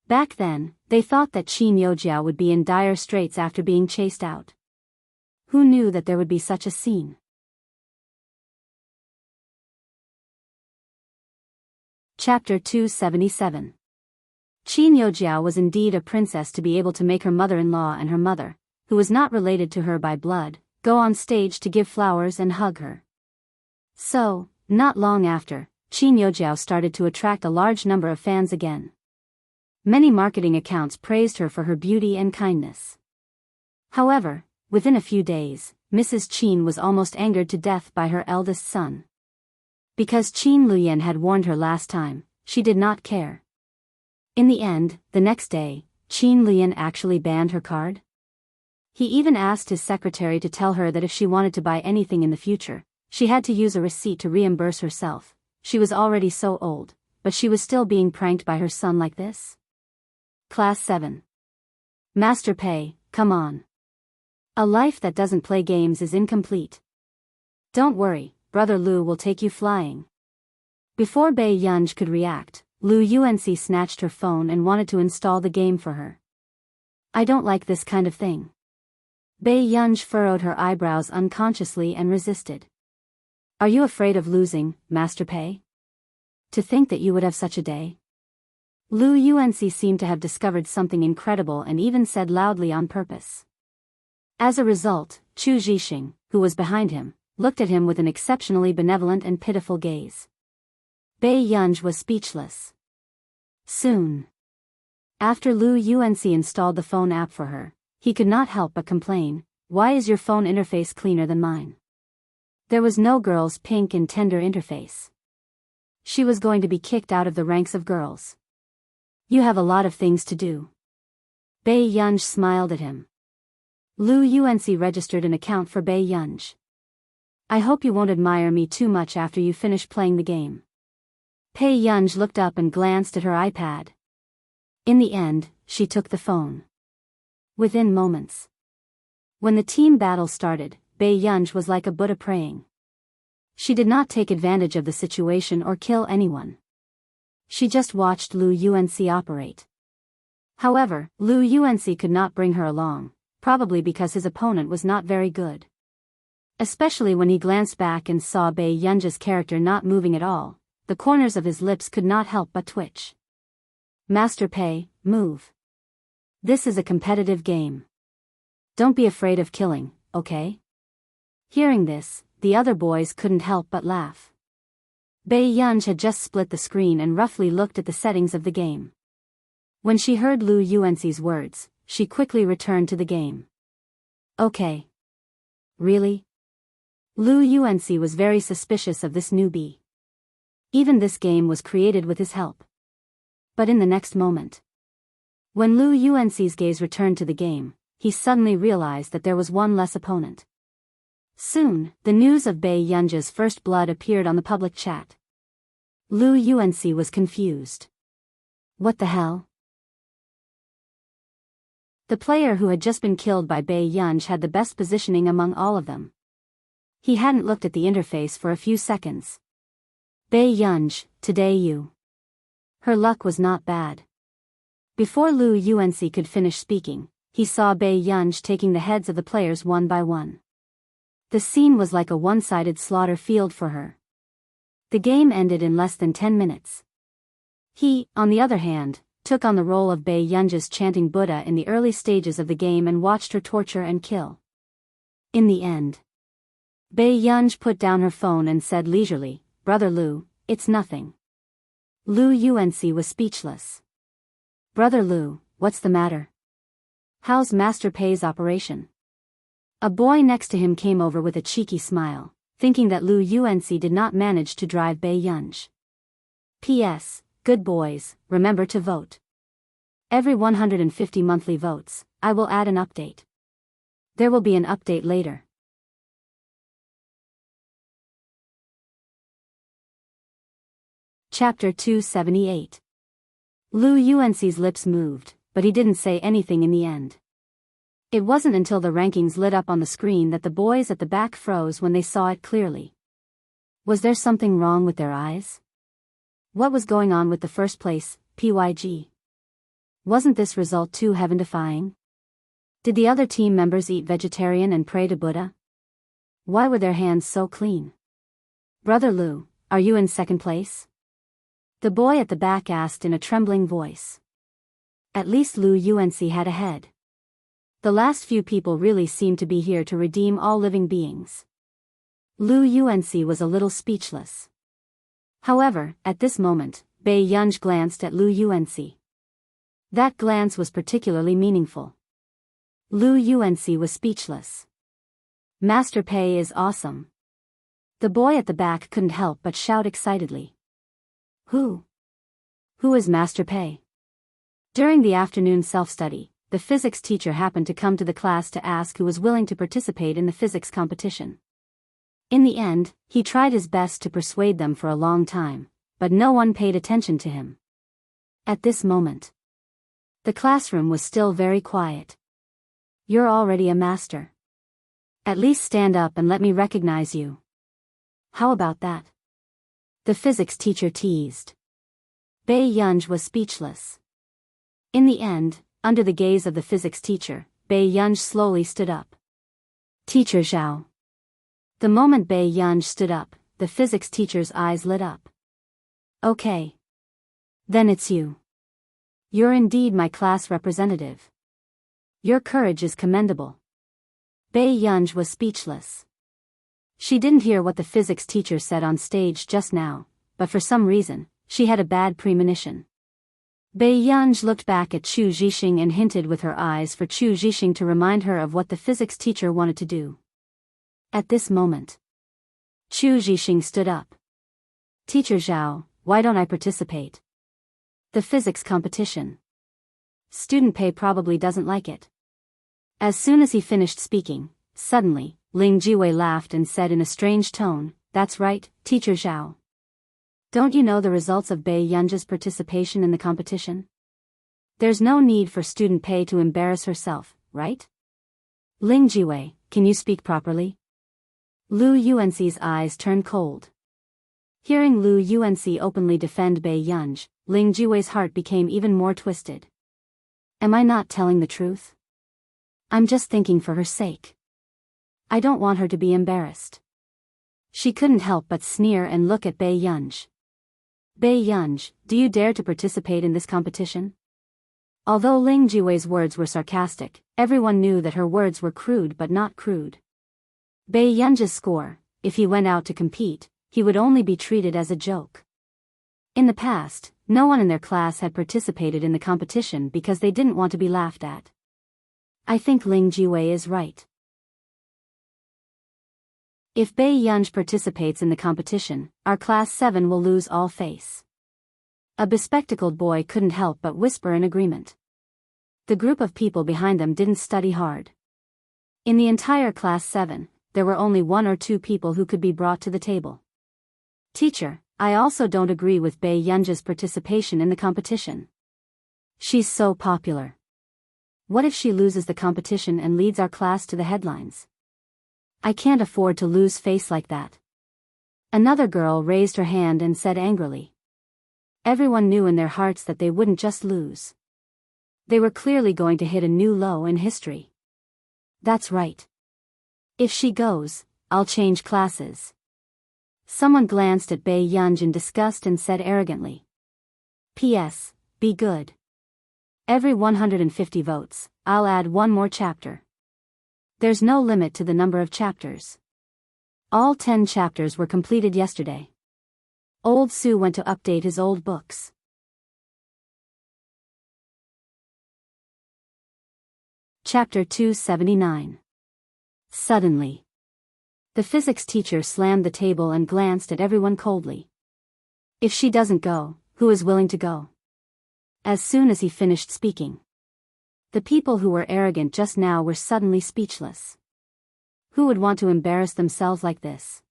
Back then, they thought that Qin Youjiao would be in dire straits after being chased out. Who knew that there would be such a scene? Chapter 277. Qin Youjiao was indeed a princess to be able to make her mother-in-law and her mother, who was not related to her by blood, go on stage to give flowers and hug her. So, not long after, Qin Youjiao started to attract a large number of fans again. Many marketing accounts praised her for her beauty and kindness. However, within a few days, Mrs. Qin was almost angered to death by her eldest son. Because Qin Luyan had warned her last time, she did not care. In the end, the next day, Qin Luyan actually banned her card. He even asked his secretary to tell her that if she wanted to buy anything in the future, she had to use a receipt to reimburse herself. She was already so old, but she was still being pranked by her son like this? Class 7. Master Pei, come on. A life that doesn't play games is incomplete. Don't worry, Brother Lu will take you flying. Before Bei-yunj could react, Lu Yuanci snatched her phone and wanted to install the game for her. I don't like this kind of thing. Bei-yunj furrowed her eyebrows unconsciously and resisted. Are you afraid of losing, Master Pei? To think that you would have such a day. Lu Yuanci seemed to have discovered something incredible and even said loudly on purpose. As a result, Chu Zhixing, who was behind him, looked at him with an exceptionally benevolent and pitiful gaze. Bei-yunj was speechless. Soon after Lu Yuanxi installed the phone app for her, he could not help but complain, "Why is your phone interface cleaner than mine?" There was no girl's pink and tender interface. She was going to be kicked out of the ranks of girls. "You have a lot of things to do." Bei Yunj smiled at him. Lu Yuanxi registered an account for Bei Yunj. "I hope you won't admire me too much after you finish playing the game." Bei Yunj looked up and glanced at her iPad. In the end, she took the phone. Within moments. When the team battle started, Bei Yunj was like a Buddha praying. She did not take advantage of the situation or kill anyone. She just watched Lu Yuanxi operate. However, Lu Yuanxi could not bring her along, probably because his opponent was not very good. Especially when he glanced back and saw Bei Yunj's character not moving at all, the corners of his lips could not help but twitch. "Master Pei, move. This is a competitive game. Don't be afraid of killing, okay?" Hearing this, the other boys couldn't help but laugh. Bei Yunj had just split the screen and roughly looked at the settings of the game. When she heard Lu Yuanxi's words, she quickly returned to the game. "Okay. Really?" Lu Yuanxi was very suspicious of this newbie. Even this game was created with his help. But in the next moment, when Lu Yuanxi's gaze returned to the game, he suddenly realized that there was one less opponent. Soon, the news of Bei Yunj's first blood appeared on the public chat. Lu Yuanxi was confused. What the hell? The player who had just been killed by Bei Yunj had the best positioning among all of them. He hadn't looked at the interface for a few seconds. "Bei Yunj, today you." Her luck was not bad. Before Lu Yuanxi could finish speaking, he saw Bei Yunj taking the heads of the players one by one. The scene was like a one-sided slaughter field for her. The game ended in less than 10 minutes. He, on the other hand, took on the role of Bei Yunj's chanting Buddha in the early stages of the game and watched her torture and kill. In the end, Bei Yunj put down her phone and said leisurely, "Brother Lu, it's nothing." Lu Yuanxi was speechless. "Brother Lu, what's the matter? How's Master Pei's operation?" A boy next to him came over with a cheeky smile, thinking that Lu Yuanxi did not manage to drive Bei Yunj. "P.S. Good boys, remember to vote. Every 150 monthly votes, I will add an update. There will be an update later." Chapter 278. Lu Yuanxi's lips moved, but he didn't say anything in the end. It wasn't until the rankings lit up on the screen that the boys at the back froze when they saw it clearly. Was there something wrong with their eyes? What was going on with the first place, PYG? Wasn't this result too heaven-defying? Did the other team members eat vegetarian and pray to Buddha? Why were their hands so clean? "Brother Lu, are you in second place?" The boy at the back asked in a trembling voice. At least Lu Yuanxi had a head. The last few people really seemed to be here to redeem all living beings. Lu Yuanxi was a little speechless. However, at this moment, Bei Yunj glanced at Lu Yuanxi. That glance was particularly meaningful. Lu Yuanxi was speechless. "Master Pei is awesome." The boy at the back couldn't help but shout excitedly. Who is Master Pei?" During the afternoon self-study, the physics teacher happened to come to the class to ask who was willing to participate in the physics competition. In the end, he tried his best to persuade them for a long time, but no one paid attention to him. At this moment, the classroom was still very quiet. "You're already a master. At least stand up and let me recognize you." "How about that?" the physics teacher teased. Bei Yunj was speechless. In the end, under the gaze of the physics teacher, Bei Yunj slowly stood up. "Teacher Zhao." The moment Bei Yunj stood up, the physics teacher's eyes lit up. "Okay. Then it's you. You're indeed my class representative. Your courage is commendable." Bei Yunj was speechless. She didn't hear what the physics teacher said on stage just now, but for some reason, she had a bad premonition. Bai Yunj looked back at Chu Zhixing and hinted with her eyes for Chu Zhixing to remind her of what the physics teacher wanted to do. At this moment, Chu Zhixing stood up. Teacher Zhao, why don't I participate? The physics competition. Student Pei probably doesn't like it. As soon as he finished speaking, suddenly, Ling Jiwei laughed and said in a strange tone, "That's right, Teacher Zhao. Don't you know the results of Bai Yunj's participation in the competition? There's no need for Student Pei to embarrass herself, right? Ling Jiwei, can you speak properly?" Lu Yuanxi's eyes turned cold. Hearing Lu Yuanxi openly defend Bai Yunj, Ling Jiwei's heart became even more twisted. Am I not telling the truth? I'm just thinking for her sake. I don't want her to be embarrassed. She couldn't help but sneer and look at Bai Yunj. Bai Yunj, do you dare to participate in this competition? Although Ling Jiwei's words were sarcastic, everyone knew that her words were crude but not crude. Bai Yunj's score, if he went out to compete, he would only be treated as a joke. In the past, no one in their class had participated in the competition because they didn't want to be laughed at. I think Ling Jiwei is right. If Bai Yunj participates in the competition, our class 7 will lose all face. A bespectacled boy couldn't help but whisper in agreement. The group of people behind them didn't study hard. In the entire class 7, there were only 1 or 2 people who could be brought to the table. Teacher, I also don't agree with Bai Yunj's participation in the competition. She's so popular. What if she loses the competition and leads our class to the headlines? I can't afford to lose face like that. Another girl raised her hand and said angrily. Everyone knew in their hearts that they wouldn't just lose. They were clearly going to hit a new low in history. That's right. If she goes, I'll change classes. Someone glanced at Bai Yunj in disgust and said arrogantly. P.S. Be good. Every 150 votes, I'll add 1 more chapter. There's no limit to the number of chapters. All 10 chapters were completed yesterday. Old Su went to update his old books. Chapter 279. Suddenly, the physics teacher slammed the table and glanced at everyone coldly. If she doesn't go, who is willing to go? As soon as he finished speaking, the people who were arrogant just now were suddenly speechless. Who would want to embarrass themselves like this?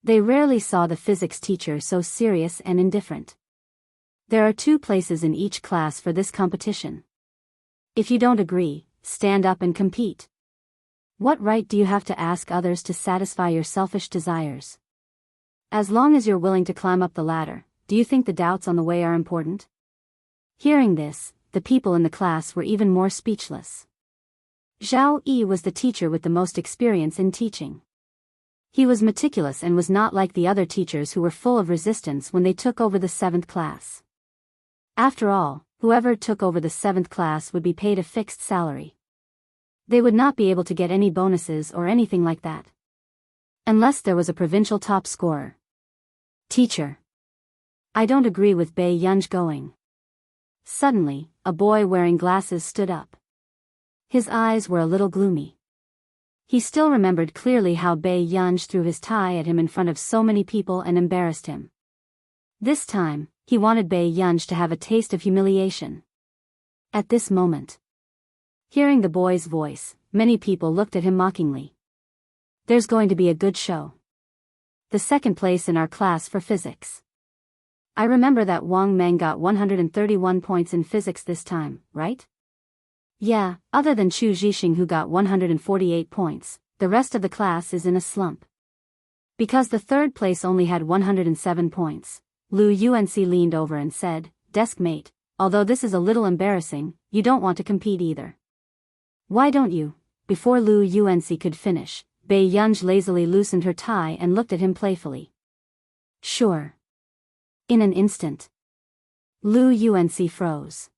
They rarely saw the physics teacher so serious and indifferent. There are 2 places in each class for this competition. If you don't agree, stand up and compete. What right do you have to ask others to satisfy your selfish desires? As long as you're willing to climb up the ladder, do you think the doubts on the way are important? Hearing this, the people in the class were even more speechless. Zhao Yi was the teacher with the most experience in teaching. He was meticulous and was not like the other teachers who were full of resistance when they took over the 7th class. After all, whoever took over the 7th class would be paid a fixed salary. They would not be able to get any bonuses or anything like that. Unless there was a provincial top scorer. Teacher, I don't agree with Bai Yunj going. Suddenly, a boy wearing glasses stood up. His eyes were a little gloomy. He still remembered clearly how Bai Yunj threw his tie at him in front of so many people and embarrassed him. This time, he wanted Bai Yunj to have a taste of humiliation. At this moment, hearing the boy's voice, many people looked at him mockingly. There's going to be a good show. The 2nd place in our class for physics. I remember that Wang Meng got 131 points in physics this time, right? Yeah, other than Chu Zhixing who got 148 points, the rest of the class is in a slump. Because the 3rd place only had 107 points, Lu Yuanxi leaned over and said, Deskmate, although this is a little embarrassing, you don't want to compete either. Why don't you? Before Lu Yuanxi could finish, Bai Yunj lazily loosened her tie and looked at him playfully. Sure. In an instant, Lu Yuanxi froze.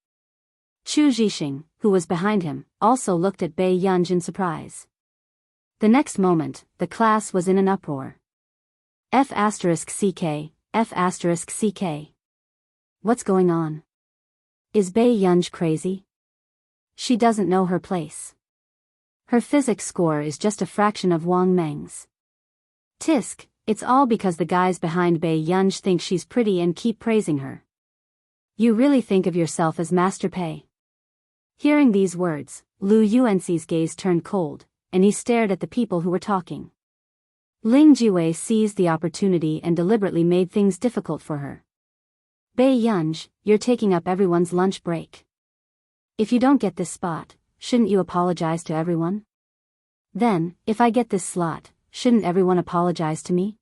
Chu Zhixing, who was behind him, also looked at Bai Yunj in surprise. The next moment, the class was in an uproar. F***CK, F***CK. What's going on? Is Bei Yunj crazy? She doesn't know her place. Her physics score is just a fraction of Wang Meng's. Tisk, it's all because the guys behind Bei Yunj think she's pretty and keep praising her. You really think of yourself as Master Pei? Hearing these words, Lu Yuanxi's gaze turned cold, and he stared at the people who were talking. Ling Jiwei seized the opportunity and deliberately made things difficult for her. Bei Yunj, you're taking up everyone's lunch break. If you don't get this spot, shouldn't you apologize to everyone? Then, if I get this slot, shouldn't everyone apologize to me?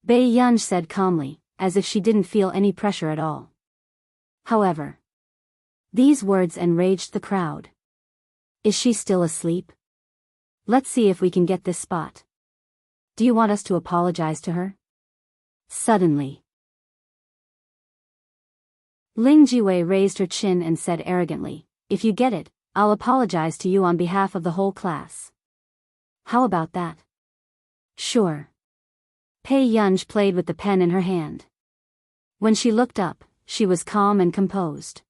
Bei Yunj said calmly, as if she didn't feel any pressure at all. However, these words enraged the crowd. Is she still asleep? Let's see if we can get this spot. Do you want us to apologize to her? Suddenly, Ling Jiwei raised her chin and said arrogantly, if you get it, I'll apologize to you on behalf of the whole class. How about that? Sure. Pei Yunj played with the pen in her hand. When she looked up, she was calm and composed.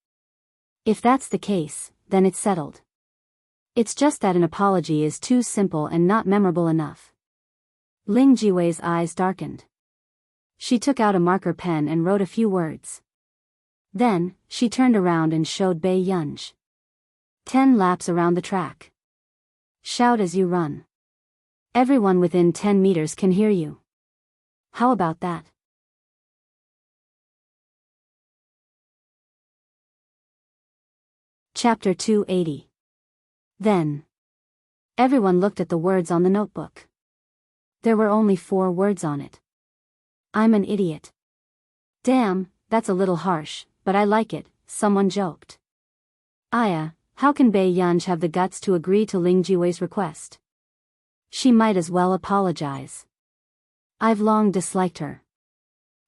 If that's the case, then it's settled. It's just that an apology is too simple and not memorable enough. Ling Jiwei's eyes darkened. She took out a marker pen and wrote a few words. Then, she turned around and showed Bei Yunj. 10 laps around the track. Shout as you run. Everyone within 10 meters can hear you. How about that? Chapter 280. Then, everyone looked at the words on the notebook. There were only 4 words on it. I'm an idiot. Damn, that's a little harsh, but I like it, someone joked. Aya, how can Bei Yunj have the guts to agree to Ling Jiwei's request? She might as well apologize. I've long disliked her.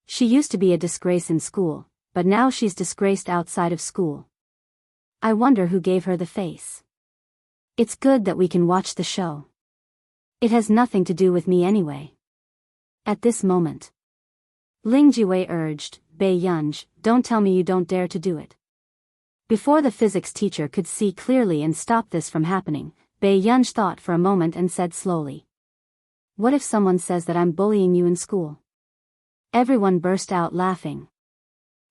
She used to be a disgrace in school, but now she's disgraced outside of school. I wonder who gave her the face. It's good that we can watch the show. It has nothing to do with me anyway. At this moment, Ling Jiwei urged, Bei Yunj, don't tell me you don't dare to do it. Before the physics teacher could see clearly and stop this from happening, Bei Yunj thought for a moment and said slowly. What if someone says that I'm bullying you in school? Everyone burst out laughing.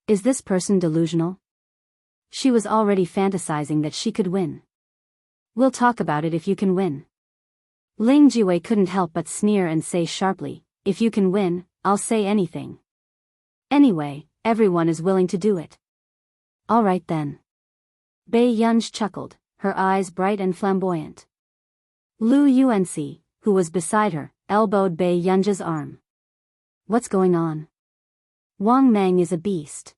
Is this person delusional? She was already fantasizing that she could win. We'll talk about it if you can win. Ling Jiwei couldn't help but sneer and say sharply, if you can win, I'll say anything. Anyway, everyone is willing to do it. All right then. Bei Yunj chuckled, her eyes bright and flamboyant. Lu Yuanxi, who was beside her, elbowed Bei Yunj's arm. What's going on? Wang Meng is a beast.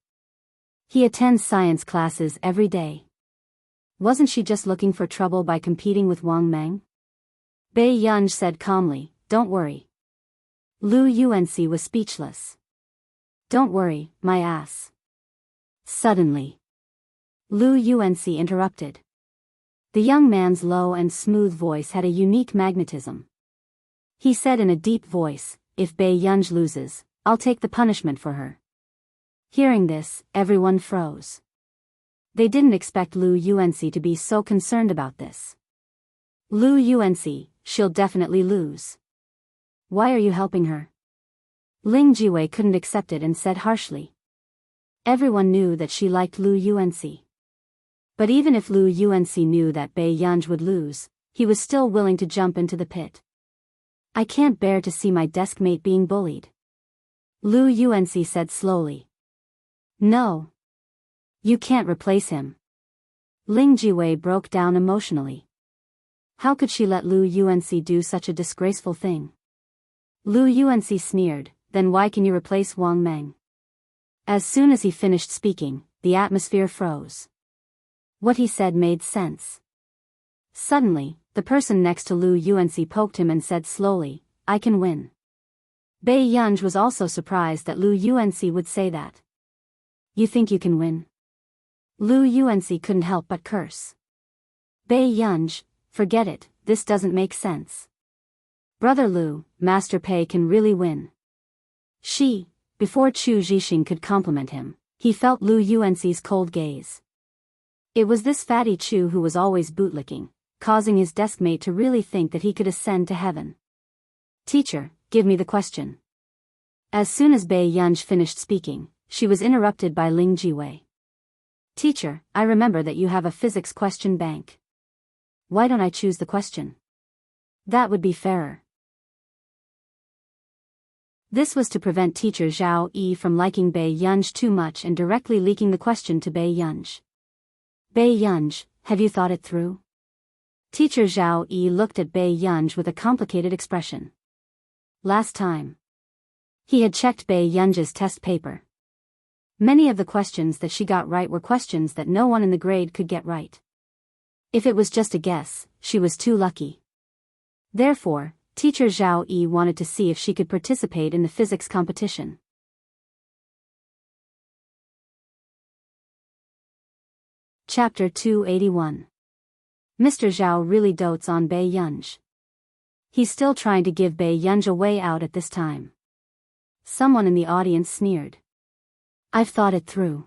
He attends science classes every day. Wasn't she just looking for trouble by competing with Wang Meng? Bei Yunj said calmly, don't worry. Lu Yuanxi was speechless. Don't worry, my ass. Suddenly, Lu Yuanxi interrupted. The young man's low and smooth voice had a unique magnetism. He said in a deep voice, if Bei Yunj loses, I'll take the punishment for her. Hearing this, everyone froze. They didn't expect Lu Yuanxi to be so concerned about this. Lu Yuanxi, she'll definitely lose. Why are you helping her? Ling Jiwei couldn't accept it and said harshly. Everyone knew that she liked Lu Yuanxi. But even if Lu Yuanxi knew that Bei Yunj would lose, he was still willing to jump into the pit. I can't bear to see my deskmate being bullied. Lu Yuanxi said slowly. No. You can't replace him. Ling Jiwei broke down emotionally. How could she let Lu Yuanxi do such a disgraceful thing? Lu Yuanxi sneered, then why can you replace Wang Meng? As soon as he finished speaking, the atmosphere froze. What he said made sense. Suddenly, the person next to Lu Yuanxi poked him and said slowly, I can win. Bei Yunj was also surprised that Lu Yuanxi would say that. You think you can win? Lu Yuanxi couldn't help but curse. Bei Yunj, forget it, this doesn't make sense. Brother Lu, Master Pei can really win. Before Chu Zhixing could compliment him, he felt Lu Yuanxi's cold gaze. It was this fatty Chu who was always bootlicking, causing his deskmate to really think that he could ascend to heaven. Teacher, give me the question. As soon as Bei Yunj finished speaking, she was interrupted by Ling Jiwei. Teacher, I remember that you have a physics question bank. Why don't I choose the question? That would be fairer. This was to prevent teacher Zhao Yi from liking Bei Yunj too much and directly leaking the question to Bei Yunj. Bei Yunj, have you thought it through? Teacher Zhao Yi looked at Bei Yunj with a complicated expression. Last time, he had checked Bei Yunj's test paper. Many of the questions that she got right were questions that no one in the grade could get right. If it was just a guess, she was too lucky. Therefore, teacher Zhao Yi wanted to see if she could participate in the physics competition. Chapter 281. Mr. Zhao really dotes on Bei Yunj. He's still trying to give Bei Yunj a way out at this time. Someone in the audience sneered. I've thought it through.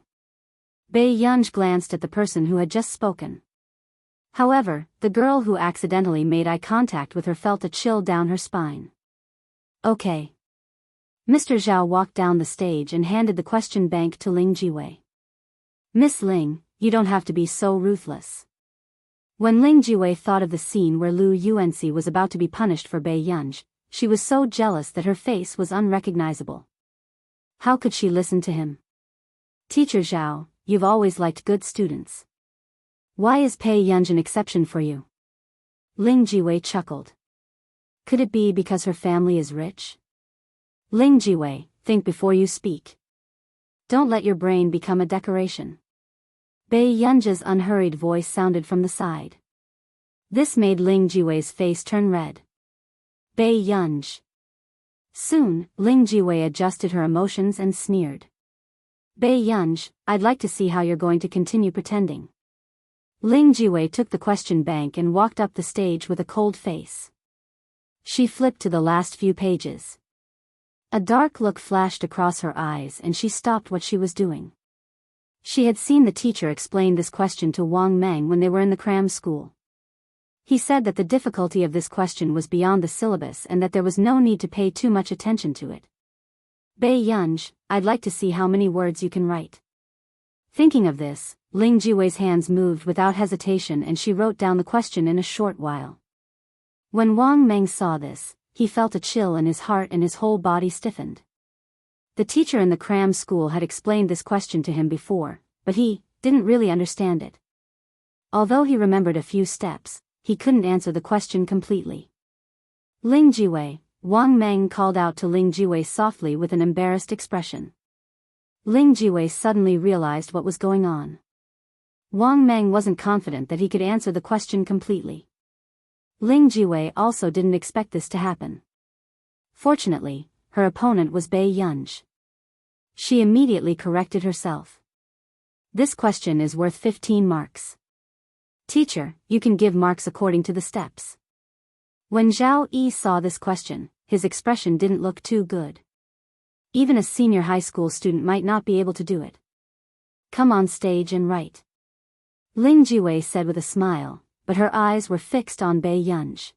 Bei Yunj glanced at the person who had just spoken. However, the girl who accidentally made eye contact with her felt a chill down her spine. Okay. Mr. Zhao walked down the stage and handed the question bank to Ling Jiwei. Miss Ling, you don't have to be so ruthless. When Ling Jiwei thought of the scene where Lu Yuanxi was about to be punished for Bei Yunj, she was so jealous that her face was unrecognizable. How could she listen to him? Teacher Zhao, you've always liked good students. Why is Bei Yunj an exception for you? Ling Jiwei chuckled. Could it be because her family is rich? Ling Jiwei, think before you speak. Don't let your brain become a decoration. Bei Yunj's unhurried voice sounded from the side. This made Ling Jiwei's face turn red. Bei Yunj. Soon, Ling Jiwei adjusted her emotions and sneered. Bei Yunj, I'd like to see how you're going to continue pretending. Ling Jiwei took the question bank and walked up the stage with a cold face. She flipped to the last few pages. A dark look flashed across her eyes and she stopped what she was doing. She had seen the teacher explain this question to Wang Meng when they were in the cram school. He said that the difficulty of this question was beyond the syllabus and that there was no need to pay too much attention to it. Bei Yunj, I'd like to see how many words you can write. Thinking of this, Ling Jiwei's hands moved without hesitation and she wrote down the question in a short while. When Wang Meng saw this, he felt a chill in his heart and his whole body stiffened. The teacher in the cram school had explained this question to him before, but he didn't really understand it. Although he remembered a few steps, he couldn't answer the question completely. Ling Jiwei, Wang Meng called out to Ling Jiwei softly with an embarrassed expression. Ling Jiwei suddenly realized what was going on. Wang Meng wasn't confident that he could answer the question completely. Ling Jiwei also didn't expect this to happen. Fortunately, her opponent was Bei Yunj. She immediately corrected herself. This question is worth 15 marks. Teacher, you can give marks according to the steps. When Zhao Yi saw this question, his expression didn't look too good. Even a senior high school student might not be able to do it. Come on stage and write. Ling Jiwei said with a smile, but her eyes were fixed on Bei Yunj.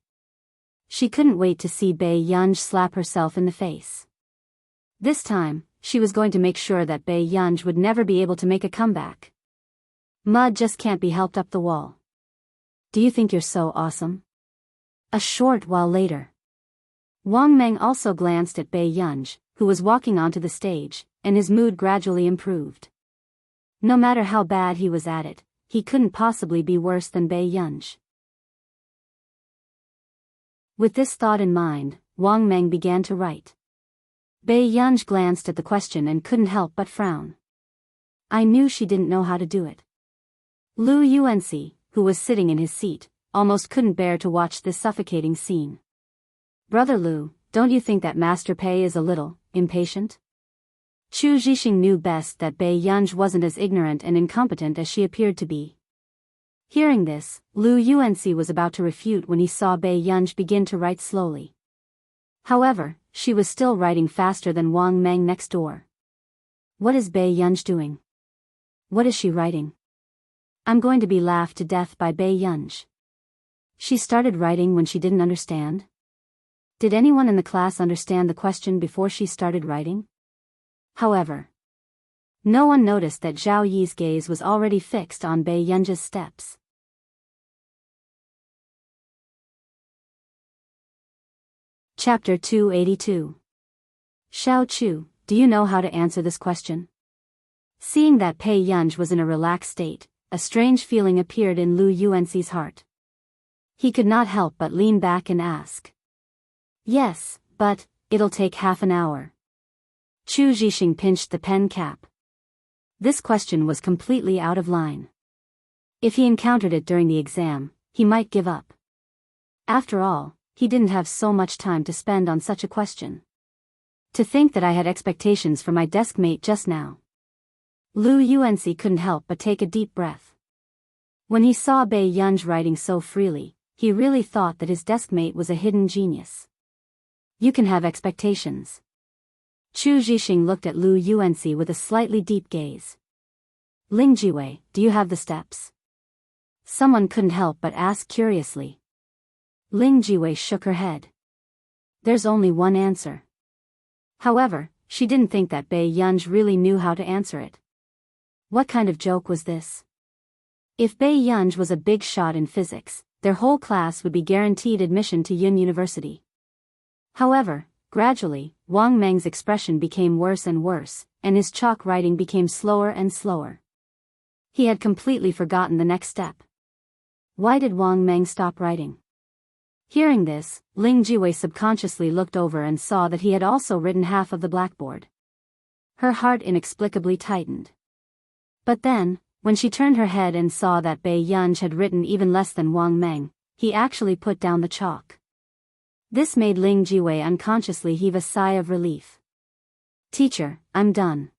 She couldn't wait to see Bei Yunj slap herself in the face. This time, she was going to make sure that Bei Yunj would never be able to make a comeback. Mud just can't be helped up the wall. Do you think you're so awesome? A short while later, Wang Meng also glanced at Bei Yunj, who was walking onto the stage, and his mood gradually improved. No matter how bad he was at it, he couldn't possibly be worse than Bei Yunj. With this thought in mind, Wang Meng began to write. Bei Yunj glanced at the question and couldn't help but frown. I knew she didn't know how to do it. Lu Yuanxi, who was sitting in his seat, almost couldn't bear to watch this suffocating scene. Brother Lu, don't you think that Master Pei is a little impatient? Chu Zhixing knew best that Bei Yunj wasn't as ignorant and incompetent as she appeared to be. Hearing this, Lu Yuanxi was about to refute when he saw Bei Yunj begin to write slowly. However, she was still writing faster than Wang Meng next door. What is Bei Yunj doing? What is she writing? I'm going to be laughed to death by Bei Yunj. She started writing when she didn't understand? Did anyone in the class understand the question before she started writing? However, no one noticed that Zhao Yi's gaze was already fixed on Bei Yunj's steps. Chapter 282. Xiao Chu, do you know how to answer this question? Seeing that Bei Yunj was in a relaxed state, a strange feeling appeared in Lu Yuanxi's heart. He could not help but lean back and ask. Yes, but it'll take half an hour. Chu Zhixing pinched the pen cap. This question was completely out of line. If he encountered it during the exam, he might give up. After all, he didn't have so much time to spend on such a question. To think that I had expectations for my deskmate just now. Lu Yuanxi couldn't help but take a deep breath. When he saw Bei Yunj writing so freely, he really thought that his deskmate was a hidden genius. You can have expectations. Chu Zhixing looked at Lu Yuanxi with a slightly deep gaze. Ling Jiwei, do you have the steps? Someone couldn't help but ask curiously. Ling Jiwei shook her head. There's only one answer. However, she didn't think that Bei Yunj really knew how to answer it. What kind of joke was this? If Bei Yunj was a big shot in physics, their whole class would be guaranteed admission to Yun University. However, gradually, Wang Meng's expression became worse and worse, and his chalk writing became slower and slower. He had completely forgotten the next step. Why did Wang Meng stop writing? Hearing this, Ling Jiwei subconsciously looked over and saw that he had also written half of the blackboard. Her heart inexplicably tightened. But then, when she turned her head and saw that Bei Yunj had written even less than Wang Meng, he actually put down the chalk. This made Ling Jiwei unconsciously heave a sigh of relief. Teacher, I'm done.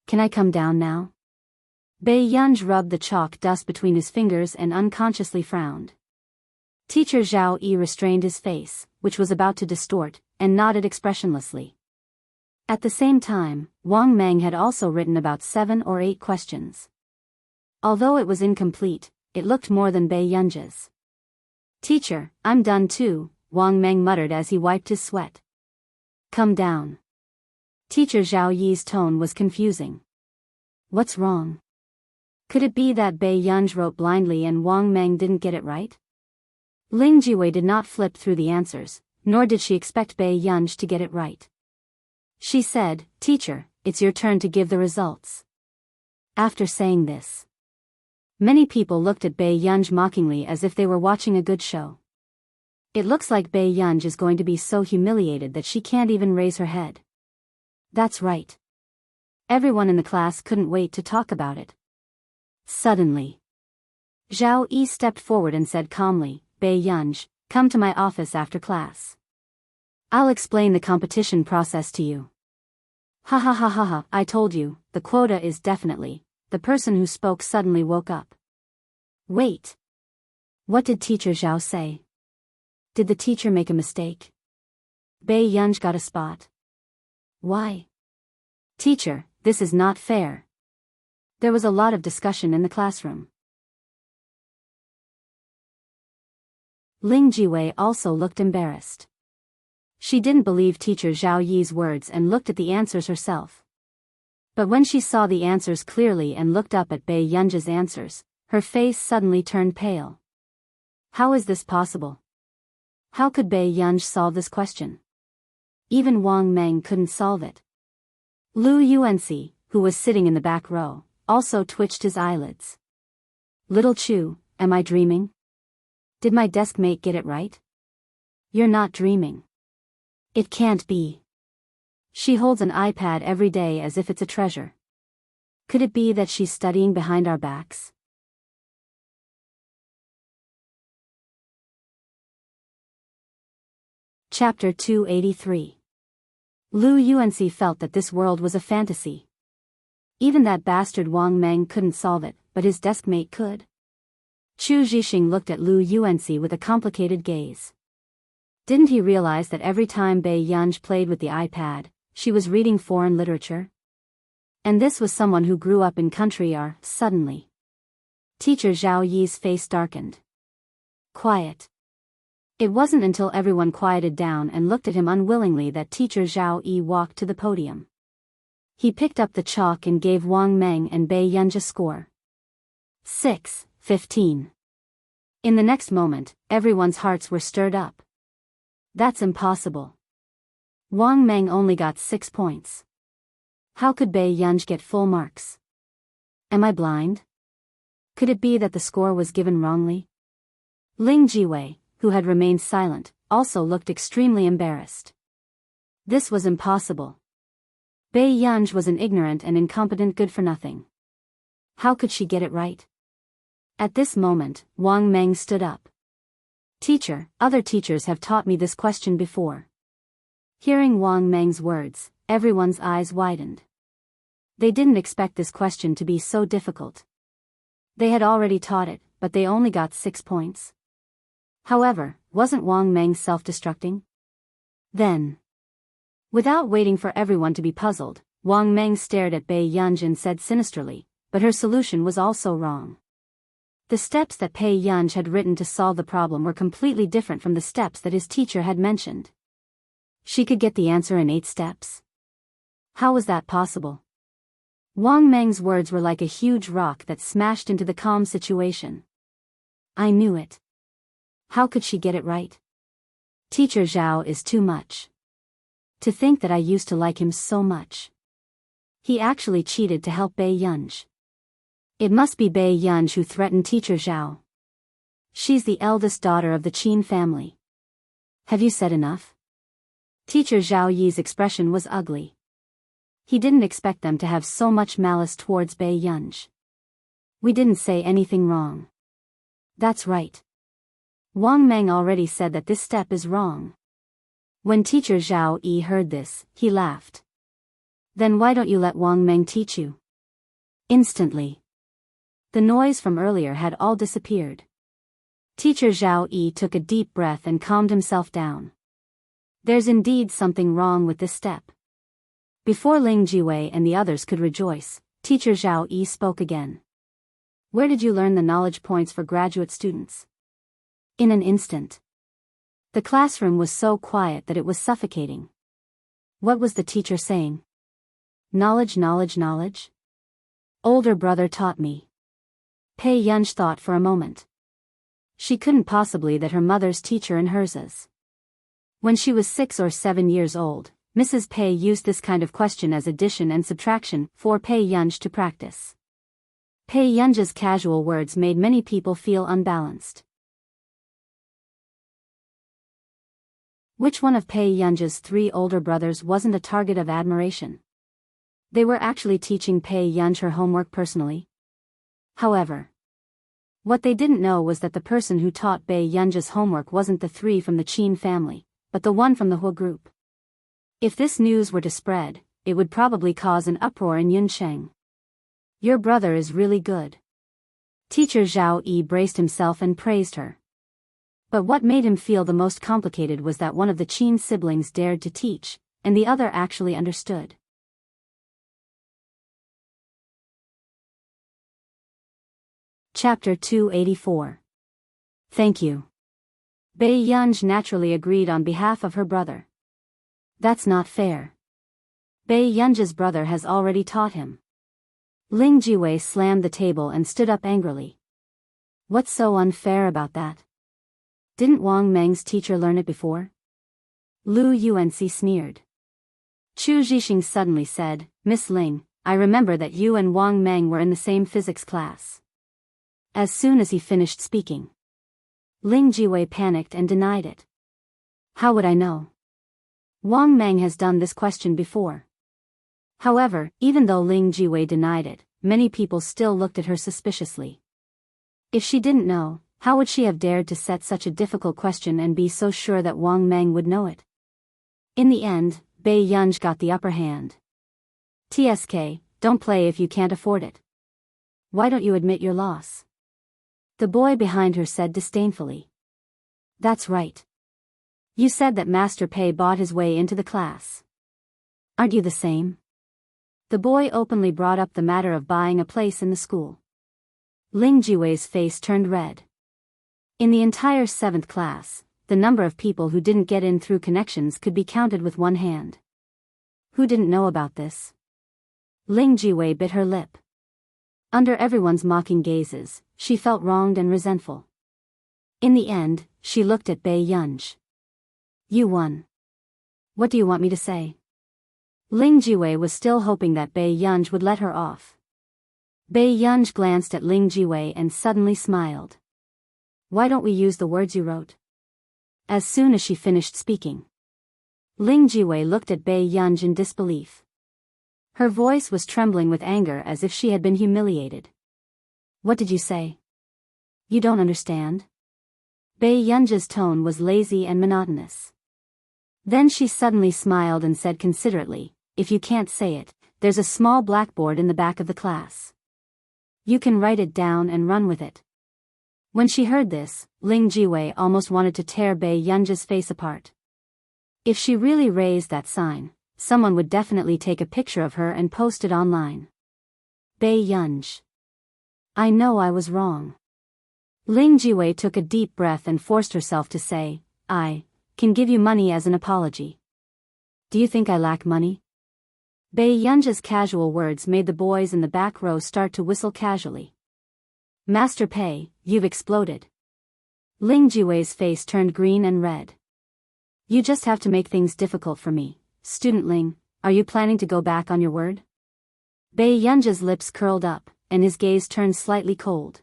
Can I come down now? Bei Yunj rubbed the chalk dust between his fingers and unconsciously frowned. Teacher Zhao Yi restrained his face, which was about to distort, and nodded expressionlessly. At the same time, Wang Meng had also written about 7 or 8 questions. Although it was incomplete, it looked more than Bei Yunj's. Teacher, I'm done too, Wang Meng muttered as he wiped his sweat. Come down. Teacher Zhao Yi's tone was confusing. What's wrong? Could it be that Bei Yunj wrote blindly and Wang Meng didn't get it right? Ling Jiwei did not flip through the answers, nor did she expect Bei Yunj to get it right. She said, Teacher, it's your turn to give the results. After saying this, many people looked at Bei Yunj mockingly as if they were watching a good show. It looks like Bei Yunj is going to be so humiliated that she can't even raise her head. That's right. Everyone in the class couldn't wait to talk about it. Suddenly, Zhao Yi stepped forward and said calmly, Bei Yunj, come to my office after class. I'll explain the competition process to you. Ha ha ha ha ha, I told you, the quota is definitely. The person who spoke suddenly woke up. Wait. What did Teacher Zhao say? Did the teacher make a mistake? Bei Yunj got a spot. Why? Teacher, this is not fair. There was a lot of discussion in the classroom. Ling Jiwei also looked embarrassed. She didn't believe Teacher Zhao Yi's words and looked at the answers herself. But when she saw the answers clearly and looked up at Bei Yunj's answers, her face suddenly turned pale. How is this possible? How could Bei Yunj solve this question? Even Wang Meng couldn't solve it. Lu Yuanxi, who was sitting in the back row, also twitched his eyelids. Little Chu, am I dreaming? Did my deskmate get it right? You're not dreaming. It can't be. She holds an iPad every day as if it's a treasure. Could it be that she's studying behind our backs? Chapter 283. Lu Yuanxi felt that this world was a fantasy. Even that bastard Wang Meng couldn't solve it, but his deskmate could. Chu Zhixing looked at Lu Yuanxi with a complicated gaze. Didn't he realize that every time Bei Yunj played with the iPad, she was reading foreign literature? And this was someone who grew up in country suddenly. Teacher Zhao Yi's face darkened. Quiet. It wasn't until everyone quieted down and looked at him unwillingly that Teacher Zhao Yi walked to the podium. He picked up the chalk and gave Wang Meng and Bei Yunj a score. 6-15. In the next moment, everyone's hearts were stirred up. That's impossible. Wang Meng only got 6 points. How could Bei Yunj get full marks? Am I blind? Could it be that the score was given wrongly? Ling Jiwei, who had remained silent, also looked extremely embarrassed. This was impossible. Bei Yunj was an ignorant and incompetent good-for-nothing. How could she get it right? At this moment, Wang Meng stood up. Teacher, other teachers have taught me this question before. Hearing Wang Meng's words, everyone's eyes widened. They didn't expect this question to be so difficult. They had already taught it, but they only got 6 points. However, wasn't Wang Meng self-destructing? Then, without waiting for everyone to be puzzled, Wang Meng stared at Bei Yunj and said sinisterly, but her solution was also wrong. The steps that Bei Yunj had written to solve the problem were completely different from the steps that his teacher had mentioned. She could get the answer in 8 steps. How was that possible? Wang Meng's words were like a huge rock that smashed into the calm situation. I knew it. How could she get it right? Teacher Zhao is too much. To think that I used to like him so much. He actually cheated to help Bei Yunj. It must be Bei Yunj who threatened Teacher Zhao. She's the eldest daughter of the Qin family. Have you said enough? Teacher Zhao Yi's expression was ugly. He didn't expect them to have so much malice towards Bei Yunj. We didn't say anything wrong. That's right. Wang Meng already said that this step is wrong. When Teacher Zhao Yi heard this, he laughed. Then why don't you let Wang Meng teach you? Instantly. The noise from earlier had all disappeared. Teacher Zhao Yi took a deep breath and calmed himself down. There's indeed something wrong with this step. Before Ling Jiwei and the others could rejoice, Teacher Zhao Yi spoke again. Where did you learn the knowledge points for graduate students? In an instant. The classroom was so quiet that it was suffocating. What was the teacher saying? Knowledge, knowledge, knowledge? Older brother taught me. Bei Yunj thought for a moment. She couldn't possibly that her mother's teacher and hers. When she was 6 or 7 years old, Mrs. Pei used this kind of question as addition and subtraction for Bei Yunj to practice. Bei Yunj's casual words made many people feel unbalanced. Which one of Bei Yunj's 3 older brothers wasn't a target of admiration? They were actually teaching Bei Yunj her homework personally. However, what they didn't know was that the person who taught Bei Yunj's homework wasn't the 3 from the Qin family, but the one from the Hua group. If this news were to spread, it would probably cause an uproar in Yunsheng. Your brother is really good. Teacher Zhao Yi braced himself and praised her. But what made him feel the most complicated was that one of the Qin siblings dared to teach, and the other actually understood. Chapter 284. Thank you. Bei Yunj naturally agreed on behalf of her brother. That's not fair. Bei Yunj's brother has already taught him. Ling Jiwei slammed the table and stood up angrily. What's so unfair about that? Didn't Wang Meng's teacher learn it before? Lu Yuanci sneered. Chu Zhixing suddenly said, Miss Ling, I remember that you and Wang Meng were in the same physics class. As soon as he finished speaking, Ling Jiwei panicked and denied it. How would I know? Wang Meng has done this question before. However, even though Ling Jiwei denied it, many people still looked at her suspiciously. If she didn't know, how would she have dared to set such a difficult question and be so sure that Wang Meng would know it? In the end, Bei Yunj got the upper hand. TSK, don't play if you can't afford it. Why don't you admit your loss? The boy behind her said disdainfully. That's right. You said that Master Pei bought his way into the class. Aren't you the same? The boy openly brought up the matter of buying a place in the school. Ling Jiwei's face turned red. In the entire 7th class, the number of people who didn't get in through connections could be counted with one hand. Who didn't know about this? Ling Jiwei bit her lip. Under everyone's mocking gazes, she felt wronged and resentful. In the end, she looked at Bei Yunj. You won. What do you want me to say? Ling Jiwei was still hoping that Bei Yunj would let her off. Bei Yunj glanced at Ling Jiwei and suddenly smiled. Why don't we use the words you wrote? As soon as she finished speaking, Ling Jiwei looked at Bei Yunj in disbelief. Her voice was trembling with anger as if she had been humiliated. What did you say? You don't understand? Bei Yunj's tone was lazy and monotonous. Then she suddenly smiled and said considerately, if you can't say it, there's a small blackboard in the back of the class. You can write it down and run with it. When she heard this, Ling Jiwei almost wanted to tear Bei Yunj's face apart. If she really raised that sign, someone would definitely take a picture of her and post it online. Bei Yunj. I know I was wrong. Ling Jiwei took a deep breath and forced herself to say, I can give you money as an apology. Do you think I lack money? Bei Yunj's casual words made the boys in the back row start to whistle casually. Master Pei, you've exploded. Ling Jiwei's face turned green and red. You just have to make things difficult for me. Student Ling, are you planning to go back on your word? Bei Yunj's lips curled up, and his gaze turned slightly cold.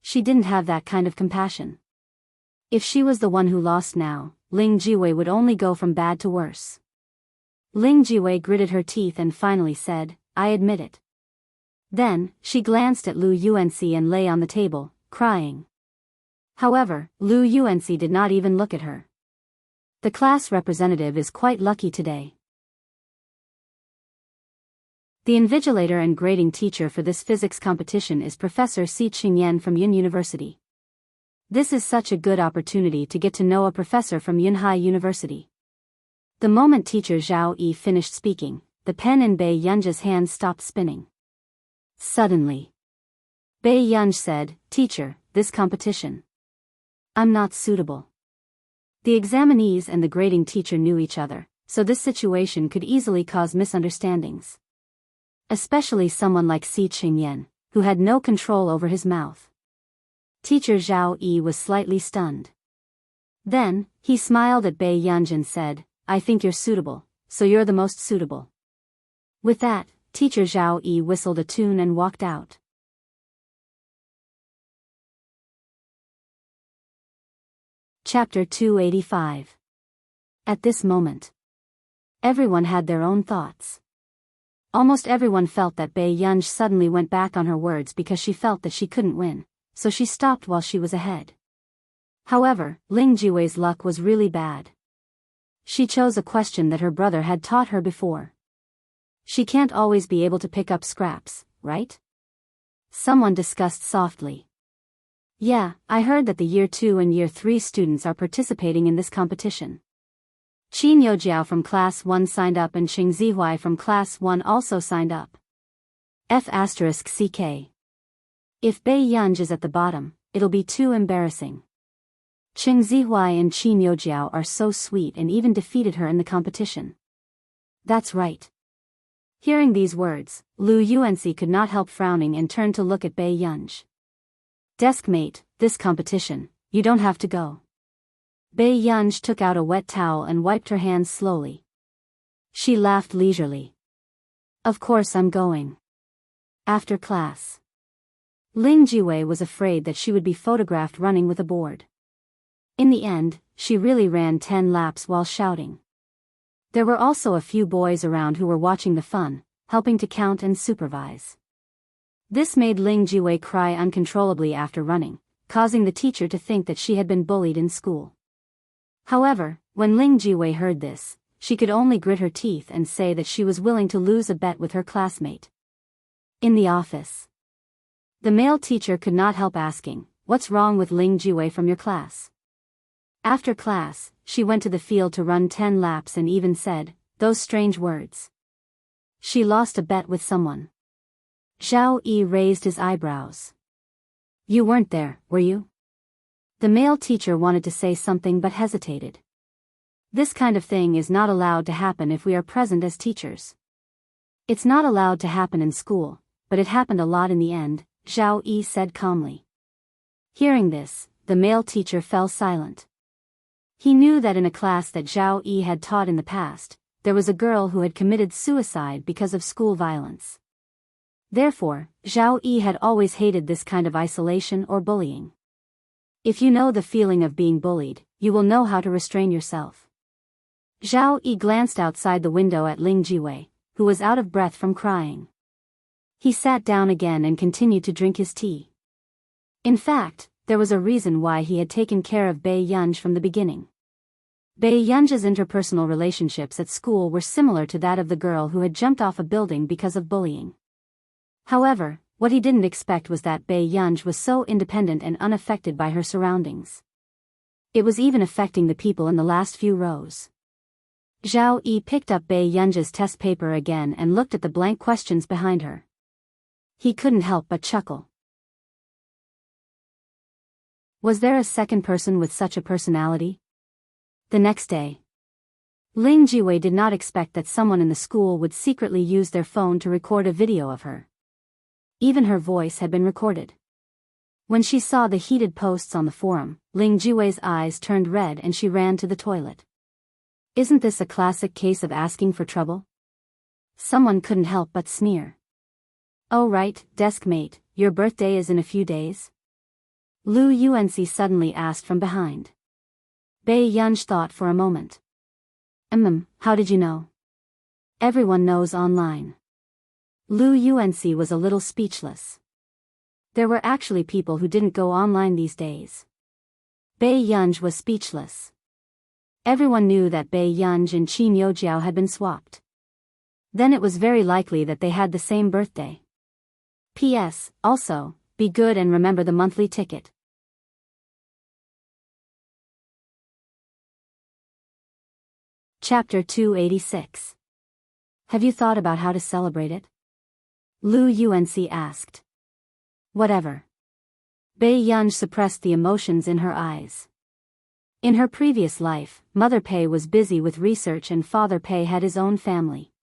She didn't have that kind of compassion. If she was the one who lost now, Ling Jiwei would only go from bad to worse. Ling Jiwei gritted her teeth and finally said, I admit it. Then, she glanced at Lu Yuanci and lay on the table, crying. However, Lu Yuanci did not even look at her. The class representative is quite lucky today. The invigilator and grading teacher for this physics competition is Professor Si Qingyan from Yun University. This is such a good opportunity to get to know a professor from Yunhai University. The moment teacher Zhao Yi finished speaking, the pen in Bei Yunj's hand stopped spinning. Suddenly, Bei Yunj said, Teacher, this competition. I'm not suitable. The examinees and the grading teacher knew each other, so this situation could easily cause misunderstandings. Especially someone like Si Qingyan, who had no control over his mouth. Teacher Zhao Yi was slightly stunned. Then, he smiled at Bei Yunj and said, I think you're suitable, so you're the most suitable. With that, Teacher Zhao Yi whistled a tune and walked out. Chapter 285. At this moment, everyone had their own thoughts. Almost everyone felt that Bei Yunj suddenly went back on her words because she felt that she couldn't win, so she stopped while she was ahead. However, Ling Jiwei's luck was really bad. She chose a question that her brother had taught her before. She can't always be able to pick up scraps, right? Someone discussed softly. Yeah, I heard that the Year 2 and Year 3 students are participating in this competition. Qin Youjiao from Class 1 signed up and Xing Zihuai from Class 1 also signed up. F***CK. If Bei Yunj is at the bottom, it'll be too embarrassing. Xing Zihuai and Qin Youjiao are so sweet and even defeated her in the competition. That's right. Hearing these words, Lu Yuanci could not help frowning and turned to look at Bei Yunj. Deskmate, this competition, you don't have to go. Bei Yunj took out a wet towel and wiped her hands slowly. She laughed leisurely. Of course I'm going. After class. Ling Jiwei was afraid that she would be photographed running with a board. In the end, she really ran 10 laps while shouting. There were also a few boys around who were watching the fun, helping to count and supervise. This made Ling Jiwei cry uncontrollably after running, causing the teacher to think that she had been bullied in school. However, when Ling Jiwei heard this, she could only grit her teeth and say that she was willing to lose a bet with her classmate. In the office, the male teacher could not help asking, "What's wrong with Ling Jiwei from your class?" After class, she went to the field to run 10 laps and even said those strange words. She lost a bet with someone. Zhao Yi raised his eyebrows. You weren't there, were you? The male teacher wanted to say something but hesitated. This kind of thing is not allowed to happen if we are present as teachers. It's not allowed to happen in school, but it happened a lot in the end, Zhao Yi said calmly. Hearing this, the male teacher fell silent. He knew that in a class that Zhao Yi had taught in the past, there was a girl who had committed suicide because of school violence. Therefore, Zhao Yi had always hated this kind of isolation or bullying. If you know the feeling of being bullied, you will know how to restrain yourself. Zhao Yi glanced outside the window at Ling Jiwei, who was out of breath from crying. He sat down again and continued to drink his tea. In fact, there was a reason why he had taken care of Bei Yunj from the beginning. Bei Yunj's interpersonal relationships at school were similar to that of the girl who had jumped off a building because of bullying. However, what he didn't expect was that Bei Yunj was so independent and unaffected by her surroundings. It was even affecting the people in the last few rows. Zhao Yi picked up Bei Yunj's test paper again and looked at the blank questions behind her. He couldn't help but chuckle. Was there a second person with such a personality? The next day, Ling Jiwei did not expect that someone in the school would secretly use their phone to record a video of her. Even her voice had been recorded. When she saw the heated posts on the forum, Ling Jiwei's eyes turned red and she ran to the toilet. Isn't this a classic case of asking for trouble? Someone couldn't help but sneer. Oh right, desk mate, your birthday is in a few days? Lu Yuanci suddenly asked from behind. Bei Yunj thought for a moment. How did you know? Everyone knows online. Lu Yuanci was a little speechless. There were actually people who didn't go online these days. Bei Yunj was speechless. Everyone knew that Bei Yunj and Qin Youjiao had been swapped. Then it was very likely that they had the same birthday. P.S. Also, be good and remember the monthly ticket. Chapter 286. Have you thought about how to celebrate it? Lu Yuanci asked. Whatever. Bei Yunj suppressed the emotions in her eyes. In her previous life, Mother Pei was busy with research and Father Pei had his own family.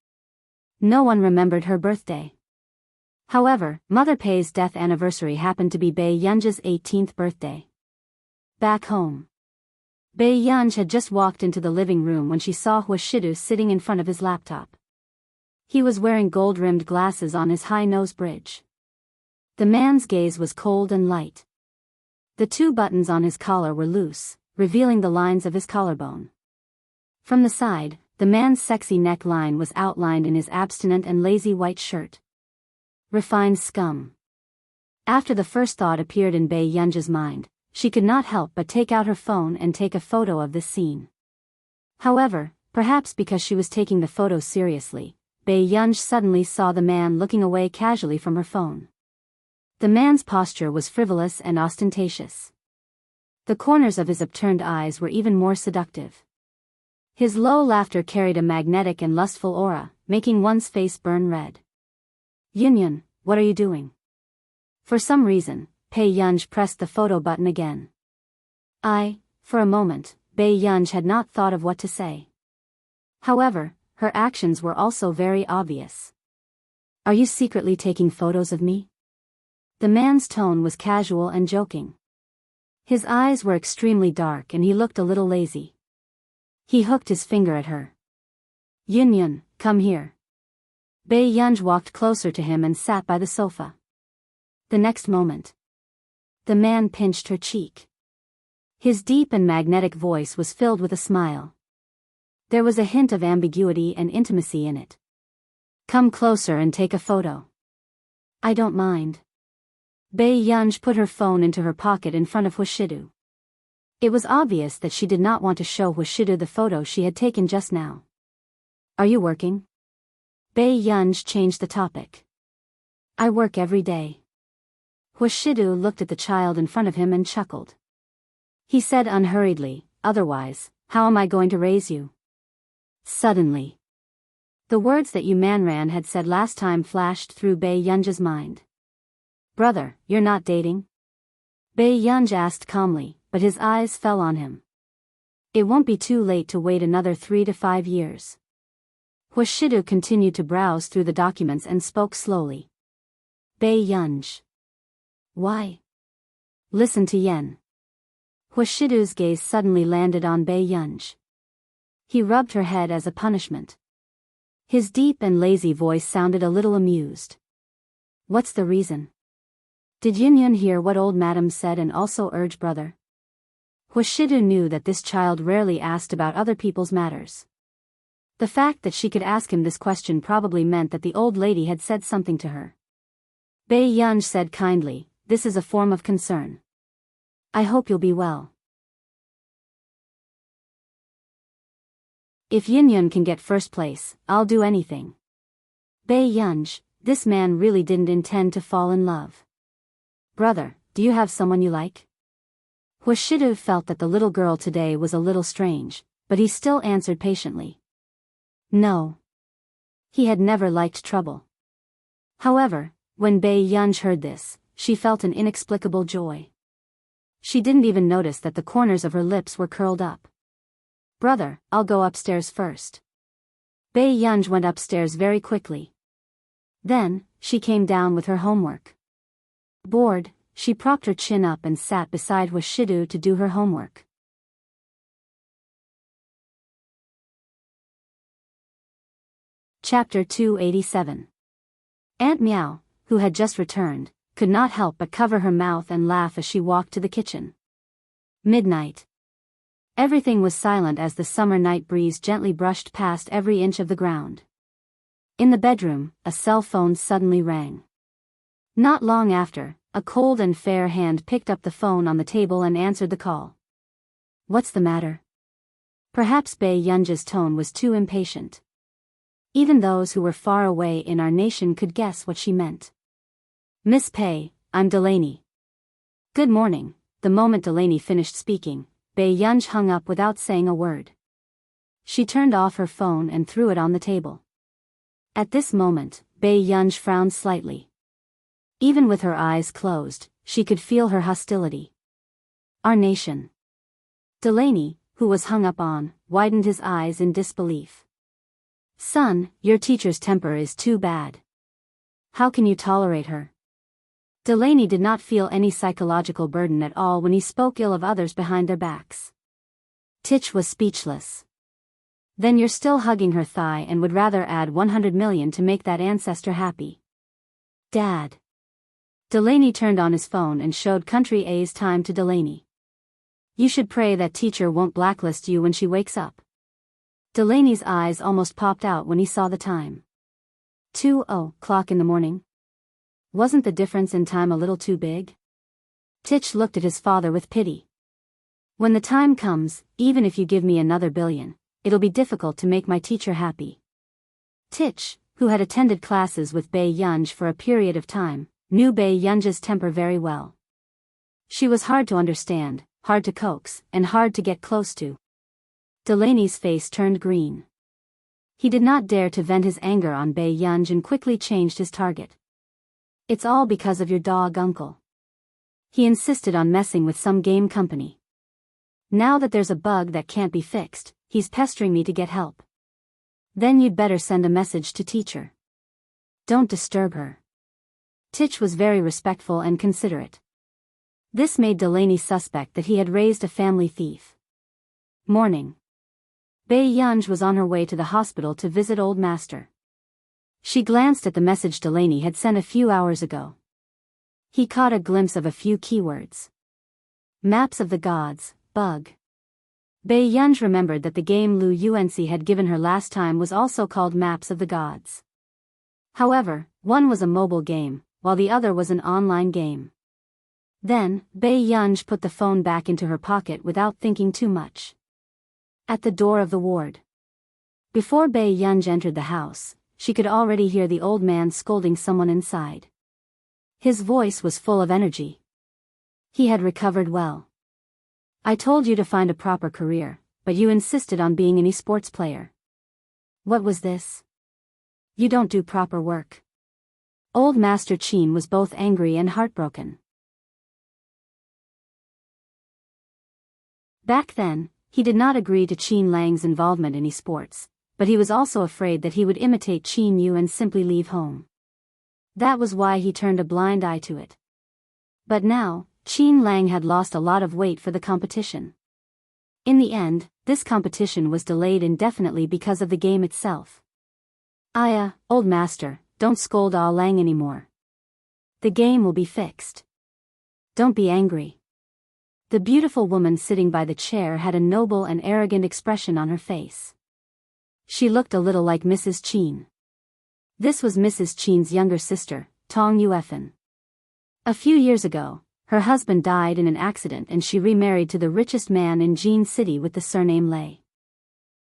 No one remembered her birthday. However, Mother Pei's death anniversary happened to be Bei Yunj's 18th birthday. Back home, Bei Yunj had just walked into the living room when she saw Huashidu sitting in front of his laptop. He was wearing gold-rimmed glasses on his high nose bridge. The man's gaze was cold and light. The two buttons on his collar were loose, revealing the lines of his collarbone. From the side, the man's sexy neckline was outlined in his abstinent and lazy white shirt. Refined scum. After the first thought appeared in Bei Yunj's mind, she could not help but take out her phone and take a photo of this scene. However, perhaps because she was taking the photo seriously, Bei Yunj suddenly saw the man looking away casually from her phone. The man's posture was frivolous and ostentatious. The corners of his upturned eyes were even more seductive. His low laughter carried a magnetic and lustful aura, making one's face burn red. Yunyun, what are you doing? For some reason, Bei Yunj pressed the photo button again. For a moment, Bei Yunj had not thought of what to say. However, her actions were also very obvious. Are you secretly taking photos of me? The man's tone was casual and joking. His eyes were extremely dark and he looked a little lazy. He hooked his finger at her. Yunyun, come here. Bei Yunj walked closer to him and sat by the sofa. The next moment, the man pinched her cheek. His deep and magnetic voice was filled with a smile. There was a hint of ambiguity and intimacy in it. Come closer and take a photo. I don't mind. Bei Yunj put her phone into her pocket in front of Huashidu. It was obvious that she did not want to show Huashidu the photo she had taken just now. Are you working? Bei Yunj changed the topic. I work every day. Huashidu looked at the child in front of him and chuckled. He said unhurriedly, otherwise, how am I going to raise you? Suddenly, the words that Yu Manran had said last time flashed through Bei Yunj's mind. Brother, you're not dating? Bei Yunj asked calmly, but his eyes fell on him. It won't be too late to wait another 3 to 5 years. Huashidu continued to browse through the documents and spoke slowly. Bei Yunj. Why? Listen to Yen. Huashidu's gaze suddenly landed on Bei Yunj. He rubbed her head as a punishment. His deep and lazy voice sounded a little amused. What's the reason? Did Yunyun hear what old madam said and also urge brother? Huashidu knew that this child rarely asked about other people's matters. The fact that she could ask him this question probably meant that the old lady had said something to her. Bei Yunj said kindly, this is a form of concern. I hope you'll be well. If Yunyun can get first place, I'll do anything. Bei Yunj, this man really didn't intend to fall in love. Brother, do you have someone you like? Huashidu felt that the little girl today was a little strange, but he still answered patiently. No. He had never liked trouble. However, when Bei Yunj heard this, she felt an inexplicable joy. She didn't even notice that the corners of her lips were curled up. Brother, I'll go upstairs first. Bei Yunj went upstairs very quickly. Then, she came down with her homework. Bored, she propped her chin up and sat beside Huashidu to do her homework. Chapter 287. Aunt Meow, who had just returned, could not help but cover her mouth and laugh as she walked to the kitchen. Midnight. Everything was silent as the summer night breeze gently brushed past every inch of the ground. In the bedroom, a cell phone suddenly rang. Not long after, a cold and fair hand picked up the phone on the table and answered the call. What's the matter? Perhaps Bei Yunj's tone was too impatient. Even those who were far away in our nation could guess what she meant. Miss Pei, I'm Delaney. Good morning. The moment Delaney finished speaking, Bei Yunj hung up without saying a word. She turned off her phone and threw it on the table. At this moment, Bei Yunj frowned slightly. Even with her eyes closed, she could feel her hostility. Our nation. Delaney, who was hung up on, widened his eyes in disbelief. Son, your teacher's temper is too bad. How can you tolerate her? Delaney did not feel any psychological burden at all when he spoke ill of others behind their backs. Titch was speechless. Then you're still hugging her thigh and would rather add 100 million to make that ancestor happy. Dad. Delaney turned on his phone and showed Country A's time to Delaney. You should pray that teacher won't blacklist you when she wakes up. Delaney's eyes almost popped out when he saw the time. 2:00 in the morning. Wasn't the difference in time a little too big? Titch looked at his father with pity. When the time comes, even if you give me another billion, it'll be difficult to make my teacher happy. Titch, who had attended classes with Bei Yunj for a period of time, knew Bei Yunj's temper very well. She was hard to understand, hard to coax, and hard to get close to. Delaney's face turned green. He did not dare to vent his anger on Bei Yunj and quickly changed his target. It's all because of your dog uncle. He insisted on messing with some game company. Now that there's a bug that can't be fixed, he's pestering me to get help. Then you'd better send a message to teacher. Don't disturb her. Titch was very respectful and considerate. This made Delaney suspect that he had raised a family thief. Morning. Bei Yunj was on her way to the hospital to visit Old Master. She glanced at the message Delaney had sent a few hours ago. He caught a glimpse of a few keywords. Maps of the Gods, bug. Bei Yunj remembered that the game Lu Yuanxi had given her last time was also called Maps of the Gods. However, one was a mobile game, while the other was an online game. Then, Bei Yunj put the phone back into her pocket without thinking too much. At the door of the ward. Before Bei Yunj entered the house, she could already hear the old man scolding someone inside. His voice was full of energy. He had recovered well. I told you to find a proper career, but you insisted on being an esports player. What was this? You don't do proper work. Old Master Qin was both angry and heartbroken. Back then, he did not agree to Qin Lang's involvement in esports, but he was also afraid that he would imitate Qin Yu and simply leave home. That was why he turned a blind eye to it. But now, Qin Lang had lost a lot of weight for the competition. In the end, this competition was delayed indefinitely because of the game itself. Aya, old master, don't scold Ah Lang anymore. The game will be fixed. Don't be angry. The beautiful woman sitting by the chair had a noble and arrogant expression on her face. She looked a little like Mrs. Qin. This was Mrs. Qin's younger sister, Tong Yuefan. A few years ago, her husband died in an accident and she remarried to the richest man in Jin City with the surname Lei.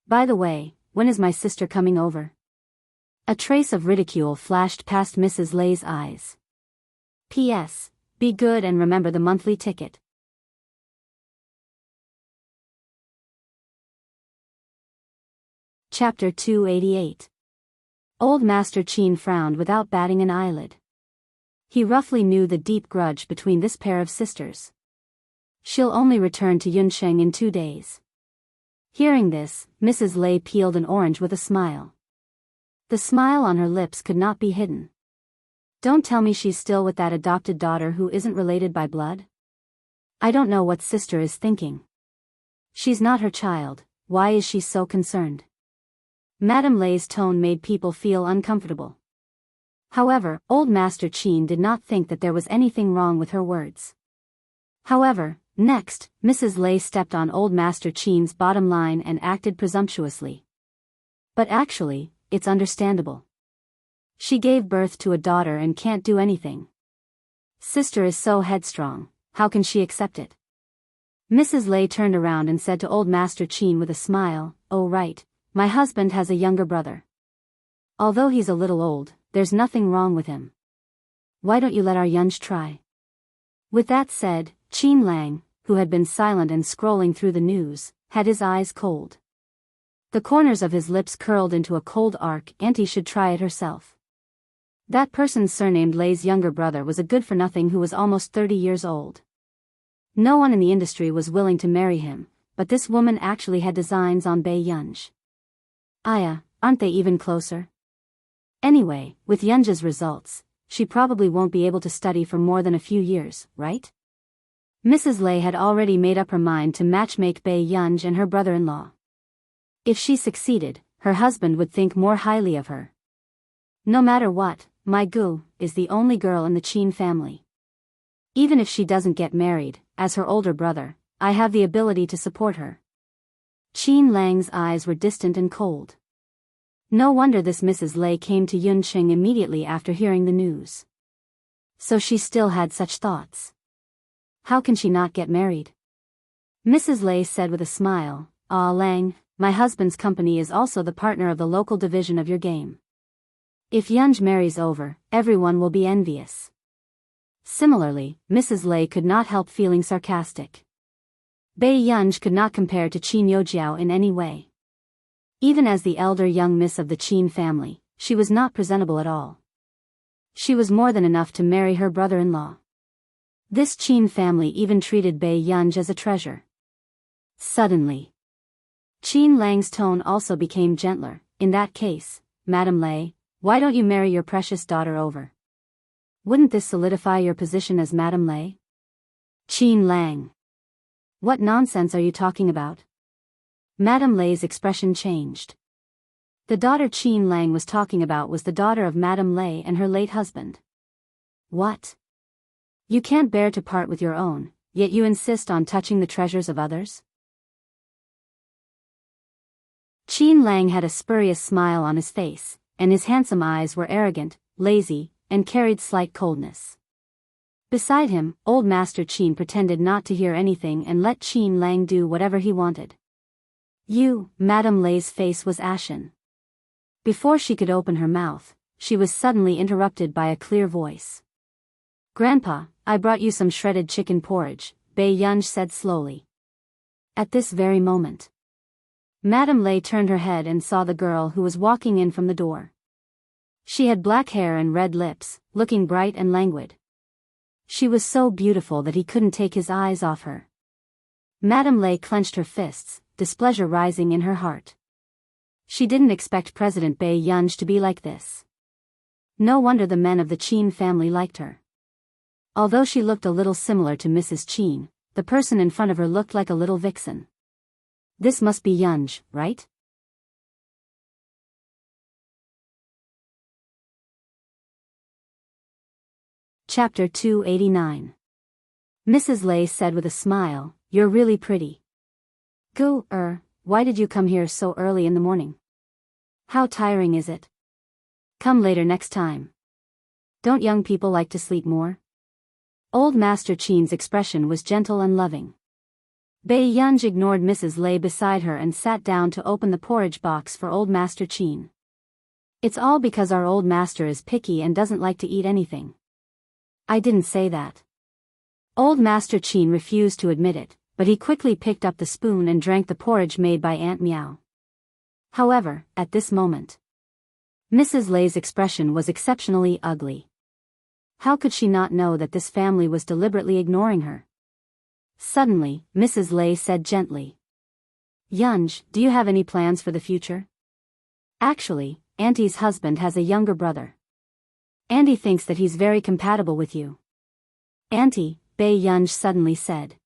By the way, when is my sister coming over? A trace of ridicule flashed past Mrs. Lei's eyes. P.S. Be good and remember the monthly ticket. Chapter 288. Old Master Qin frowned without batting an eyelid. He roughly knew the deep grudge between this pair of sisters. She'll only return to Yunsheng in 2 days. Hearing this, Mrs. Lei peeled an orange with a smile. The smile on her lips could not be hidden. Don't tell me she's still with that adopted daughter who isn't related by blood? I don't know what sister is thinking. She's not her child, why is she so concerned? Madame Lei's tone made people feel uncomfortable. However, old Master Qin did not think that there was anything wrong with her words. However, next, Mrs. Lei stepped on old Master Qin's bottom line and acted presumptuously. But actually, it's understandable. She gave birth to a daughter and can't do anything. Sister is so headstrong, how can she accept it? Mrs. Lei turned around and said to old Master Qin with a smile, "Oh right, my husband has a younger brother. Although he's a little old, there's nothing wrong with him. Why don't you let our Yunj try?" With that said, Qin Lang, who had been silent and scrolling through the news, had his eyes cold. The corners of his lips curled into a cold arc. Auntie should try it herself. That person surnamed Lei's younger brother was a good-for-nothing who was almost 30 years old. No one in the industry was willing to marry him, but this woman actually had designs on Bei Yunj. Aya, aren't they even closer? Anyway, with Yunja's results, she probably won't be able to study for more than a few years, right? Mrs. Lei had already made up her mind to matchmake Bei Yunj and her brother-in-law. If she succeeded, her husband would think more highly of her. No matter what, my Gu is the only girl in the Qin family. Even if she doesn't get married, as her older brother, I have the ability to support her. Qin Lang's eyes were distant and cold. No wonder this Mrs. Lei came to Yunsheng immediately after hearing the news. So she still had such thoughts. How can she not get married? Mrs. Lei said with a smile, "Ah Lang, my husband's company is also the partner of the local division of your game. If Yunj marries over, everyone will be envious." Similarly, Mrs. Lei could not help feeling sarcastic. Bei Yunj could not compare to Qin Yojiao in any way. Even as the elder young miss of the Qin family, she was not presentable at all. She was more than enough to marry her brother-in-law. This Qin family even treated Bei Yunj as a treasure. Suddenly, Qin Lang's tone also became gentler. "In that case, Madame Lei, why don't you marry your precious daughter over? Wouldn't this solidify your position as Madame Lei?" Qin Lang. What nonsense are you talking about? Madame Lei's expression changed. The daughter Qin Lang was talking about was the daughter of Madame Lei and her late husband. What? You can't bear to part with your own, yet you insist on touching the treasures of others? Qin Lang had a spurious smile on his face, and his handsome eyes were arrogant, lazy, and carried slight coldness. Beside him, old Master Qin pretended not to hear anything and let Qin Lang do whatever he wanted. Madame Lei's face was ashen. Before she could open her mouth, she was suddenly interrupted by a clear voice. "Grandpa, I brought you some shredded chicken porridge," Bei Yunj said slowly. At this very moment, Madame Lei turned her head and saw the girl who was walking in from the door. She had black hair and red lips, looking bright and languid. She was so beautiful that he couldn't take his eyes off her. Madame Lay clenched her fists, displeasure rising in her heart. She didn't expect President Bai Yunj to be like this. No wonder the men of the Qin family liked her. Although she looked a little similar to Mrs. Qin, the person in front of her looked like a little vixen. This must be Yunj, right? Chapter 289. Mrs. Lay said with a smile, "You're really pretty." "Gu, why did you come here so early in the morning? How tiring is it? Come later next time. Don't young people like to sleep more?" Old Master Qin's expression was gentle and loving. Bai Yunj ignored Mrs. Lay beside her and sat down to open the porridge box for Old Master Qin. "It's all because our old master is picky and doesn't like to eat anything." "I didn't say that." Old Master Qin refused to admit it, but he quickly picked up the spoon and drank the porridge made by Aunt Meow. However, at this moment, Mrs. Lay's expression was exceptionally ugly. How could she not know that this family was deliberately ignoring her? Suddenly, Mrs. Lay said gently, "Yunj, do you have any plans for the future?" "Actually, Auntie's husband has a younger brother. Auntie thinks that he's very compatible with you." "Auntie," Bai Yunj suddenly said.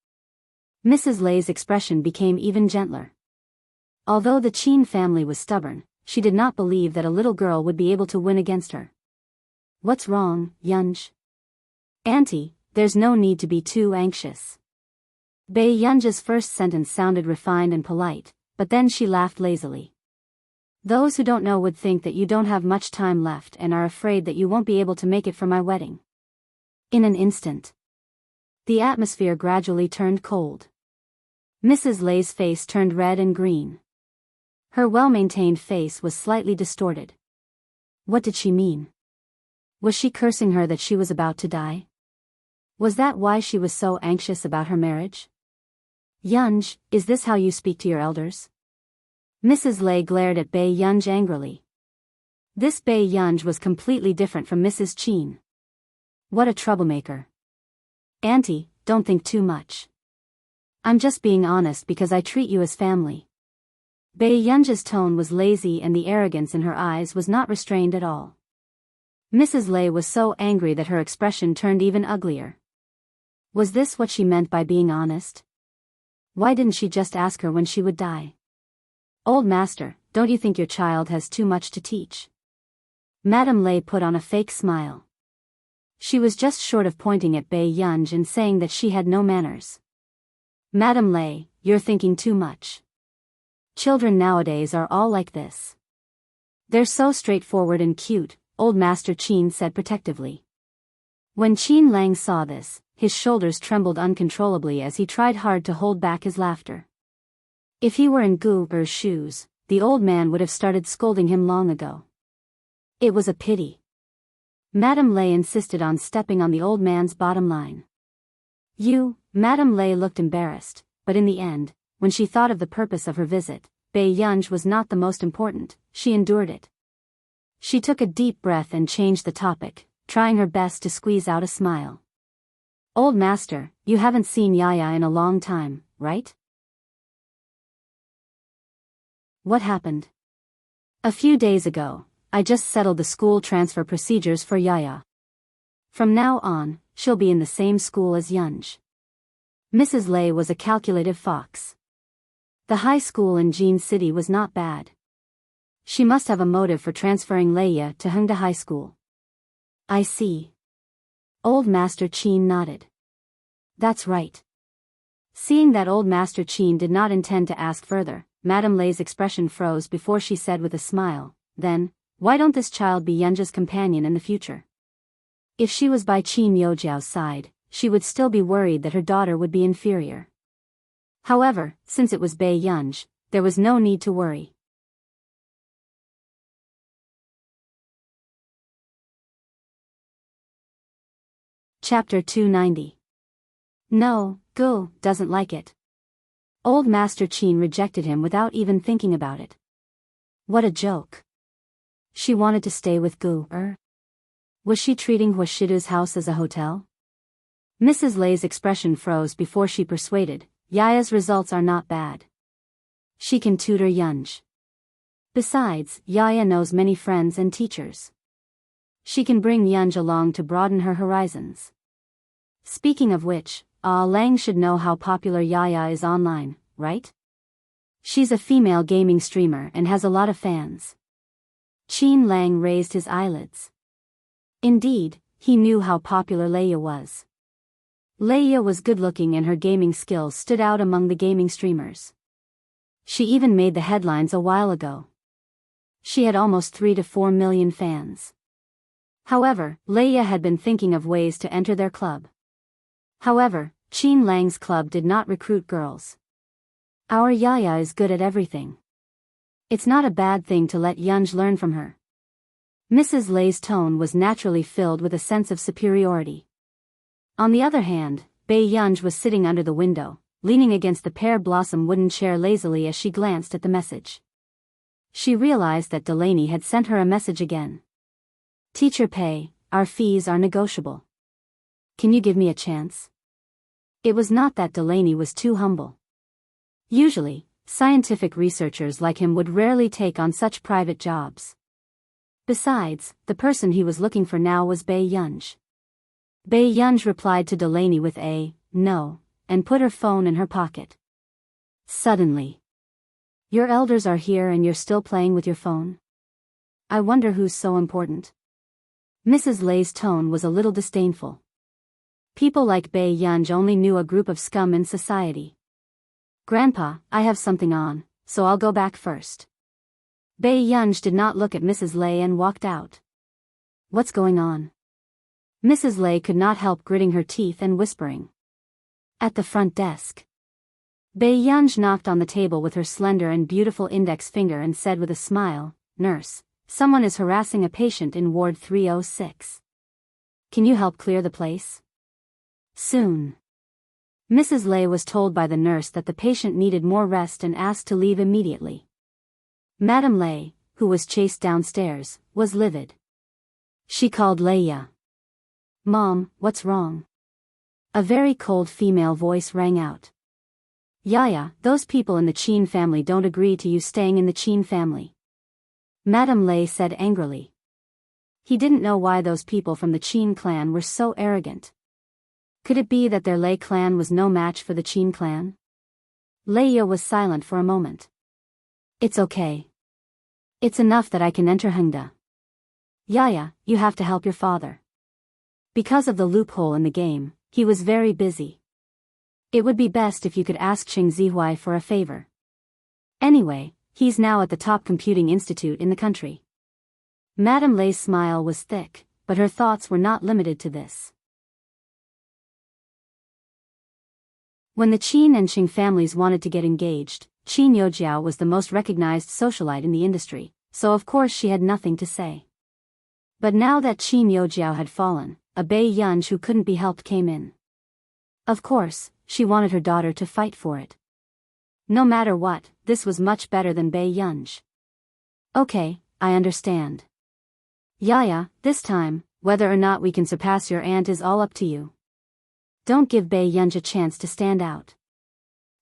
Mrs. Lay's expression became even gentler. Although the Qin family was stubborn, she did not believe that a little girl would be able to win against her. "What's wrong, Yunj?" "Auntie, there's no need to be too anxious." Bai Yunj's first sentence sounded refined and polite, but then she laughed lazily. "Those who don't know would think that you don't have much time left and are afraid that you won't be able to make it for my wedding." In an instant, the atmosphere gradually turned cold. Mrs. Lay's face turned red and green. Her well-maintained face was slightly distorted. What did she mean? Was she cursing her that she was about to die? Was that why she was so anxious about her marriage? "Yunj, is this how you speak to your elders?" Mrs. Lay glared at Bai Yunj angrily. This Bai Yunj was completely different from Mrs. Qin. What a troublemaker. "Auntie, don't think too much. I'm just being honest because I treat you as family." Bai Yunj's tone was lazy and the arrogance in her eyes was not restrained at all. Mrs. Lay was so angry that her expression turned even uglier. Was this what she meant by being honest? Why didn't she just ask her when she would die? "Old master, don't you think your child has too much to teach?" Madame Lay put on a fake smile. She was just short of pointing at Bai Yunj and saying that she had no manners. "Madame Lay, you're thinking too much. Children nowadays are all like this. They're so straightforward and cute," Old Master Qin said protectively. When Qin Lang saw this, his shoulders trembled uncontrollably as he tried hard to hold back his laughter. If he were in Gu Er's shoes, the old man would have started scolding him long ago. It was a pity. Madame Lay insisted on stepping on the old man's bottom line. Madame Lay looked embarrassed, but in the end, when she thought of the purpose of her visit, Bai Yunj was not the most important, she endured it. She took a deep breath and changed the topic, trying her best to squeeze out a smile. "Old master, you haven't seen Yaya in a long time, right?" "What happened?" "A few days ago, I just settled the school transfer procedures for Yaya. From now on, she'll be in the same school as Yunj." Mrs. Lay was a calculative fox. The high school in Jean City was not bad. She must have a motive for transferring Leia to Hengda High School. "I see." Old Master Qin nodded. "That's right." Seeing that Old Master Qin did not intend to ask further, Madame Lay's expression froze before she said with a smile, "Then, why don't this child be Yunja's companion in the future?" If she was by Qin Yojiao's side, she would still be worried that her daughter would be inferior. However, since it was Bai Yunj, there was no need to worry. Chapter 290. No, Gu doesn't like it. Old Master Qin rejected him without even thinking about it. What a joke. She wanted to stay with Gu. Was she treating Huashidu's house as a hotel? Mrs. Lay's expression froze before she persuaded, Yaya's results are not bad. She can tutor Yunj. Besides, Yaya knows many friends and teachers. She can bring Yunj along to broaden her horizons. Speaking of which, Lang should know how popular Yaya is online, right? She's a female gaming streamer and has a lot of fans. Qin Lang raised his eyelids. Indeed, he knew how popular Leia was. Leia was good-looking and her gaming skills stood out among the gaming streamers. She even made the headlines a while ago. She had almost 3 to 4 million fans. However, Leia had been thinking of ways to enter their club. However, Qin Lang's club did not recruit girls. Our Yaya is good at everything. It's not a bad thing to let Yunj learn from her. Mrs. Lei's tone was naturally filled with a sense of superiority. On the other hand, Bei Yunj was sitting under the window, leaning against the pear-blossom wooden chair lazily as she glanced at the message. She realized that Delaney had sent her a message again. Teacher Pei, our fees are negotiable. Can you give me a chance? It was not that Delaney was too humble. Usually, scientific researchers like him would rarely take on such private jobs. Besides, the person he was looking for now was Bei Yunj. Bei Yunj replied to Delaney with a no, and put her phone in her pocket. Suddenly. Your elders are here and you're still playing with your phone? I wonder who's so important. Mrs. Lei's tone was a little disdainful. People like Bei Yunj only knew a group of scum in society. Grandpa, I have something on, so I'll go back first. Bei Yunj did not look at Mrs. Lei and walked out. What's going on? Mrs. Lei could not help gritting her teeth and whispering. At the front desk. Bei Yunj knocked on the table with her slender and beautiful index finger and said with a smile, Nurse, someone is harassing a patient in Ward 306. Can you help clear the place? Soon. Mrs. Lei was told by the nurse that the patient needed more rest and asked to leave immediately. Madame Lei, who was chased downstairs, was livid. She called Leia. Mom, what's wrong? A very cold female voice rang out. Yaya, those people in the Qin family don't agree to you staying in the Qin family. Madame Lei said angrily. He didn't know why those people from the Qin clan were so arrogant. Could it be that their Lei clan was no match for the Qin clan? Leia was silent for a moment. It's okay. It's enough that I can enter Hengda. Yaya, you have to help your father. Because of the loophole in the game, he was very busy. It would be best if you could ask Qing Zihuai for a favor. Anyway, he's now at the top computing institute in the country. Madame Lei's smile was thick, but her thoughts were not limited to this. When the Qin and Qing families wanted to get engaged, Qin Youjiao was the most recognized socialite in the industry, so of course she had nothing to say. But now that Qin Youjiao had fallen, a Bei Yunj who couldn't be helped came in. Of course, she wanted her daughter to fight for it. No matter what, this was much better than Bei Yunj. Okay, I understand. Yaya, this time, whether or not we can surpass your aunt is all up to you. Don't give Bei Yunj a chance to stand out.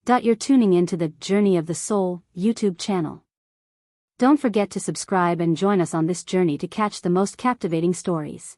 You're tuning into the Journey of the Soul YouTube channel. Don't forget to subscribe and join us on this journey to catch the most captivating stories.